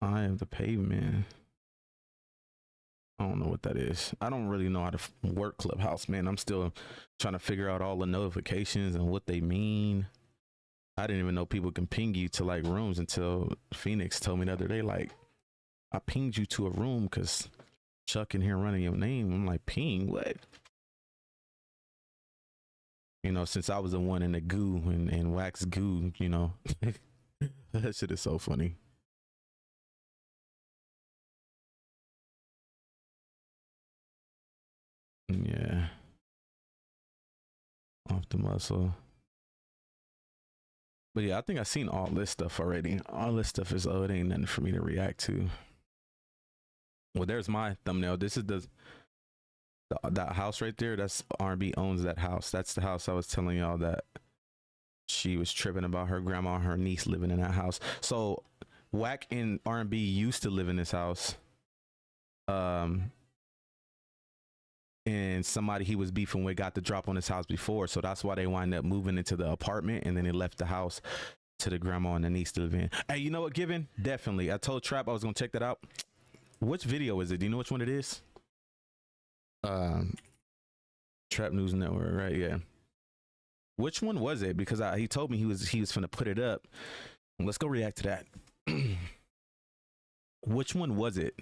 I am the pavement. I don't know what that is. I don't really know how to work Clubhouse, man. I'm still trying to figure out all the notifications and what they mean. I didn't even know people can ping you to like rooms until Phoenix told me the other day, like, I pinged you to a room because Chuck in here running your name. I'm like, ping? What? You know, since I was the one in the goo and Wax goo, you know. That shit is so funny. Yeah. Off the muscle. But yeah, I think I've seen all this stuff already. All this stuff is, oh, it ain't nothing for me to react to. Well, there's my thumbnail. This is that house right there. That's R&B owns that house. That's the house I was telling y'all that she was tripping about her grandma and her niece living in that house. So Wack and R&B used to live in this house. And somebody he was beefing with got the drop on his house before, so that's why they wind up moving into the apartment, and then they left the house to the grandma and the niece to live in. Hey, you know what, Given? Definitely. I told Trap I was gonna check that out. Which video is it? Do you know which one it is? Trap News Network, right? Yeah. Which one was it? Because he told me he was finna put it up. Let's go react to that. Which one was it?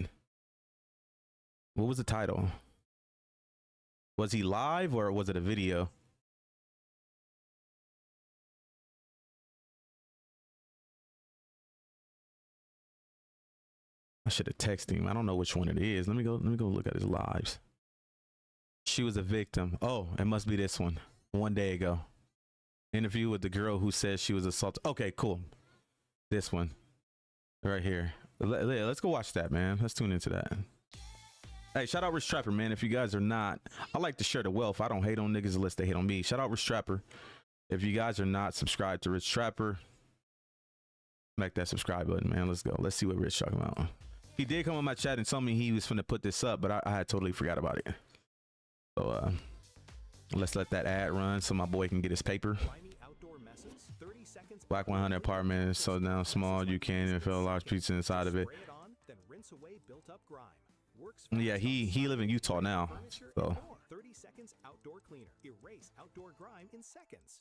What was the title? Was he live or was it a video? I should have texted him. I don't know which one it is. Let me go look at his lives. She was a victim. Oh, it must be this one. 1 day ago. Interview with the girl who says she was assaulted. Okay, cool. This one. Right here. Let's go watch that, man. Let's tune into that. Hey, shout out Rich Trapper, man. If you guys are not, I like to share the wealth. I don't hate on niggas unless they hate on me. Shout out Rich Trapper. If you guys are not subscribed to Rich Trapper, smack that subscribe button, man. Let's go. Let's see what Rich talking about. He did come on my chat and tell me he was finna put this up, but I had totally forgot about it. So let's let that ad run so my boy can get his paper. Black 100 apartment, so down small, you can't even fill a large pizza inside of it. Yeah, he live in Utah now. So 30 seconds outdoor cleaner. Erase outdoor grime in seconds.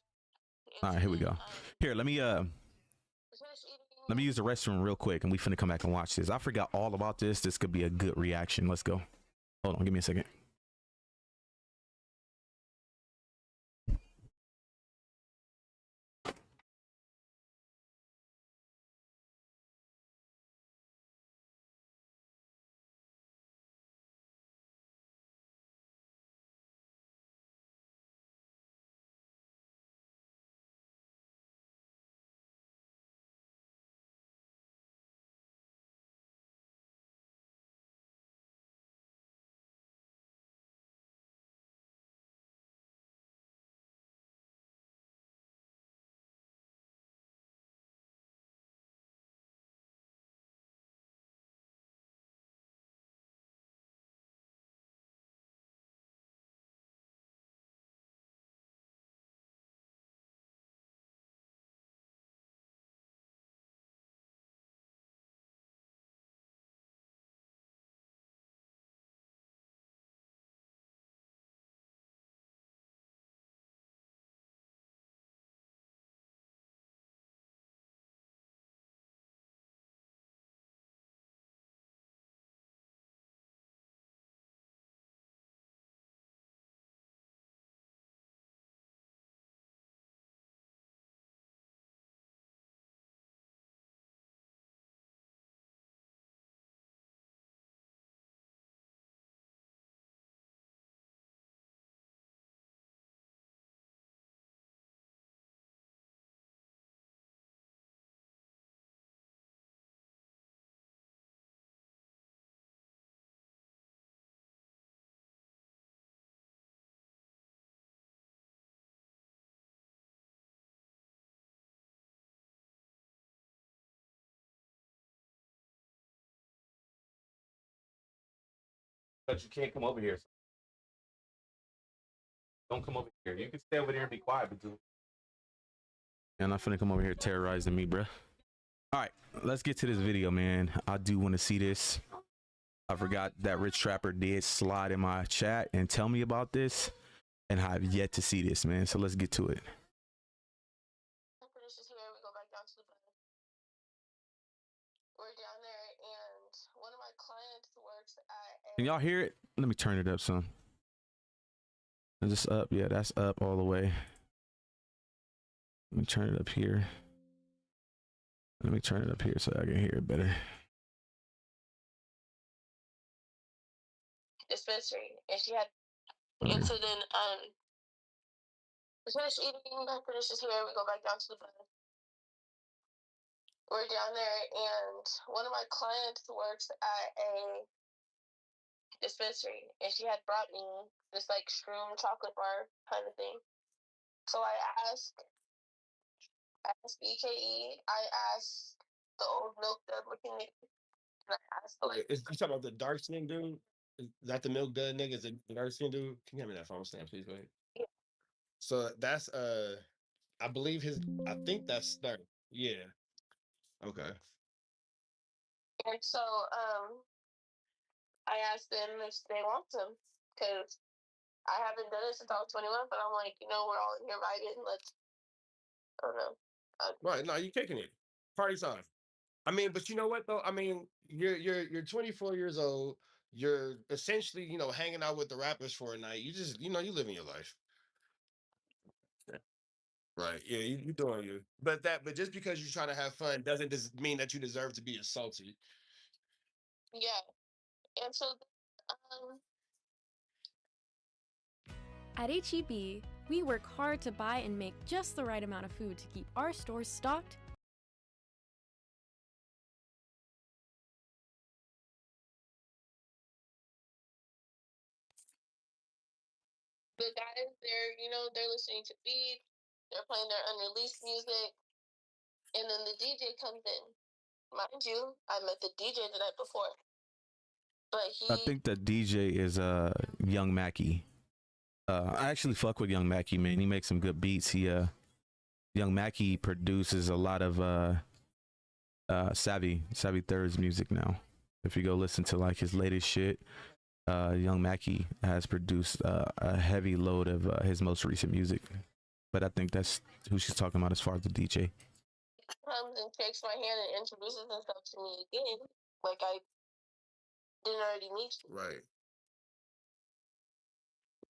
All right, here we go. Here, let me use the restroom real quick and we finna come back and watch this. I forgot all about this. This could be a good reaction. Let's go. Hold on, give me a second. But you can't come over here. Don't come over here. You can stay over there and be quiet, but do. I'm not finna come over here terrorizing me, bruh. All right, let's get to this video, man. I do want to see this. I forgot that Rich Trapper did slide in my chat and tell me about this, and I have yet to see this, man. So let's get to it. Producers here, we go back down to the bed. We're down there, and one of my clients works at Can y'all hear it? Let me turn it up some. Is this up? Yeah, that's up all the way. Let me turn it up here. Let me turn it up here so I can hear it better. dispensary, and she had, and so then, we finished eating, my producers here, we go back down to the bed. We're down there, and one of my clients works at a dispensary, and she had brought me this like shroom chocolate bar kind of thing. So I asked BKE, I asked the old milk dud looking nigga, and I asked like, Is you talking about the dark skin dude? Is that the milk dud nigga? Is it the dark skin dude? Can you hand me that phone stand, please? Go ahead. Yeah. So that's I believe I think that's Start. Yeah. Okay. and so I asked them if they want some, because I haven't done it since I was 21, but I'm like, we're all in here vibing. Let's, I don't know. Right. No, you kicking it. Party time. I mean, but you know what though? I mean, you're 24 years old. You're essentially, hanging out with the rappers for a night. You just, you living your life. Right. Yeah, you doing you. But just because you're trying to have fun doesn't mean that you deserve to be assaulted. Yeah. And so, At HEB, we work hard to buy and make just the right amount of food to keep our stores stocked. the guys, they're listening to beats, they're playing their unreleased music, and then the DJ comes in. Mind you, I met the DJ the night before, but I think the DJ is Young Mackie. I actually fuck with Young Mackie, man. He makes some good beats. Young Mackie produces a lot of Savvy Third's music now. If you go listen to like his latest shit, Young Mackie has produced a heavy load of his most recent music. But I think that's who she's talking about as far as the DJ. comes and shakes my hand and introduces himself to me again, like I didn't already meet you. Right.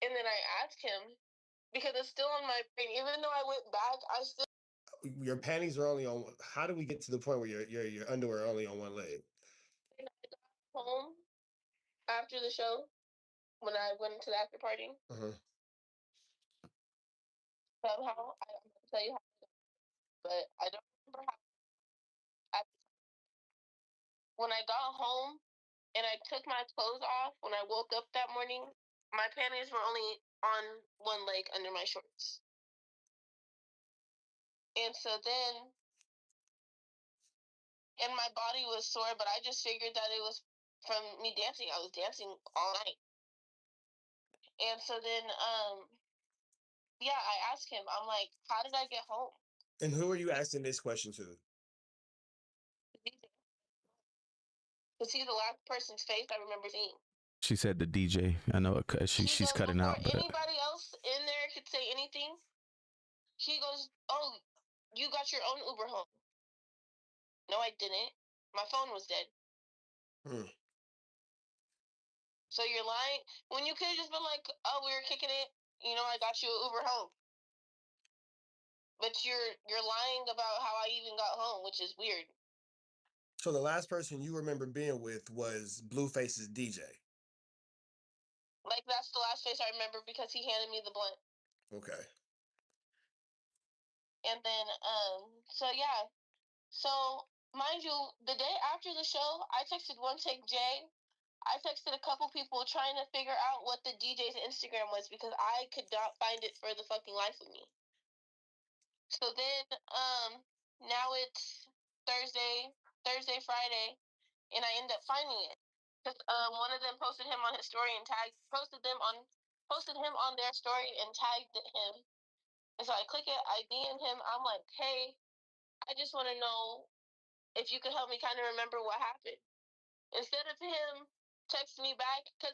And then I asked him, because it's still on my brain, even though I went back, I still. Your panties are only on. How do we get to the point where your underwear are only on one leg? And I got home after the show when I went into the after party. Somehow, I'm going to tell you how, but I don't remember how. When I got home and I took my clothes off, when I woke up that morning, my panties were only on one leg under my shorts. And so then, and my body was sore, but I just figured that it was from me dancing. I was dancing all night. And so then, yeah, I asked him, I'm like, how did I get home? And who are you asking this question to? To see the last person's face I remember seeing. She said the DJ. I know she's cutting out. But anybody else in there could say anything, he goes, oh, you got your own Uber home. No, I didn't. My phone was dead. So you're lying? When you could have just been like, oh, we were kicking it. I got you an Uber home. But you're lying about how I even got home, which is weird. So the last person you remember being with was Blueface's DJ. Like, that's the last face I remember because he handed me the blunt. Okay. And then, so yeah. So, mind you, the day after the show, I texted One Take Jay. I texted a couple people trying to figure out what the DJ's Instagram was because I could not find it for the fucking life of me. So then, now it's Thursday, Friday, and I end up finding it. One of them posted him on his story and posted him on their story and tagged him. And so I click it, I DM him. I'm like, hey, I just want to know if you could help me kind of remember what happened. Instead of him texting me back, because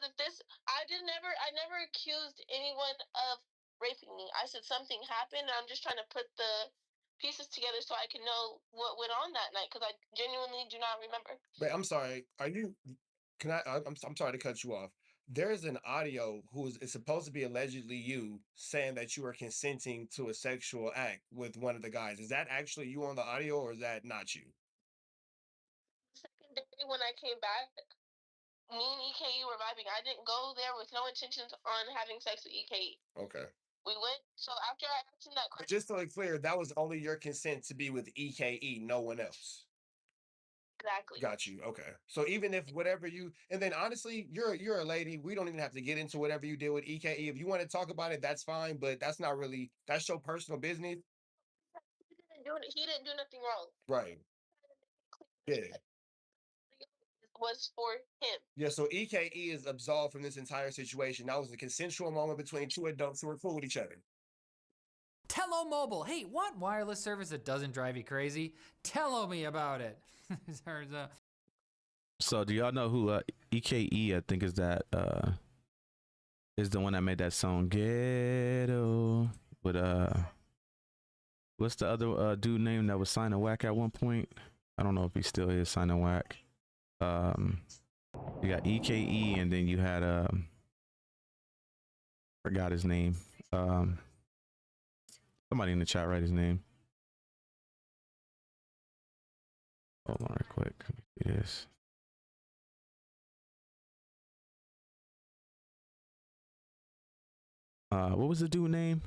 I never accused anyone of raping me. I said something happened, and I'm just trying to put the pieces together so I can know what went on that night, because I genuinely do not remember. Wait, I'm sorry. I'm sorry to cut you off. There's an audio it's supposed to be allegedly you saying that you were consenting to a sexual act with one of the guys. Is that actually you on the audio, or is that not you? The second day when I came back, me and EKE were vibing. I didn't go there with no intentions on having sex with EKE. Okay. We went, so after I asked him that But question. just so it's clear, that was only your consent to be with EKE, no one else. Exactly. Got you. Okay. So even if whatever and then honestly, you're a lady. We don't even have to get into whatever you did with EKE. If you want to talk about it, that's fine. But that's your personal business. He didn't do nothing wrong. Right. Yeah. Was for him. Yeah, so EKE is absolved from this entire situation. That was a consensual moment between two adults who were cool with each other. Tello Mobile. Hey, want wireless service that doesn't drive you crazy? Tell me about it. So do y'all know who EKE? I think is the one that made that song Ghetto with what's the other dude name that was signing Wack at one point? I don't know if he still is signing Wack. You got EKE, and then you had forgot his name. Somebody in the chat write his name. Hold on right quick. Let me see this. What was the dude name?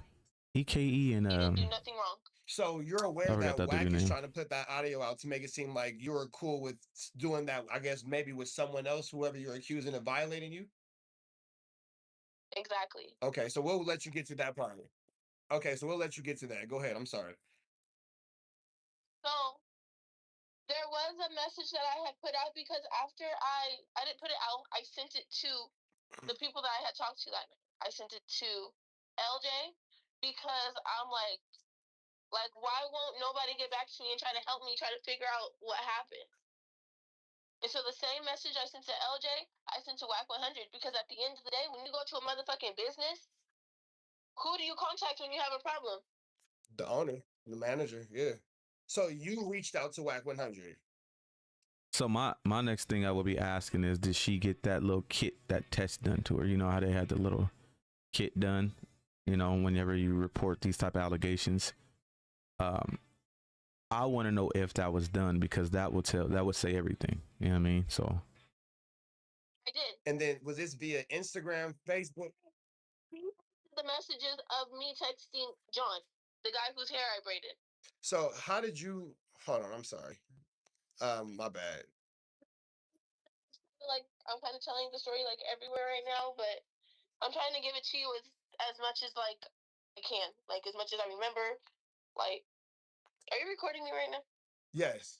EKE and He didn't do nothing wrong. So you're aware that Wack is trying to put that audio out to make it seem like you were cool with doing that, I guess maybe with someone else, whoever you're accusing of violating you? Exactly. Okay, so we'll let you get to that part. Okay, so we'll let you get to that. Go ahead. I'm sorry. So there was a message that I had put out because after I didn't put it out, I sent it to the people that I had talked to that night. I sent it to LJ because I'm like, why won't nobody get back to me and try to help me try to figure out what happened? And so the same message I sent to LJ, I sent to Wack 100 because at the end of the day, when you go to a motherfucking business, who do you contact when you have a problem? The owner, the manager, yeah. So you reached out to Wack 100. So my next thing I will be asking is, did she get that little kit, that test done to her? You know how they had the little kit done, you know, whenever you report these type of allegations. I want to know if that was done, because that would say everything. You know what I mean? So I did. And then was this via Instagram, Facebook? The messages of me texting John, the guy whose hair I braided. So how did you hold on, I'm sorry. My bad. Like I'm kind of telling the story like everywhere right now, but I'm trying to give it to you as much as like I can, like as much as I remember. Like, are you recording me right now? Yes.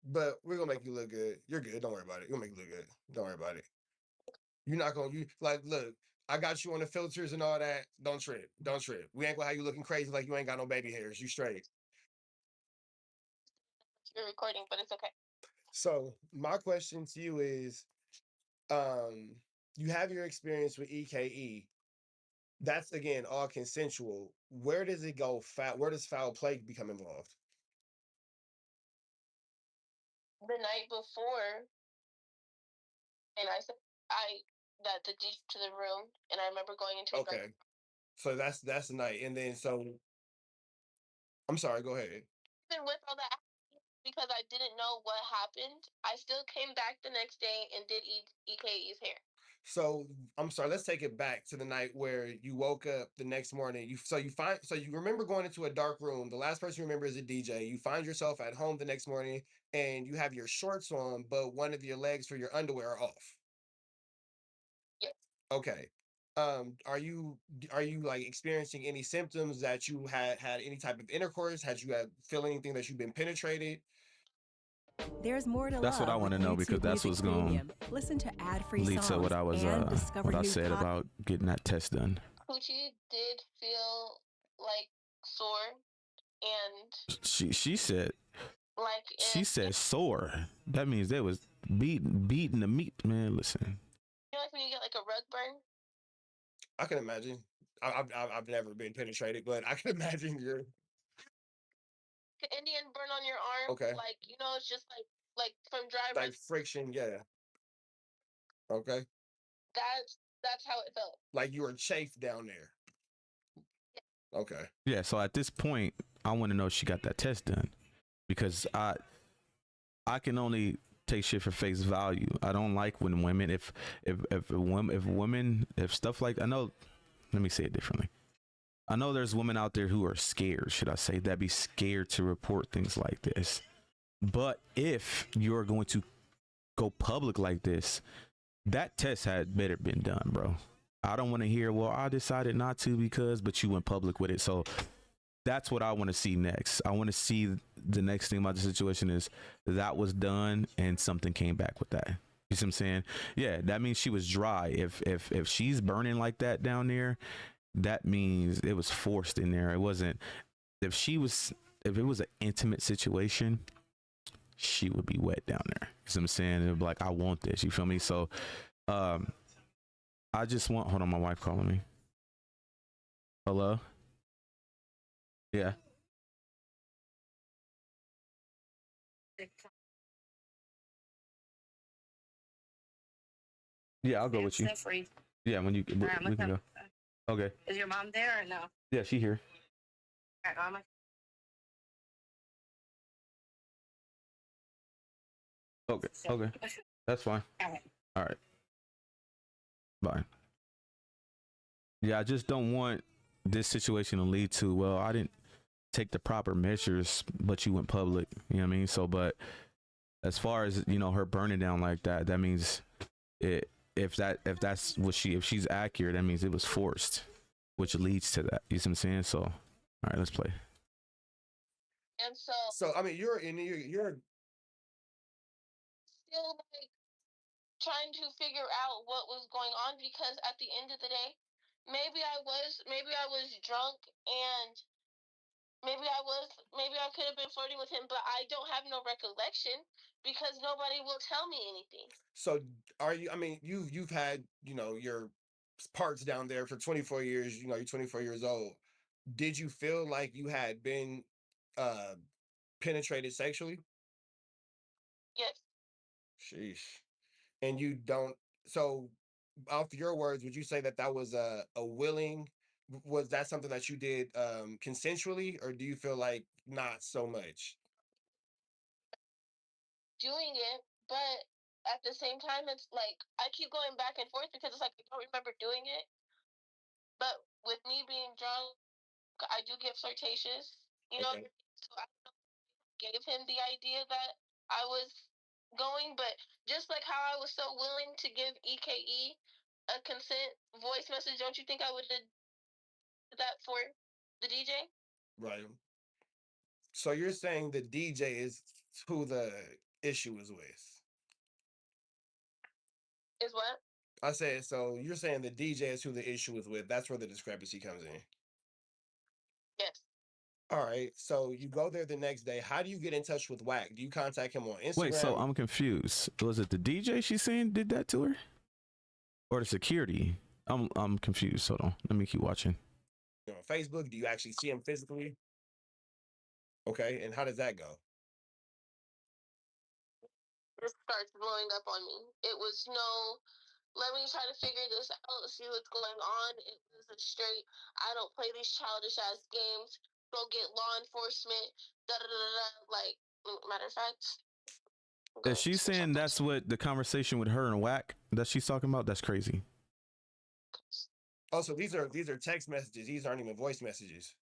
But we're gonna make you look good. You're good. Don't worry about it. We're gonna make you look good. Don't worry about it. You're not gonna look, I got you on the filters and all that. Don't trip. Don't trip. We ain't gonna have you looking crazy like you ain't got no baby hairs. You straight. You're recording, but it's okay. So my question to you is, you have your experience with EKE. That's again all consensual. Where does it go? Where does foul play become involved? The night before, and I said that the deep to the room, and I remember going into Okay, so that's the night, and then so I'm sorry. Go ahead. even with all that, because I didn't know what happened, I still came back the next day and did EKE's hair. So I'm sorry. Let's take it back to the night where you woke up the next morning. You remember going into a dark room. The last person you remember is a DJ. You find yourself at home the next morning, and you have your shorts on, but one of your legs for your underwear are off. Yes. Okay. Are you like experiencing any symptoms that you had any type of intercourse? Had you feel anything that you've been penetrated? There's more to That's love what I want to know, because that's what's going to listen to ad-free to lead to what I was what I said about getting that test done. Coochie did feel like sore, and She said like sore. That means they was beating the meat, man. Listen. You know, like when you get like a rug burn. I can imagine. I've never been penetrated, but I can imagine you're Indian burn on your arm. okay. Like, you know, it's just like from dry like friction, yeah. Okay. That's how it felt. Like you were chafed down there. Yeah. Okay. Yeah, so at this point, I want to know if she got that test done, because I can only take shit for face value. I don't like when women, if stuff like, I know, let me say it differently. I know there's women out there who are scared, should I say, that be scared to report things like this. But if you're going to go public like this, that test had better been done, bro. I don't want to hear, well, I decided not to because, but you went public with it. So that's what I want to see next. I want to see the next thing about the situation is that was done and something came back with that. You see what I'm saying? Yeah, that means she was dry. If she's burning like that down there, that means it was forced in there. It wasn't. If it was an intimate situation, she would be wet down there. You see what I'm saying? It would be like, I want this. You feel me? So, I just want. Hold on, my wife calling me. Hello. Yeah. Yeah, I'll go with you. Yeah, when you we can go. Okay. Is your mom there or no? Yeah, she here. Okay. Okay. That's fine. All right. Bye. Yeah, I just don't want this situation to lead to, well, I didn't take the proper measures, but you went public. You know what I mean? So, but as far as, you know, her burning down like that, that means if that's what if she's accurate, that means it was forced, which leads to that. You see what I'm saying? So, all right, let's play. And so I mean, you're still like trying to figure out what was going on, because at the end of the day, maybe I was drunk, and maybe I could have been flirting with him, but I don't have no recollection because nobody will tell me anything. So are you, I mean, you've had, you know, your parts down there for 24 years, you know, you're 24 years old. Did you feel like you had been penetrated sexually? Yes. Sheesh. And you don't, so off your words, would you say that that was a willing, was that something that you did consensually, or do you feel like not so much? Doing it, but at the same time, it's like I keep going back and forth because it's like I don't remember doing it. But with me being drunk, I do get flirtatious, you know. Okay. So I gave him the idea that I was going, but just like how I was so willing to give EKE a consent voice message, don't you think I would have did that for the DJ? Right. So you're saying the DJ is who the issue is with? Is what? I said, so you're saying the DJ is who the issue is with. That's where the discrepancy comes in. Yes. All right. So you go there the next day. How do you get in touch with Wack? Do you contact him on Instagram? Wait, so I'm confused. Was it the DJ she's saying did that to her? Or the security? I'm confused. Hold on. Let me keep watching. On Facebook, do you actually see him physically? Okay. And how does that go? It starts blowing up on me. It was no, let me try to figure this out, see what's going on. It was a straight, I don't play these childish ass games. Go get law enforcement. Da da da da. Like, matter of fact. Is she saying that's what the conversation with her and Wack that she's talking about? That's crazy. Oh, so these are text messages. These aren't even voice messages.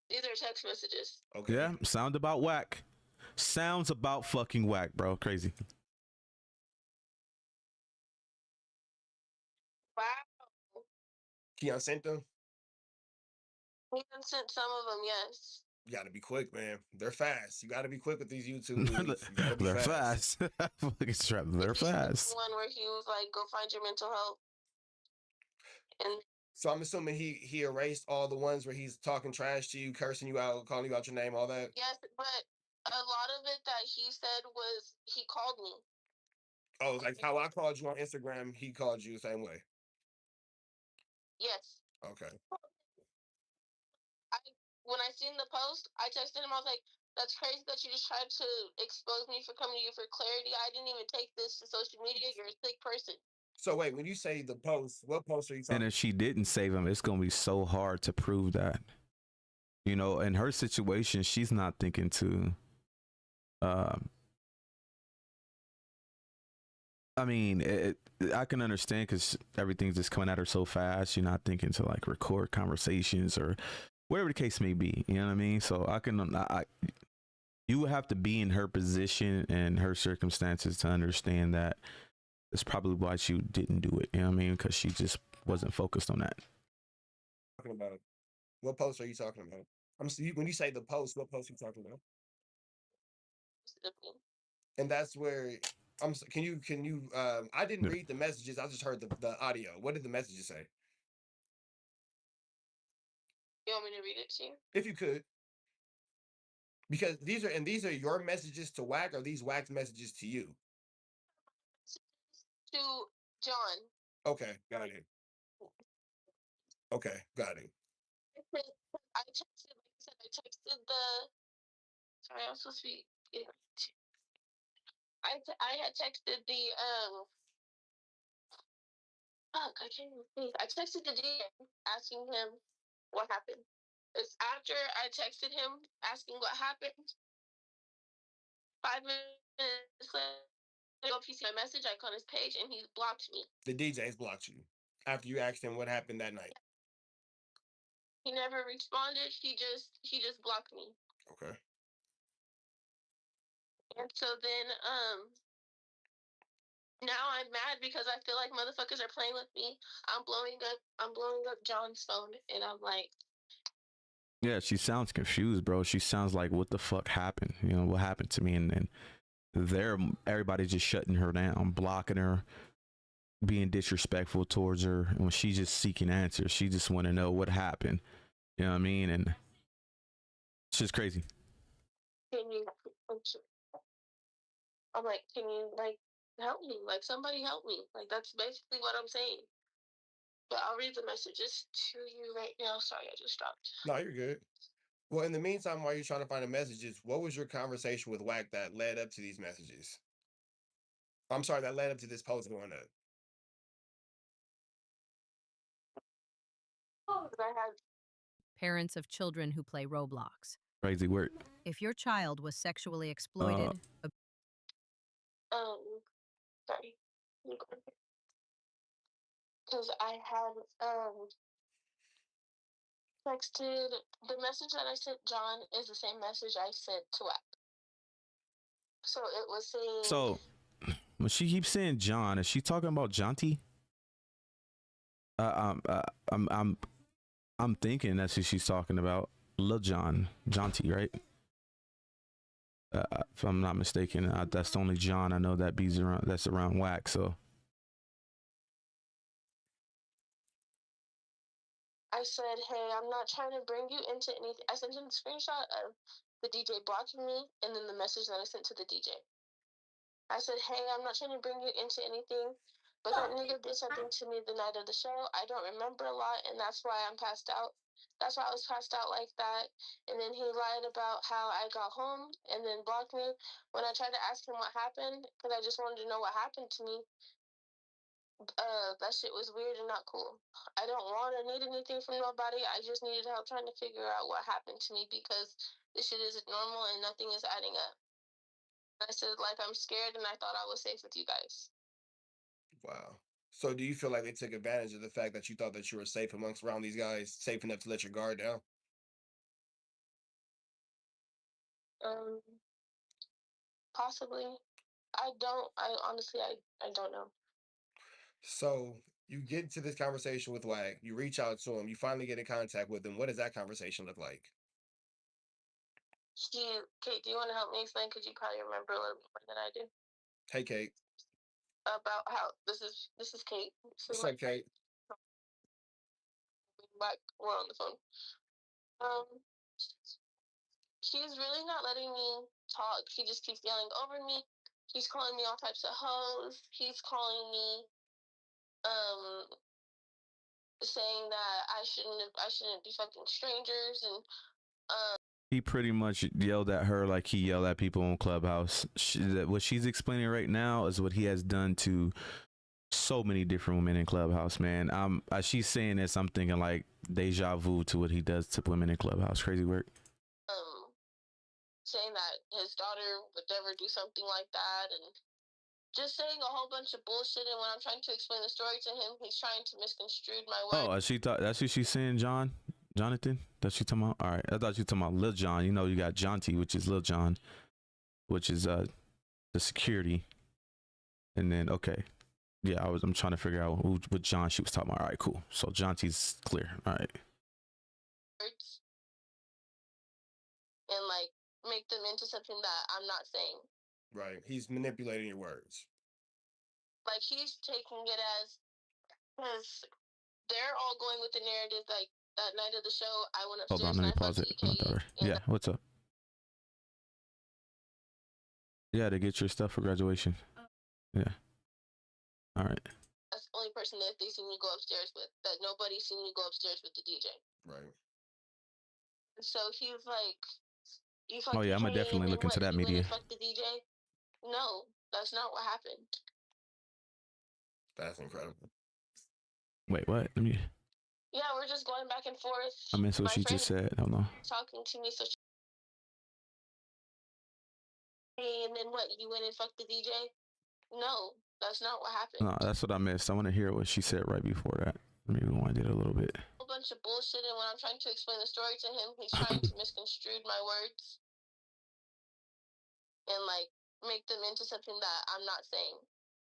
These are text messages. Okay. Yeah, sound about Wack. Sounds about fucking Wack, bro. Crazy. Wow. Keon sent them? Keon sent some of them, yes. You got to be quick, man. They're fast. You got to be quick with these YouTube bullies. You gotta be They're fast. They're fast. One where he was like, "Go find your mental health," and so I'm assuming he erased all the ones where he's talking trash to you, cursing you out, calling you out your name, all that. yes, but a lot of it that he said was he called me. Oh, like how I called you on Instagram, he called you the same way. Yes. Okay. When I seen the post, I texted him. I was like, "That's crazy that you just tried to expose me for coming to you for clarity. I didn't even take this to social media. You're a sick person." So wait, when you say the post, what post are you talking? And if she didn't save him, it's gonna be so hard to prove that. You know, in her situation, she's not thinking to. I mean, I can understand because everything's just coming at her so fast. You're not thinking to like record conversations or whatever the case may be. You know what I mean? So you would have to be in her position and her circumstances to understand that it's probably why she didn't do it. You know what I mean? Because she just wasn't focused on that. Talking about what post are you talking about? When you say the post, what post are you talking about? And that's where can you I didn't read the messages, I just heard the audio. What did the messages say? You want me to read it to you? If you could. Because these are your messages to Wack, or these Wack's messages to you? To John. Okay, got it. Okay, got it. I texted, like I said, I texted the. Sorry, I'm supposed to be. I had texted the Fuck, I can't even think. I texted the DM asking him what happened. It's after I texted him asking what happened. 5 minutes later, I go PC my message. I call his page, and he blocked me. The DJ's blocked you after you asked him what happened that night. He never responded. He just blocked me. Okay. And so then now I'm mad because I feel like motherfuckers are playing with me. I'm blowing up John's phone, and I'm like, Yeah, she sounds confused, bro. She sounds like, what the fuck happened? You know, what happened to me? And everybody's just shutting her down, blocking her, being disrespectful towards her. And when she's just seeking answers, she just want to know what happened. You know what I mean? And it's just crazy. can you? I'm like, can you like help me? Like somebody help me. Like that's basically what I'm saying. But I'll read the messages to you right now. Sorry, I just stopped. No, you're good. Well, in the meantime, while you're trying to find the messages, what was your conversation with Wack that led up to these messages? I'm sorry, that led up to this post going up. I had Parents of children who play Roblox. Crazy work. If your child was sexually exploited, sorry. Because I had texted the message that I sent John is the same message I sent to Wack. So it was saying. So when she keeps saying John, is she talking about Jonty? I'm thinking that's who she's talking about. Lil John, Jonty, right? If I'm not mistaken, that's the only John I know that bees around. That's around Wack. So I said, hey, I'm not trying to bring you into anything. I sent him a screenshot of the DJ blocking me and then the message that I sent to the DJ. I said, hey, I'm not trying to bring you into anything, but that nigga did something to me the night of the show. I don't remember a lot, and that's why I'm passed out. That's why I was passed out like that. And then he lied about how I got home and then blocked me. When I tried to ask him what happened, because I just wanted to know what happened to me, that shit was weird and not cool. I don't want to need anything from nobody. I just needed help trying to figure out what happened to me because this shit isn't normal and nothing is adding up. I said, like, I'm scared and I thought I was safe with you guys. Wow. So do you feel like they took advantage of the fact that you thought that you were safe around these guys, safe enough to let your guard down? Possibly. I honestly, I don't know. So you get into this conversation with Wack, you reach out to him, you finally get in contact with him. What does that conversation look like? Kate, do you want to help me explain? Because you probably remember a little bit more than I do. Hey, Kate. About how this is Kate. What's up, Kate? We're on the phone. He's really not letting me talk. He just keeps yelling over me. He's calling me all types of hoes. He's calling me, saying that I shouldn't be fucking strangers, and he pretty much yelled at her like he yelled at people on Clubhouse. What she's explaining right now is what he has done to so many different women in Clubhouse, man. As she's saying this, I'm thinking like deja vu to what he does to women in Clubhouse. Crazy work. Saying that his daughter would never do something like that, and just saying a whole bunch of bullshit. And when I'm trying to explain the story to him, he's trying to misconstrue my words. Oh, she thought that's what she's saying, Jonathan. That's what you talking about. All right, I thought you talking about Lil John. You know, you got Jonty, which is Lil John, which is the security, and then okay, yeah, I'm trying to figure out what John she was talking about. All right, cool. So Jonty's clear. All right. And like make them into something that I'm not saying. Right. He's manipulating your words. Like he's taking it as because they're all going with the narrative. Like that night of the show, I went upstairs. Hold on, let me pause it. Yeah, what's up? Yeah, to get your stuff for graduation. Yeah. All right. That's the only person that they seen me go upstairs with. That nobody seen me go upstairs with the DJ. Right. So he's like, "You fucked Oh yeah, I'm gonna definitely look into that media. Fuck the DJ." No, that's not what happened. That's incredible. Wait, what? Let me. Yeah, we're just going back and forth. I missed what she just said. Hold on. Talking to me, so she, hey, and then what? You went and fucked the DJ? No, that's not what happened. No, that's what I missed. I want to hear what she said right before that. Let me rewind it a little bit. A whole bunch of bullshit, and when I'm trying to explain the story to him, he's trying to misconstrue my words and like make them into something that I'm not saying.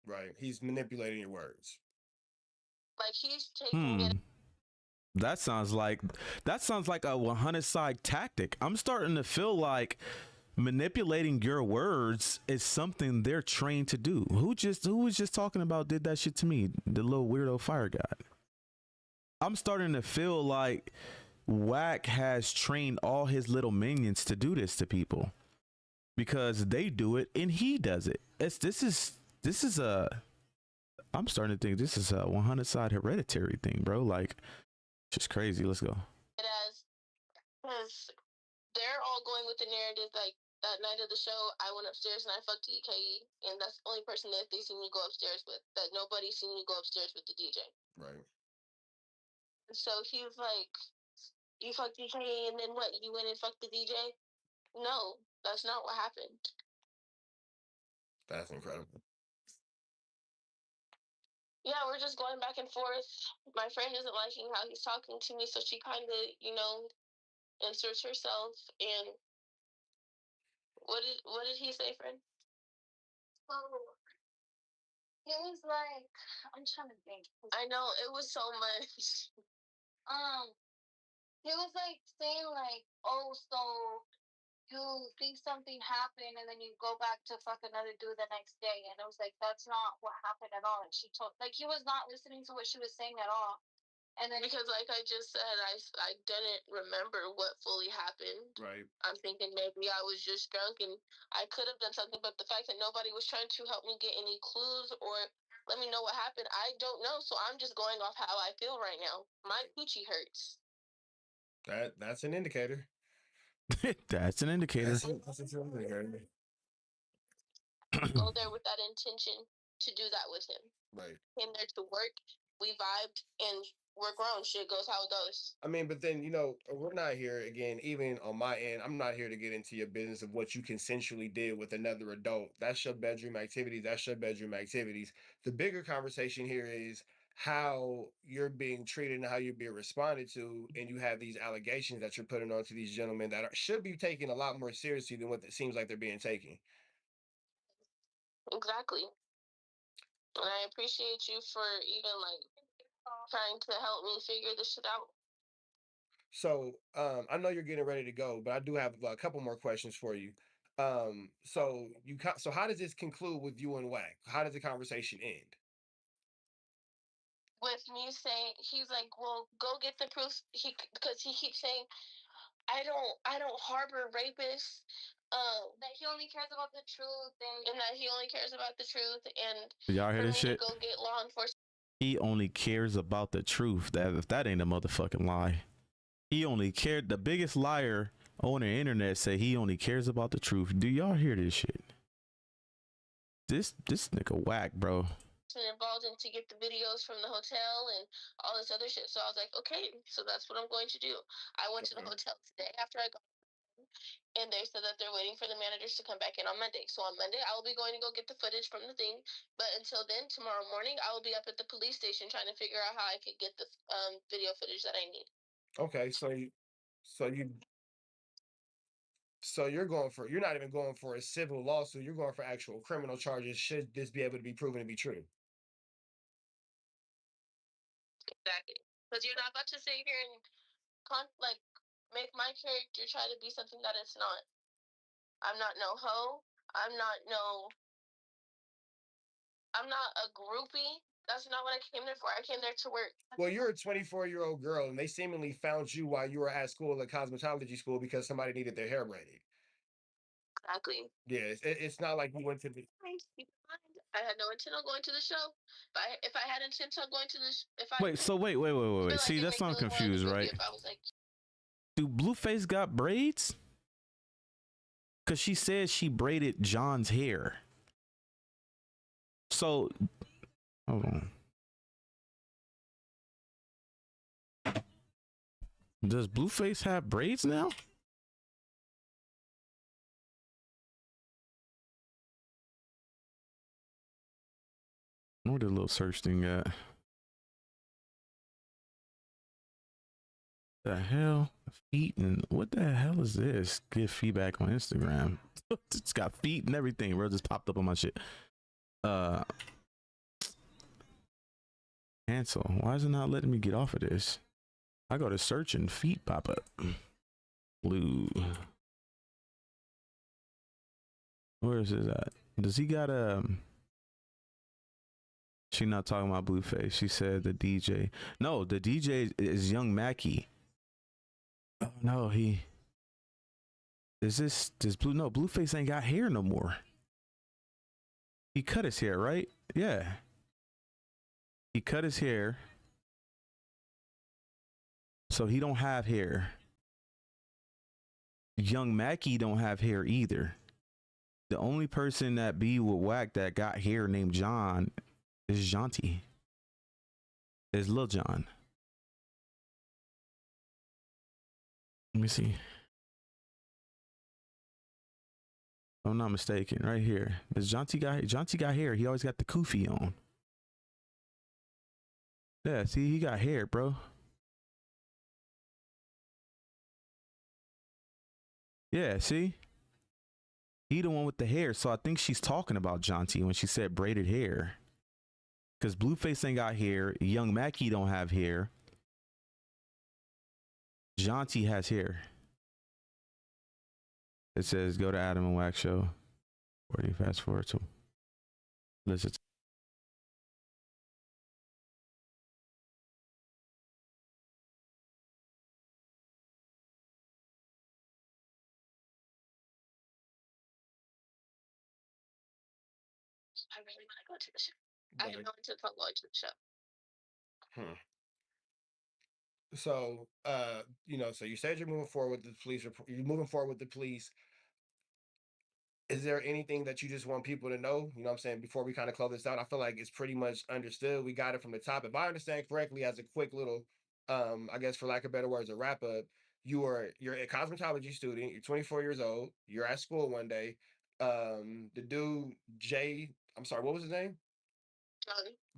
Right. He's manipulating your words. Like he's taking it. That sounds like a 100 side tactic. I'm starting to feel like manipulating your words is something they're trained to do. Who was just talking about did that shit to me? The little weirdo fire guy. I'm starting to feel like Wack has trained all his little minions to do this to people because they do it and he does it. I'm starting to think this is a 100 side hereditary thing, bro. Like, just crazy. Let's go. It as because they're all going with the narrative. Like that night of the show, I went upstairs and I fucked EKE, and that's the only person that they seen me go upstairs with. That nobody seen me go upstairs with the DJ. Right. So he's like, "You fucked EKE, and then what? You went and fucked the DJ?" No, that's not what happened. That's incredible. Yeah, we're just going back and forth. My friend isn't liking how he's talking to me, so she kind of, inserts herself. And what did he say, friend? Oh, he was like, I'm trying to think. I know it was so much. He was like saying like, oh, so you think something happened and then you go back to fuck another dude the next day, and I was like, that's not what happened at all. And she told like he was not listening to what she was saying at all. And then because like I just said, I didn't remember what fully happened. Right. I'm thinking maybe I was just drunk and I could have done something, but the fact that nobody was trying to help me get any clues or let me know what happened, I don't know. So I'm just going off how I feel right now. My coochie hurts. That's an indicator. That's an indicator. That's an indicator. Go there with that intention to do that with him. Right. Came there to work. We vibed, and we're grown. Shit goes how it goes. I mean, but then, we're not here, again, even on my end, I'm not here to get into your business of what you consensually did with another adult. That's your bedroom activities. That's your bedroom activities. The bigger conversation here is how you're being treated and how you're being responded to, and you have these allegations that you're putting onto these gentlemen that should be taken a lot more seriously than what it seems like they're being taken. Exactly. And I appreciate you for even, trying to help me figure this shit out. So I know you're getting ready to go, but I do have a couple more questions for you. So how does this conclude with you and Wack? How does the conversation end? With me saying, he's like, well, go get the proof. Because he keeps saying, I don't harbor rapists. That he only cares about the truth, and that he only cares about the truth, and Y'all hear for this me shit? to go get law enforcement. He only cares about the truth. That if that ain't a motherfucking lie. He only cared. The biggest liar on the internet say he only cares about the truth. Do y'all hear this shit? This nigga whack, bro. Involved in to get the videos from the hotel and all this other shit. So I was like, okay, so that's what I'm going to do. I went to the hotel today after I got, and they said that they're waiting for the managers to come back in on Monday. So on Monday, I will be going to go get the footage from the thing. But until then, tomorrow morning, I will be up at the police station trying to figure out how I could get the video footage that I need. Okay, so you're not even going for a civil lawsuit. You're going for actual criminal charges. Should this be able to be proven to be true? Exactly, because you're not about to sit here and make my character try to be something that it's not. I'm not no hoe. I'm not a groupie. That's not what I came there for. I came there to work. Well, you're a 24-year-old girl, and they seemingly found you while you were at school, at cosmetology school, because somebody needed their hair braided. Exactly. Yeah, it's not like you went to the. Keep in mind, I had no intent on going to the show. But if I had intent on going to this, Wait. See, that's not confused, right? If I was like, do Blueface got braids? Cause she said she braided John's hair. So, hold on. Does Blueface have braids now? Where the little search thing at? The hell? Feet and what the hell is this? Give feedback on Instagram. It's got feet and everything, bro. Just popped up on my shit. Cancel. Why is it not letting me get off of this? I go to search and feet pop up. Blue. Where is this at? Does he got She not talking about Blueface. She said the DJ. No, the DJ is Young Mackie. Oh no, Blueface ain't got hair no more. He cut his hair, right? Yeah. He cut his hair. So he don't have hair. Young Mackie don't have hair either. The only person that be with Wack that got hair named John is Jonty. Is Lil John. Let me see. If I'm not mistaken, right here. Does Jonty got hair? He always got the kufi on. Yeah, see, he got hair, bro. Yeah, see? He the one with the hair. So I think she's talking about Jonty when she said braided hair. Because Blueface ain't got hair. Young Mackie don't have hair. Jonty has hair. It says go to Adam and Wack show. Where do you fast forward to? Listen. I really want to go to the show. I have no intent on going to the show. So, so you said you're moving forward with the police. You're moving forward with the police. Is there anything that you just want people to know? You know what I'm saying? Before we kind of close this out, I feel like it's pretty much understood. We got it from the top. If I understand correctly, as a quick little, I guess for lack of better words, a wrap up, you're a cosmetology student. You're 24 years old. You're at school one day. The dude, I'm sorry, what was his name?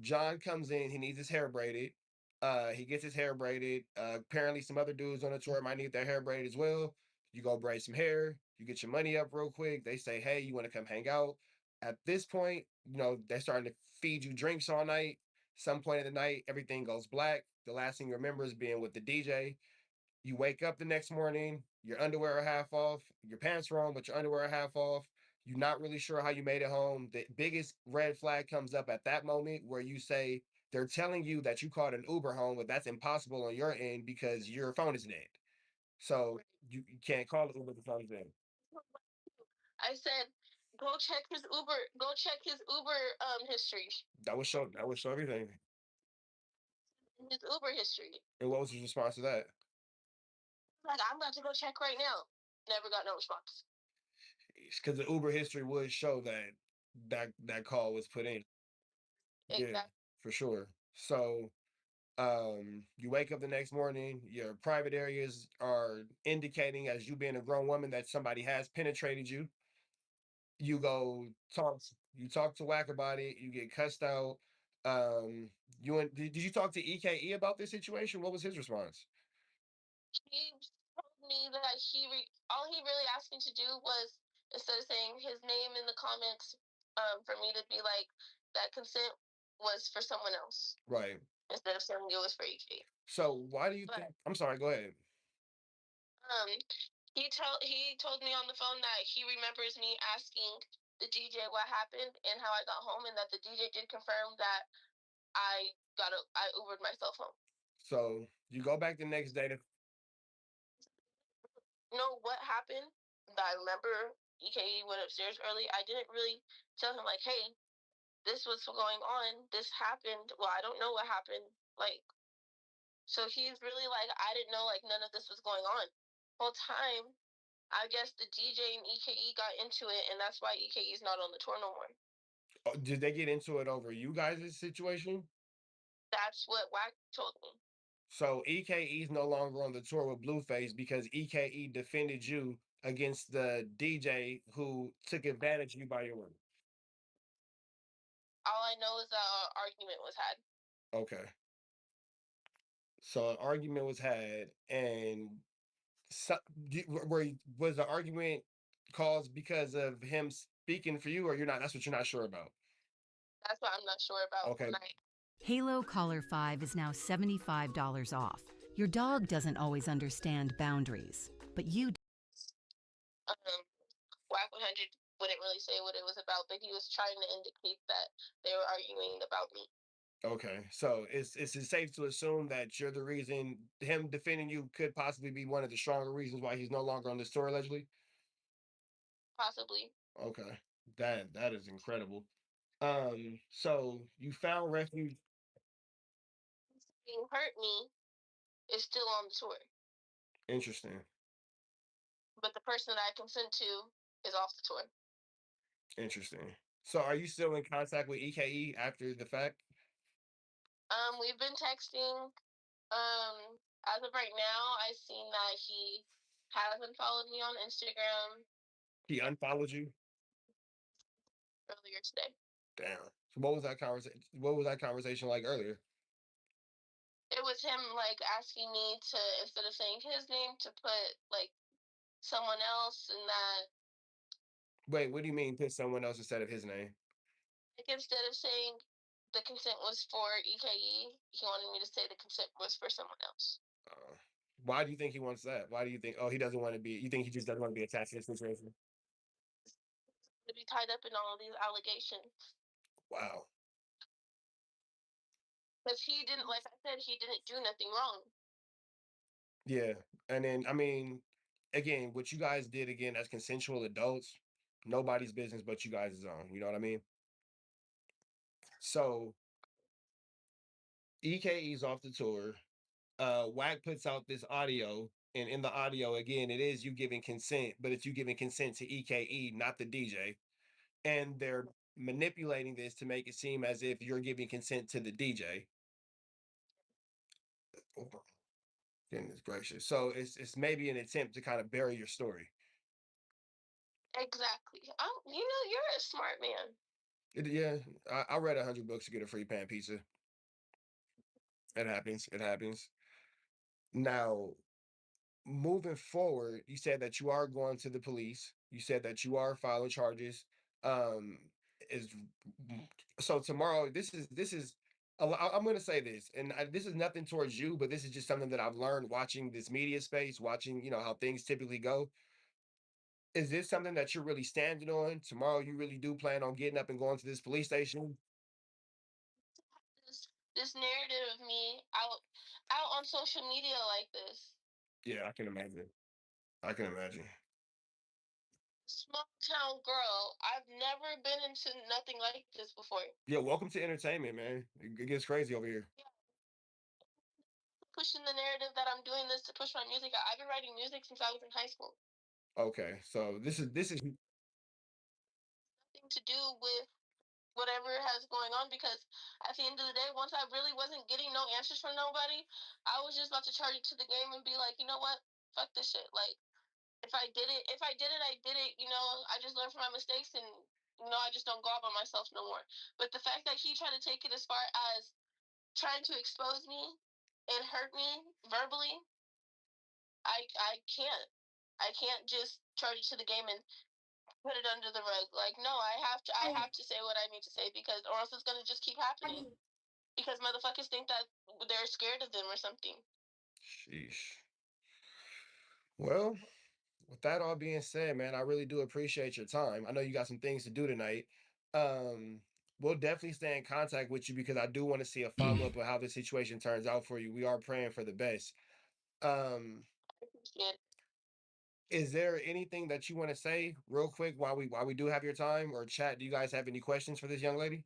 John comes in. He needs his hair braided. He gets his hair braided. Apparently, some other dudes on the tour might need their hair braided as well. You go braid some hair. You get your money up real quick. They say, "Hey, you want to come hang out?" At this point, they're starting to feed you drinks all night. Some point in the night, everything goes black. The last thing you remember is being with the DJ. You wake up the next morning, your underwear are half off, your pants are on, but your underwear are half off. You're not really sure how you made it home. The biggest red flag comes up at that moment where you say they're telling you that you called an Uber home, but that's impossible on your end because your phone is dead. So you can't call the Uber, the phone's dead. I said, go check his Uber history. That would show everything. His Uber history. And what was his response to that? Like, I'm about to go check right now. Never got no response. Because the Uber history would show that call was put in. Exactly. Yeah, for sure. So you wake up the next morning, your private areas are indicating as you being a grown woman that somebody has penetrated you. You go talk to Wack about it, you get cussed out. Did you talk to EKE about this situation? What was his response? He told me that all he really asked me to do was, instead of saying his name in the comments, for me to be like, that consent was for someone else. Right. Instead of saying it was for EKE. So why do you think? I'm sorry. Go ahead. He told me on the phone that he remembers me asking the DJ what happened and how I got home, and that the DJ did confirm that I Ubered myself home. So you go back the next day to know what happened. I remember EKE went upstairs early. I didn't really tell him like, hey, this was going on. This happened. Well, I don't know what happened. Like, so he's really like, I didn't know like none of this was going on. Whole time, I guess the DJ and EKE got into it, and that's why EKE is not on the tour no more. Oh, did they get into it over you guys' situation? That's what Wack told me. So EKE is no longer on the tour with Blueface because EKE defended you against the DJ who took advantage of you by your word. All I know is that an argument was had. Okay. So an argument was had, and was the argument caused because of him speaking for you, or you're not? That's what you're not sure about. That's what I'm not sure about. Okay. Halo Collar 5 is now $75 off. Your dog doesn't always understand boundaries, but you do. Wack 100 wouldn't really say what it was about, but he was trying to indicate that they were arguing about me. Okay, so it's safe to assume that you're the reason him defending you could possibly be one of the stronger reasons why he's no longer on this tour, allegedly. Possibly. Okay, that is incredible. So you found refuge. Being hurt me is still on the tour. Interesting. But the person that I consent to is off the tour. Interesting. So are you still in contact with EKE after the fact? We've been texting. As of right now, I've seen that he has unfollowed me on Instagram. He unfollowed you? Earlier today. Damn. So what was that conversation? What was that conversation like earlier? It was him like asking me to, instead of saying his name, to put like someone else, and that. Wait, what do you mean put someone else instead of his name? Like instead of saying the consent was for EKE, he wanted me to say the consent was for someone else. Why do you think he wants that? Why do you think? Oh, he doesn't want to be. You think he just doesn't want to be attached to this situation? To be tied up in all of these allegations. Wow. Because he didn't, like I said, he didn't do nothing wrong. Yeah, and then I mean, again, what you guys did again as consensual adults, nobody's business but you guys' own. You know what I mean? So EKE's off the tour. Wack puts out this audio, and in the audio, again, it is you giving consent, but it's you giving consent to EKE, not the DJ. And they're manipulating this to make it seem as if you're giving consent to the DJ. Oh, goodness gracious. So it's maybe an attempt to kind of bury your story. Exactly. You're a smart man. Yeah, I read 100 books to get a free pan pizza. It happens. It happens. Now, moving forward, you said that you are going to the police. You said that you are filing charges. Is so tomorrow. This is I'm going to say this, and this is nothing towards you, but this is just something that I've learned watching this media space, watching, how things typically go. Is this something that you're really standing on? Tomorrow, you really do plan on getting up and going to this police station? This narrative of me out on social media like this. Yeah, I can imagine. I can imagine. Small town girl. I've never been into nothing like this before. Yeah, welcome to entertainment, man. It gets crazy over here. Yeah. Pushing the narrative that I'm doing this to push my music out. I've been writing music since I was in high school. Okay, so this is nothing to do with whatever has going on, because at the end of the day, once I really wasn't getting no answers from nobody, I was just about to charge it to the game and be like, you know what? Fuck this shit. Like, if I did it, I did it. I just learned from my mistakes, and I just don't go out by myself no more. But the fact that he tried to take it as far as trying to expose me and hurt me verbally, I can't just charge it to the game and put it under the rug. Like, no, I have to say what I need to say, because or else it's gonna just keep happening. Because motherfuckers think that they're scared of them or something. sheesh. Well, with that all being said, man, I really do appreciate your time. I know you got some things to do tonight. Um, we'll definitely stay in contact with you because I do want to see a follow up of how the situation turns out for you. We are praying for the best. Um, is there anything that you want to say real quick while we do have your time, or chat? Do you guys have any questions for this young lady?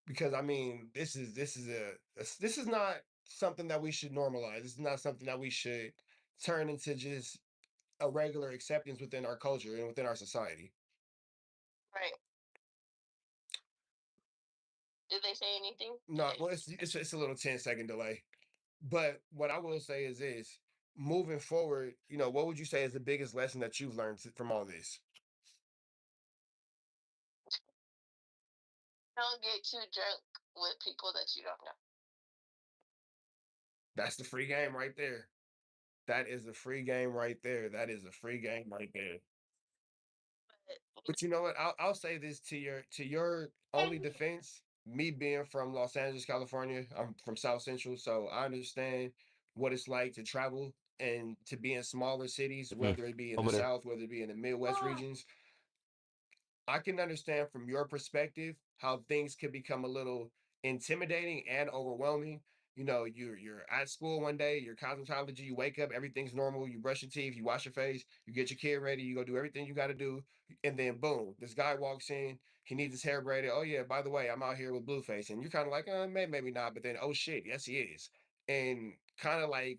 Because I mean, this is not something that we should normalize. This is not something that we should turn into just a regular acceptance within our culture and within our society. Right. Did they say anything? No, well, it's a little 10-second delay. But what I will say is this: moving forward, what would you say is the biggest lesson that you've learned from all this? Don't get too drunk with people that you don't know. That's the free game right there. That is the free game right there. That is a free game right there. But you know what? I'll say this to your only defense. Me being from Los Angeles, California, I'm from South Central, so I understand what it's like to travel and to be in smaller cities, whether it be in the Over there. South, whether it be in the Midwest regions. I can understand from your perspective how things can become a little intimidating and overwhelming. You're at school one day, you're cosmetology, you wake up, everything's normal, you brush your teeth, you wash your face, you get your kid ready, you go do everything you got to do, and then boom, this guy walks in, he needs his hair braided. Oh yeah, by the way, I'm out here with Blueface, and you're kind of like, maybe not, but then oh shit, yes he is, and kind of like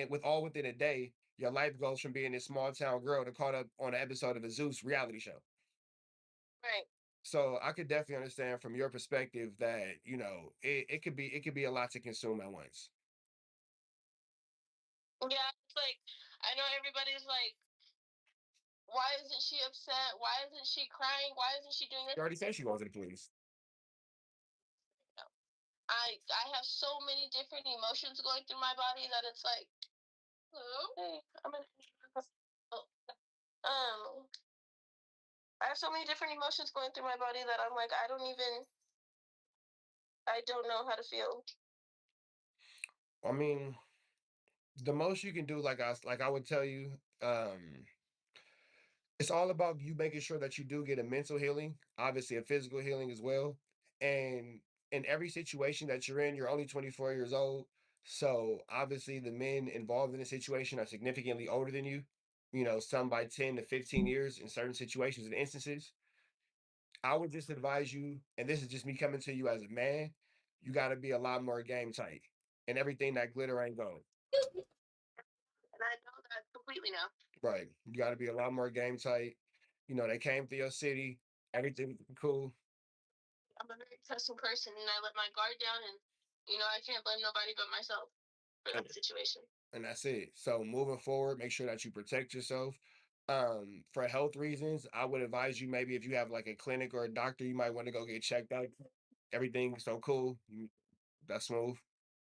with all within a day, your life goes from being this small town girl to caught up on an episode of a Zeus reality show. Right. So I could definitely understand from your perspective that, it could be a lot to consume at once. Yeah, it's like, I know everybody's like, why isn't she upset? Why isn't she crying? Why isn't she doing this? She already said she goes to the police. I have so many different emotions going through my body that it's like, hey, I have so many different emotions going through my body that I'm like, I don't know how to feel. I mean, the most you can do, like I would tell you, it's all about you making sure that you do get a mental healing, obviously a physical healing as well. And in every situation that you're in, you're only 24 years old. So obviously the men involved in the situation are significantly older than you, some by 10 to 15 years in certain situations and instances. I would just advise you, and this is just me coming to you as a man, you got to be a lot more game tight, and everything that glitter ain't gold. And I know that completely now. Right. You got to be a lot more game tight. They came through your city, everything cool. I'm a very trusting person, and I let my guard down, and I can't blame nobody but myself for that situation. And that's it. So moving forward, make sure that you protect yourself. For health reasons, I would advise you, maybe if you have like a clinic or a doctor, you might want to go get checked out. Everything's so cool. That's smooth.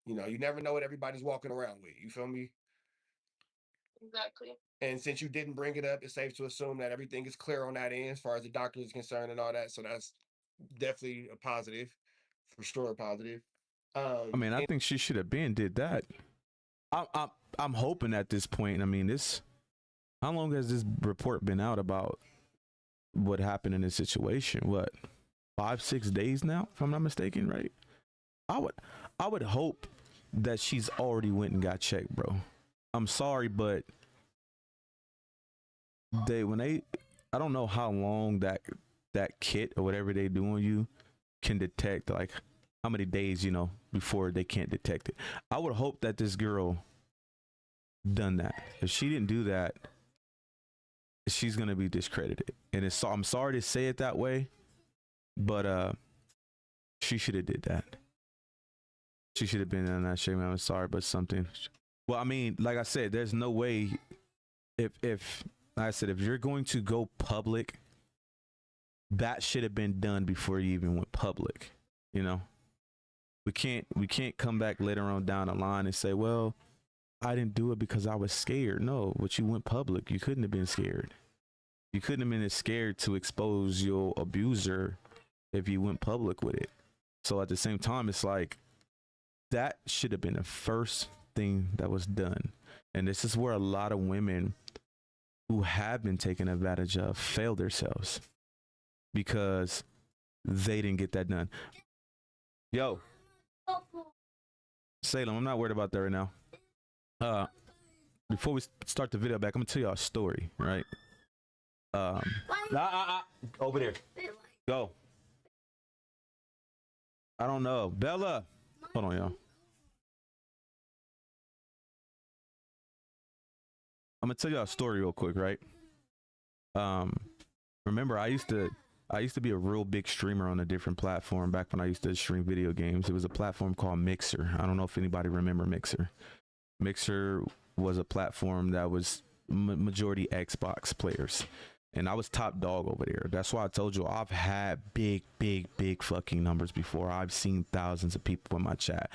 You never know what everybody's walking around with. You feel me? Exactly. And since you didn't bring it up, it's safe to assume that everything is clear on that end as far as the doctor is concerned and all that. So that's definitely a positive. for sure positive. I mean, I think she should have been did that. I'm hoping at this point. I mean, this. How long has this report been out about what happened in this situation? What, 5-6 days now, if I'm not mistaken, right? I would hope that she's already went and got checked, bro. I'm sorry, but I don't know how long that kit or whatever they do on you can detect, like how many days, you know, before they can't detect it. I would hope that this girl done that. If she didn't do that, she's gonna be discredited. And I'm sorry to say it that way, but she should have did that. She should have been in that shame. I'm sorry, but something. Well, I mean, like I said, there's no way. If like I said, if you're going to go public, that should have been done before you even went public. You know, we can't come back later on down the line and say, well, I didn't do it because I was scared. No, but you went public. You couldn't have been scared. You couldn't have been as scared to expose your abuser if you went public with it. So at the same time, it's like that should have been the first thing that was done. And this is where a lot of women who have been taken advantage of fail themselves because they didn't get that done. Yo, Salem, I'm not worried about that right now. Before we start the video back, I'm gonna tell y'all a story, right? Over there. Go. I don't know. Bella. Hold on, y'all. I'm gonna tell y'all a story real quick, right? Remember I used to be a real big streamer on a different platform back when I used to stream video games. It was a platform called Mixer. I don't know if anybody remember Mixer. Mixer was a platform that was majority Xbox players. And I was top dog over there. That's why I told you I've had big fucking numbers before. I've seen thousands of people in my chat.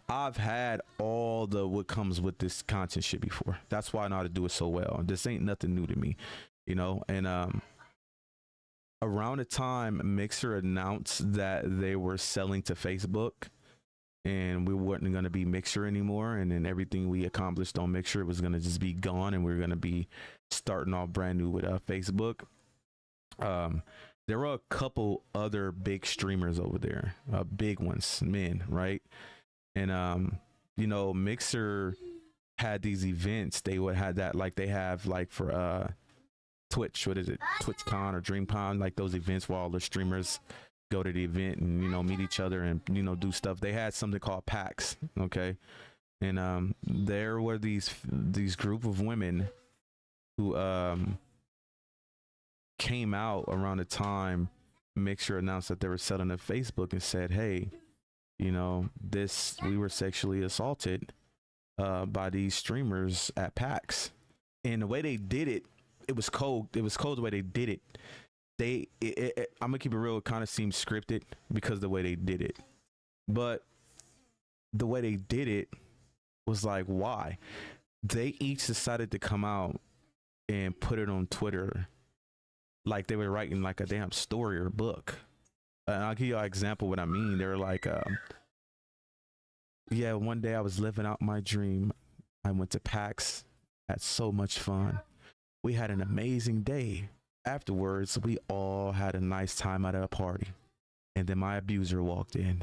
I've had all the what comes with this content shit before. That's why I know how to do it so well. This ain't nothing new to me, you know. And around the time Mixer announced that they were selling to Facebook and we weren't going to be Mixer anymore, and then everything we accomplished on Mixer was going to just be gone, and we were going to be starting off brand new with Facebook. There were a couple other big streamers over there, big ones, men, right? And you know, Mixer had these events. They would have that, like they have like for Twitch, what is it, TwitchCon or DreamCon, like those events where all the streamers go to the event and, you know, meet each other and, you know, do stuff. They had something called PAX, okay? And there were these group of women who came out around the time Mixer announced that they were selling to Facebook and said, hey, you know, we were sexually assaulted by these streamers at PAX. And the way they did it, it was cold. It was cold the way they did it. I'm gonna keep it real. It kind of seemed scripted because the way they did it, but the way they did it was like, why? They each decided to come out and put it on Twitter like they were writing like a damn story or book. And I'll give you an example of what I mean. They were like, yeah, one day I was living out my dream. I went to PAX, had so much fun. We had an amazing day. Afterwards, we all had a nice time at a party. And then my abuser walked in.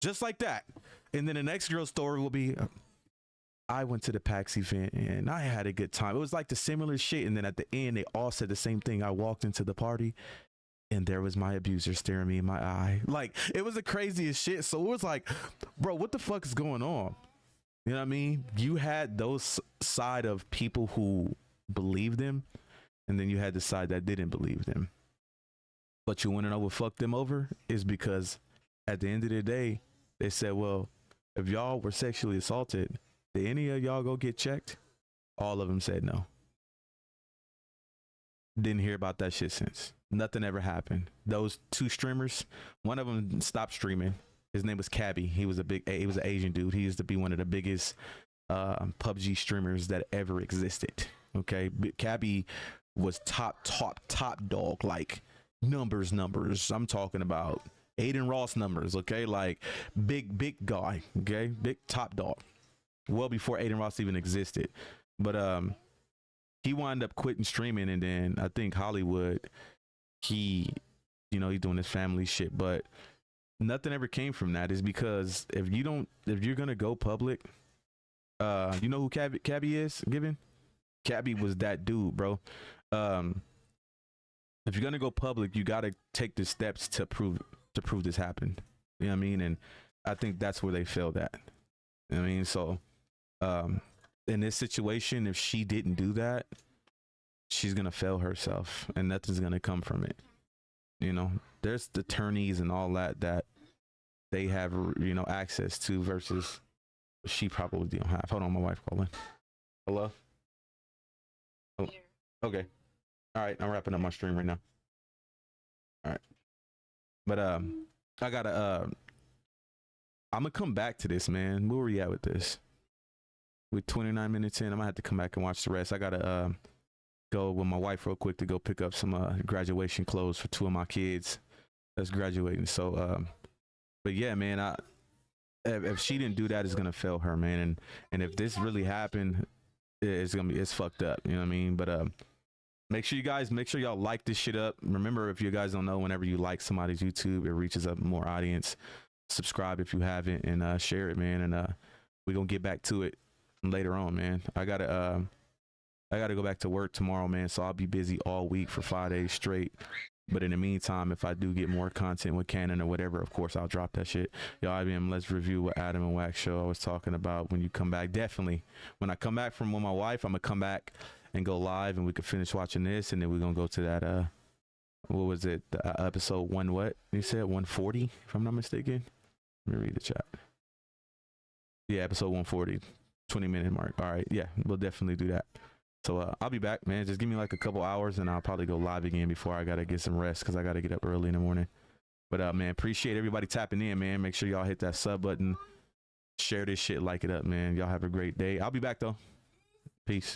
Just like that. And then the next girl's story will be, I went to the PAX event and I had a good time. It was like the similar shit. And then at the end, they all said the same thing. I walked into the party and there was my abuser staring me in my eye. Like, it was the craziest shit. So it was like, bro, what the fuck is going on? You know what I mean? You had those side of people who believed them. And then you had the side that didn't believe them. But you want to know what fucked them over? Is because at the end of the day, they said, well, if y'all were sexually assaulted, did any of y'all go get checked? All of them said no. Didn't hear about that shit since. Nothing ever happened. Those two streamers, one of them stopped streaming. His name was Cabby. He was an Asian dude. He used to be one of the biggest PUBG streamers that ever existed. Okay, Cabby was top dog, like numbers. I'm talking about Aiden Ross numbers, okay? Like big guy, okay? Big top dog. Well before Aiden Ross even existed. But he wound up quitting streaming, and then I think Hollywood, he's doing his family shit, but nothing ever came from that. Is because if you're gonna go public, you know who Cabby is, Given? Cabby was that dude, bro. If you're gonna go public, you gotta take the steps to prove this happened. You know what I mean? And I think that's where they failed at. You know what I mean? So in this situation, if she didn't do that, she's gonna fail herself and nothing's gonna come from it. You know, there's the attorneys and all that they have, access to, versus she probably don't have. Hold on, my wife calling. Hello? Oh, okay. All right, I'm wrapping up my stream right now. All right. But I gotta I'm gonna come back to this, man. Where we at with this? We're 29 minutes in. I'm gonna have to come back and watch the rest. I gotta go with my wife real quick to go pick up some graduation clothes for 2 of my kids that's graduating. So but yeah, man, if she didn't do that, it's gonna fail her, man. And if this really happened, it's fucked up. You know what I mean? But make sure y'all like this shit up. Remember, if you guys don't know, whenever you like somebody's YouTube, it reaches up more audience. Subscribe if you haven't, and share it, man. And we're gonna get back to it later on, man. I gotta go back to work tomorrow, man. So I'll be busy all week for 5 days straight. But in the meantime, if I do get more content with Canon or whatever, of course I'll drop that shit. Yo, IBM, let's review what Adam and Wack show I was talking about when you come back. Definitely, when I come back from with my wife, I'm gonna come back and go live, and we could finish watching this, and then we're gonna go to that what was it, the episode 1, what you said, 140, if I'm not mistaken. Let me read the chat. Yeah, episode 140, 20-minute mark. All right, yeah, we'll definitely do that. So I'll be back, man. Just give me like a couple hours, and I'll probably go live again before I gotta get some rest, because I gotta get up early in the morning. But man, appreciate everybody tapping in, man. Make sure y'all hit that sub button, share this shit, like it up, man. Y'all have a great day. I'll be back though. Peace.